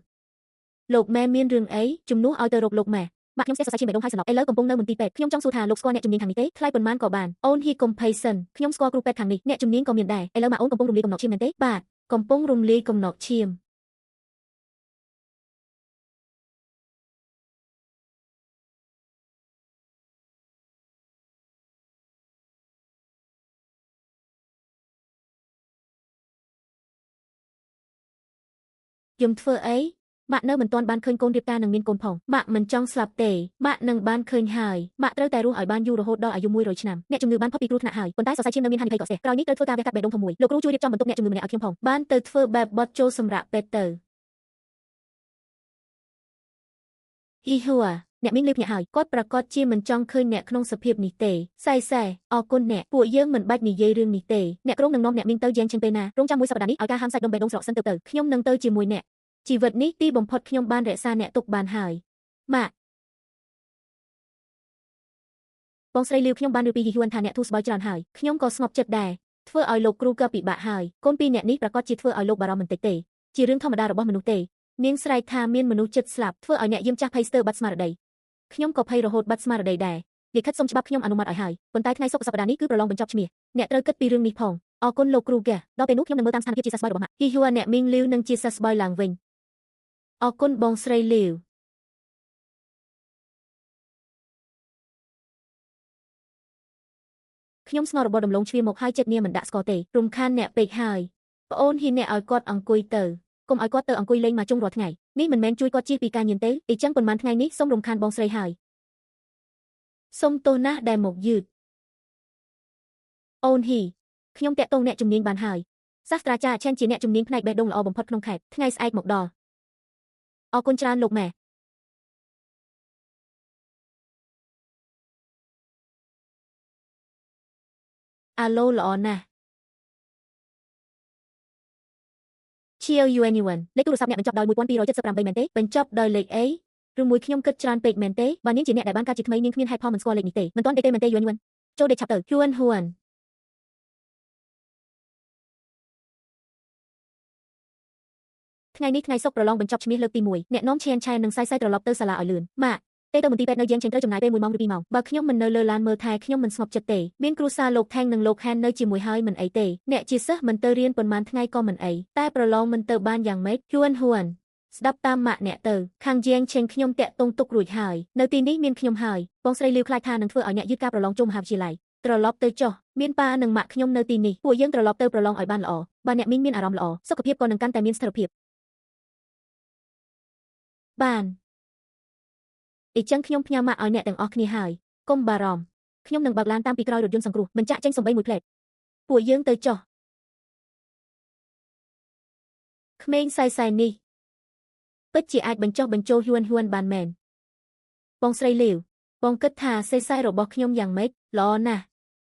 លោកម៉ែមានរឿងអីជំនួសឲ្យទៅរកលោកម៉ែម៉ាក់ខ្ញុំស្ទះសរសៃឈាមបេះដូងហើយសន្លប់ឥឡូវកំពុងនៅមន្ទីរពេទ្យខ្ញុំចង់សួរថាលោកស្គាល់អ្នកជំនាញខាងនេះទេថ្លៃប៉ុន្មានក៏បានអូនហ៊ីកុំភ័យសិនខ្ញុំស្គាល់គ្រូពេទ្យខាងនេះអ្នកជំនាញក៏មានដែរឥឡូវម៉ាក់អូនកំពុងរំលាយកំណត់ឈាមមែនទេបាទកំពុងរំលាយកំណត់ឈាមយំធ្វើអីម៉ាក់នៅមិនទាន់បានឃើញកូនរៀបការនឹងមានកូនផងម៉ាក់មិនចង់ស្លាប់ទេម៉ាក់នឹងបានឃើញហើយម៉ាក់ត្រូវតែរស់ឲ្យបានយូររហូតដល់អាយុ100ឆ្នាំអ្នកជំងឺបានផុតពីគ្រោះថ្នាក់ហើយប៉ុន្តែសរសៃឈាមនៅមានហានិភ័យកកស្ទះក្រោយនេះត្រូវធ្វើការវះកាត់បេះដូងធំមួយលោកគ្រូជួយរៀបចំបន្ទុកអ្នកជំងឺម្នាក់ឲ្យខ្ញុំផងបានទៅធ្វើបែបបត់ចូលសម្រាប់ពេទ្យទៅហ៊ីហួរអ្នកមីងលឺភ្ញាក់ហើយគាត់ប្រកាសជាមិនចង់ឃើញអ្នកក្នុងសភាពនេះទេសែអរគុណអ្នកពួកយើងមិនបាច់និយាយរឿងនេះទេអ្នកក្រុងនឹងនាំអ្នកមីងទៅយ៉ាងចេញពេលណារងចាំមួយសប្តាហ៍នេះឲ្យការហាមសាច់ដុំបេះដូងស្រកសិនទៅខ្ញុំនឹងទៅជាមួយអ្នកជីវិតនេះទីបំផុតខ្ញុំបានរក្សាអ្នកទុកបានហើយម៉ាក់បងស្រីលាវខ្ញុំបានឮពីហ៊ីហួនថាអ្នកធូរស្បើយច្រើនហើយខ្ញុំក៏ស្ងប់ចិត្តដែរធ្វើឲ្យលោកគ្រូក៏ពិបាកហើយកូនពីរអ្នកនេះប្រកាសជាធ្វើឲ្យលោកបារម្ភបន្តិចទេជារឿងធម្មតារបស់មនុស្សទេនាងស្រែកថាមានមនុស្សចិត្តស្លាប់ធ្វើឲ្យអ្នកយាមចាស់ភ័យស្ទើរបាត់ស្មារតីខ្ញុំក៏ភ័យរហូតបាត់ស្មារតីដែរលិខិតសុំច្បាប់ខ្ញុំអនុម័តឲ្យហើយប៉ុន្តែថ្ងៃសុក្រសប្តាហ៍នេះគឺប្រឡងបញ្ចប់ឈ្មោះអ្នកត្រូវគិតពីរឿងនេះផងអរគុណលោកគ្រូកែដល់ពេលនោះខ្ញុំនឹងមើលតាមស្ថានភាពជាសះស្បើយរបស់ម៉ាក់ហ៊ីហួរអ្នកមីងលាវនឹងជាសះស្បើយឡើងវិញអរគុណបងស្រីលាវខ្ញុំស្ងល់របបដំឡូងជ្វាមកហើយចិត្តនាងមិនដាក់ស្គាល់ទេរំខានអ្នកពេកហើយប្អូនហ៊ីអ្នកឲ្យគាត់អង្គុយទៅកុំឲ្យគាត់ទៅអង្គុយលេងមកជុំរាល់ថ្ងៃនេះមិនមែនជួយគាត់ជៀសពីការញៀនទេអីចឹងប៉ុន្មានថ្ងៃនេះសូមរំខានបងស្រីហើយសូមទោសណាស់ដែលមកយឺតអូនហ៊ីខ្ញុំតាក់ទងអ្នកជំនាញបានហើយសាស្ត្រាចារ្យឆែនជាអ្នកជំនាញផ្នែកបេះដូងល្អបំផុតក្នុងខេត្តថ្ងៃស្អែកមកដល់អរគុណច្រើនលោកម៉ែអាឡូល្អណាស់Chill you anyone លេខទូរស័ព្ទអ្នកបញ្ចប់ដោយ1278មែនទេបញ្ចប់ដោយលេខអីឬមួយខ្ញុំគិតច្រើនពេកមែនទេបើនាងជាអ្នកដែលបានកើតជាថ្មីនាងគ្មានហេតុផលមិនស្គាល់លេខនេះទេមិនទាន់ដេកទេមែនទេ you anyone ចូលដេកឆាប់ទៅ Huan Huan ថ្ងៃនេះថ្ងៃសុក្រប្រឡងបញ្ចប់ឈ្មោះលើកទី1អ្នកនាំឈានឆែននិងសាយត្រឡប់ទៅសាលាឲ្យលឿនម៉ាក់ទេទៅមន្ទីរពេទ្យនៅយ៉ាងចេញត្រូវចំណាយពេល1ម៉ោងឬ2ម៉ោងបើខ្ញុំមិននៅលើឡានមើលថែខ្ញុំមិនស្ងប់ចិត្តទេមានគ្រូសាលោកថែងនិងលោកហាននៅជាមួយហើយមិនអីទេអ្នកជាសិស្សមិនទៅរៀនប៉ុន្មានថ្ងៃក៏មិនអីតែប្រឡងមិនទៅបានយ៉ាងម៉េច Huan Huan ស្ដាប់តាមម៉ាក់អ្នកទៅខាងជាងឆេងខ្ញុំតាក់ទងទុករួចហើយនៅទីនេះមានខ្ញុំហើយបងស្រីលាវខ្លាចថានឹងធ្វើឲ្យអ្នកយឺតការប្រឡងជុំមហាវិទ្យាល័យត្រឡប់ទៅចុះមានប៉ានិងម៉ាក់ខ្ញុំនៅទីនេះពួកយើងត្រឡប់ទៅប្រឡងឲ្យបានល្អបើអ្នកមីងមានអារម្មណ៍ល្អសុខភាពក៏នឹងកាន់តែមានស្ថិរភាពបានអញ្ចឹងខ្ញុំផ្ញើម៉ាក់ឲ្យអ្នកទាំងអស់គ្នាហើយកុំបារម្ភខ្ញុំនឹងបើកឡានតាមពីក្រោយរថយន្តសង្គ្រោះបញ្ជាក់ចេញសំបីមួយផ្លេតពួកយើងទៅចុះក្មេងសៃសៃនេះពិតជាអាចបញ្ចុះបញ្ចូលហ៊ួនបានមែនបងស្រីលាវបងគិតថាសៃសៃរបស់ខ្ញុំយ៉ាងម៉េចល្អណាស់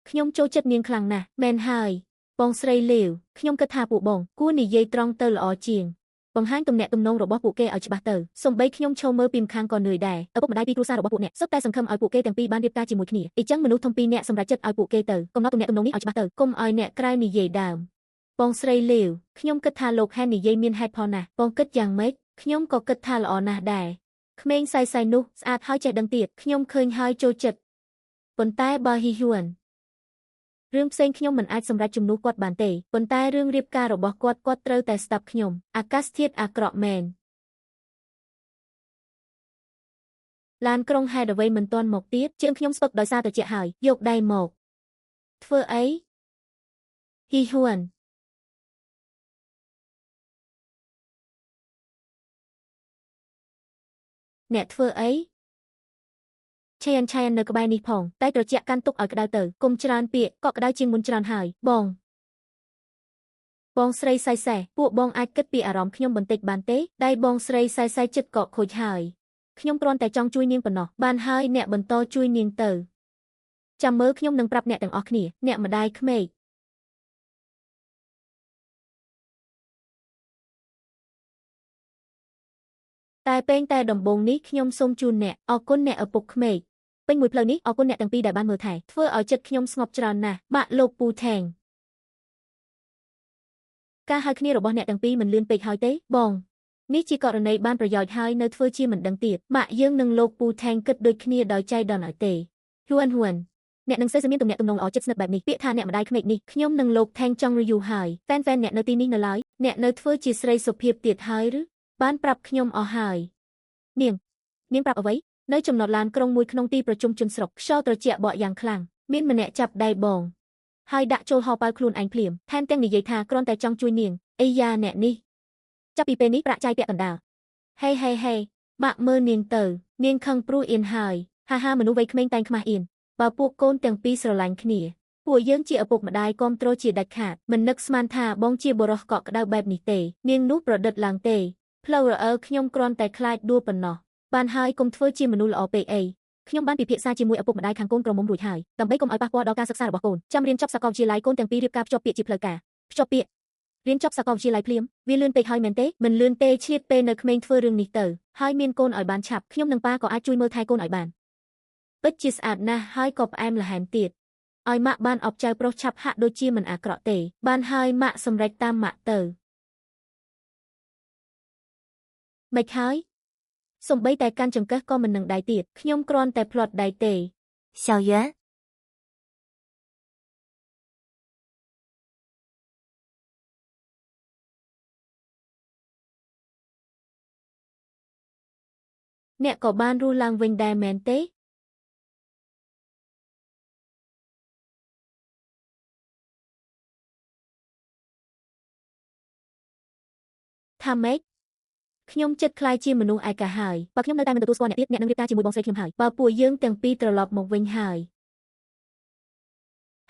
ខ្ញុំចូលចិត្តនាងខ្លាំងណាស់មែនហើយបងស្រីលាវខ្ញុំគិតថាពួកបងគួរនិយាយត្រង់ទៅល្អជាងបង្ហាញទំនាក់ទំនងរបស់ពួកគេឲ្យច្បាស់ទៅសំបីខ្ញុំឈរមើលពីម្ខាងក៏នឿយដែរឪពុកម្ដាយពីគ្រួសាររបស់ពួកអ្នកសុទ្ធតែសង្ឃឹមឲ្យពួកគេទាំងពីរបានរៀបការជាមួយគ្នាអញ្ចឹងមនុស្សធំពីរអ្នកសម្រេចចិត្តឲ្យពួកគេទៅកំណត់ទំនាក់ទំនងនេះឲ្យច្បាស់ទៅកុំឲ្យអ្នកក្រៅនិយាយដើមបងស្រីលាវខ្ញុំគិតថាលោកហែននិយាយមានហេតុផលណាស់បងគិតយ៉ាងម៉េចខ្ញុំក៏គិតថាល្អណាស់ដែរក្មេងសៃសៃនោះស្អាតហើយចេះដឹងទៀតខ្ញុំឃើញហើយចូលចិត្តប៉ុន្តែបើហ៊ីហ៊ួនរឿងផ្សេងខ្ញុំមិនអាចសម្រេចជំនួសគាត់បានទេប៉ុន្តែរឿងរៀបការរបស់គាត់ត្រូវតែស្ដាប់ខ្ញុំអាកាសធាតុអាក្រក់មែនឡានក្រុងហេតុអ្វីមិនទាន់មកទៀតជើងខ្ញុំស្ពឹកដោយសារត្រជាក់ហើយយកដៃមកធ្វើអីហ៊ីហ៊ួនអ្នកធ្វើអីឆាយនៅក្បែរនេះផងតែត្រជាក់កាន់ទុកឲ្យក្តៅទៅកុំច្រើនពាក្យក៏ក្តៅជាងមុនច្រើនហើយបងស្រីសៃសែពួកបងអាចគិតពីអារម្មណ៍ខ្ញុំបន្តិចបានទេដៃបងស្រីសៃសែចិត្តក៏ខូចហើយខ្ញុំគ្រាន់តែចង់ជួយនាងប៉ុណ្ណោះបានហើយអ្នកបន្តជួយនាងទៅចាំមើលខ្ញុំនឹងប្រាប់អ្នកទាំងអស់គ្នាអ្នកម្ដាយក្មេកតែពេងតែដំបូងនេះខ្ញុំសូមជូនអ្នកអរគុណអ្នកឪពុកក្មេកពេញមួយផ្លូវនេះអរគុណអ្នកទាំងពីរដែលបានមើលថែធ្វើឲ្យចិត្តខ្ញុំស្ងប់ច្រើនណាស់បាក់លោកពូថេងការហៅគ្នារបស់អ្នកទាំងពីរមិនលឿនពេកហើយទេបងនេះជាករណីបានប្រយោជន៍ហើយនៅធ្វើជាមិនដឹងទៀតម៉ាក់យើងនិងលោកពូថេងគិតដូចគ្នាដោយចៃដន្យឲ្យទេហ៊ួនអ្នកនឹងសេសមានទំនាក់ទំនងល្អចិត្តស្និទ្ធបែបនេះពាក្យថាអ្នកម្ដាយក្មេកនេះខ្ញុំនិងលោកថេងចង់រយូរហើយហ្វេនអ្នកនៅទីនេះនៅឡើយអ្នកនៅធ្វើជាស្រីសុភាពទៀតហើយឬបានប្រាប់ខ្ញុំអស់ហើយនាងប្រាប់អ្វីនៅចំណតឡានក្រុងមួយក្នុងទីប្រជុំជនស្រុកខ្យល់ត្រជាក់បក់យ៉ាងខ្លាំងមានម្នាក់ចាប់ដៃបងហើយដាក់ចូលហោប៉ៅខ្លួនឯងភ្លាមថែមទាំងនិយាយថាគ្រាន់តែចង់ជួយនាងអីយ៉ាអ្នកនេះចាប់ពីពេលនេះប្រាក់ចាយពាក់កណ្ដាលហេបាក់មើលនាងទៅនាងខឹងព្រោះអៀនហើយហាមនុស្សវ័យក្មេងតែងខ្មាស់អៀនបើពួកកូនទាំងពីរស្រឡាញ់គ្នាពួកយើងជាឪពុកម្ដាយគាំទ្រជាដាច់ខាតមិននឹកស្មានថាបងជាបុរសកក់ក្ដៅបែបនេះទេនាងនោះប្រឌិតឡើងទេផ្លូវរអើខ្ញុំគ្រាន់តែខ្លាចដួលប៉ុណ្ណោះបានហើយកុំធ្វើជាមនុស្សល្អពេកអីខ្ញុំបានពិភាក្សាជាមួយឪពុកម្ដាយខាងកូនក្រមុំរួចហើយដើម្បីកុំឲ្យប៉ះពាល់ដល់ការសិក្សារបស់កូនចាំរៀនចប់សាកលវិទ្យាល័យកូនទាំងពីររៀបការភ្ជាប់ពាក្យជាផ្លូវការភ្ជាប់ពាក្យរៀនចប់សាកលវិទ្យាល័យភ្លាមវាលឿនពេកហើយមែនទេមិនលឿនទេឆ្លៀតពេលនៅក្មេងធ្វើរឿងនេះទៅហើយមានកូនឲ្យបានឆាប់ខ្ញុំនិងប៉ាក៏អាចជួយមើលថែកូនឲ្យបានពិតជាស្អាតណាស់ហើយក៏ផ្អែមល្ហែមទៀតឲ្យម៉ាក់បានអបចៅប្រុសឆាប់ហាក់ដូចជាមិនអាក្រក់ទេបានហើយម៉ាក់សម្រេចតាមម៉ាក់ទៅមិនហើយសំបីតែកាន់ចង្កឹះក៏មិននឹងដៃទៀតខ្ញុំគ្រាន់តែផ្លាត់ដៃទេ小圆អ្នកក៏បានរស់ឡើងវិញដែរមែនទេថាម៉េចខ្ញុំចិត្តខ្លាយជាមនុស្សឯកាហើយបើខ្ញុំនៅតែមិនទទួលស្គាល់អ្នកទៀតអ្នកនឹងរៀបការជាមួយបងស្រីខ្ញុំហើយបើពួកយើងទាំងពីរត្រឡប់មកវិញហើយ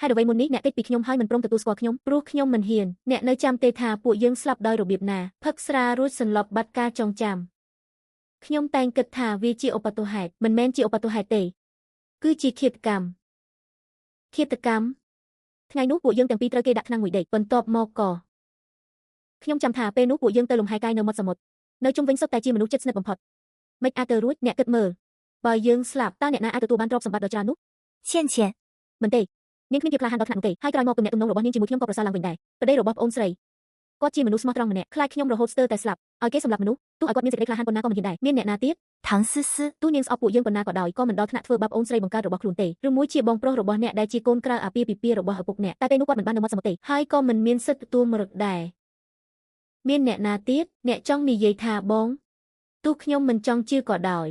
ហេតុអ្វីមុននេះអ្នកគេចពីខ្ញុំហើយមិនព្រមទទួលស្គាល់ខ្ញុំព្រោះខ្ញុំមិនហ៊ានអ្នកនៅចាំទេថាពួកយើងស្លាប់ដោយរបៀបណាផឹកស្រារួចសន្លប់បាត់ការចងចាំខ្ញុំតែងគិតថាវាជាឧបទ្ទហេតុមិនមែនជាឧបទ្ទហេតុទេគឺជាឃាតកម្មថ្ងៃនោះពួកយើងទាំងពីរត្រូវគេដាក់ថ្នាំមួយដេកបន្ទាប់មកក៏ខ្ញុំចាំថាពេលនោះពួកយើងទៅលំហែកាយនៅមាត់សមុទ្រនៅជុំវិញសុទ្ធតែជាមនុស្សជិតស្និទ្ធបំផុតមិនអាចទៅរួចអ្នកគិតមើលបើយើងស្លាប់តើអ្នកណាអាចទទួលបានទ្រព្យសម្បត្តិដ៏ច្រើននោះ倩倩មិនទេនាងគ្មានភាពក្លាហានដល់ថ្នាក់នោះទេហើយក្រោយមកទំនាក់ទំនងរបស់នាងជាមួយខ្ញុំក៏ប្រសើរឡើងវិញដែរប្តីរបស់ប្អូនស្រីគាត់ជាមនុស្សស្មោះត្រង់ម្នាក់ខ្លាចខ្ញុំរហូតស្ទើរតែស្លាប់ឲ្យគេសម្លាប់មនុស្សទោះឲ្យគាត់មានសេចក្តីក្លាហានប៉ុណ្ណាក៏មិនហ៊ានដែរមានអ្នកណាទៀត唐思思ទោះនាងស្អប់ពួកយើងប៉ុណ្ណាក៏ដោយក៏មិនដល់ថ្នាក់ធ្វើបាបអូនស្រីបង្កើតរបស់ខ្លួនទេឬមួយជាបងប្រុសរបស់អ្នកដែលជាកូនក្រៅអាពាហ៍ពិពាហ៍របស់ឪពុកអ្នកតែពេលនោះគាត់មិនបាននៅមាត់សមុទ្រទេហើយក៏មិនមានសិទ្ធិទទួលមរតកដែរមានអ្នកណាទៀតអ្នកចង់និយាយថាបង ទោះខ្ញុំមិនចង់ជឿក៏ដោយ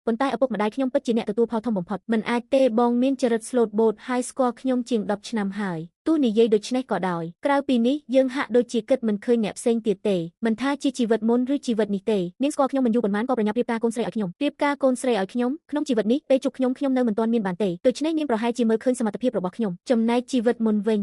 ប៉ុន្តែឪពុកម្ដាយខ្ញុំពិតជាអ្នកទទួលផលធំបំផុតមិនអាចទេបងមានចរិតស្លូតបូតហើយស្គាល់ខ្ញុំជាង10ឆ្នាំហើយទោះនិយាយដូច្នេះក៏ដោយក្រៅពីនេះយើងហាក់ដូចជាគិតមិនឃើញអ្នកផ្សេងទៀតទេមិនថាជាជីវិតមុនឬជីវិតនេះទេនាងស្គាល់ខ្ញុំមិនយូរប៉ុន្មានក៏ប្រញាប់រៀបការកូនស្រីឲ្យខ្ញុំរៀបការកូនស្រីឲ្យខ្ញុំក្នុងជីវិតនេះពេលជួបខ្ញុំនៅមិនទាន់មានបានទេដូច្នេះនាងប្រហែលជាមើលឃើញសមត្ថភាពរបស់ខ្ញុំចំណែកជីវិតមុនវិញ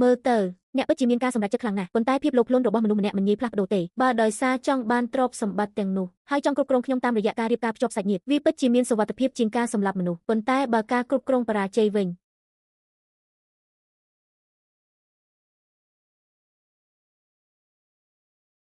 មើលទៅអ្នកពិតជាមានការសម្រេចចិត្តខ្លាំងណាស់ប៉ុន្តែភាពលោភលន់របស់មនុស្សម្នាក់មិនងាយផ្លាស់ប្ដូរទេបើដោយសារចង់បានទ្រព្យសម្បត្តិទាំងនោះហើយចង់គ្រប់គ្រងខ្ញុំតាមរយៈការរៀបការភ្ជាប់សាច់ញាតិវាពិតជាមានសុវត្ថិភាពជាងការសម្លាប់មនុស្សប៉ុន្តែបើការគ្រប់គ្រងបរាជ័យវិញ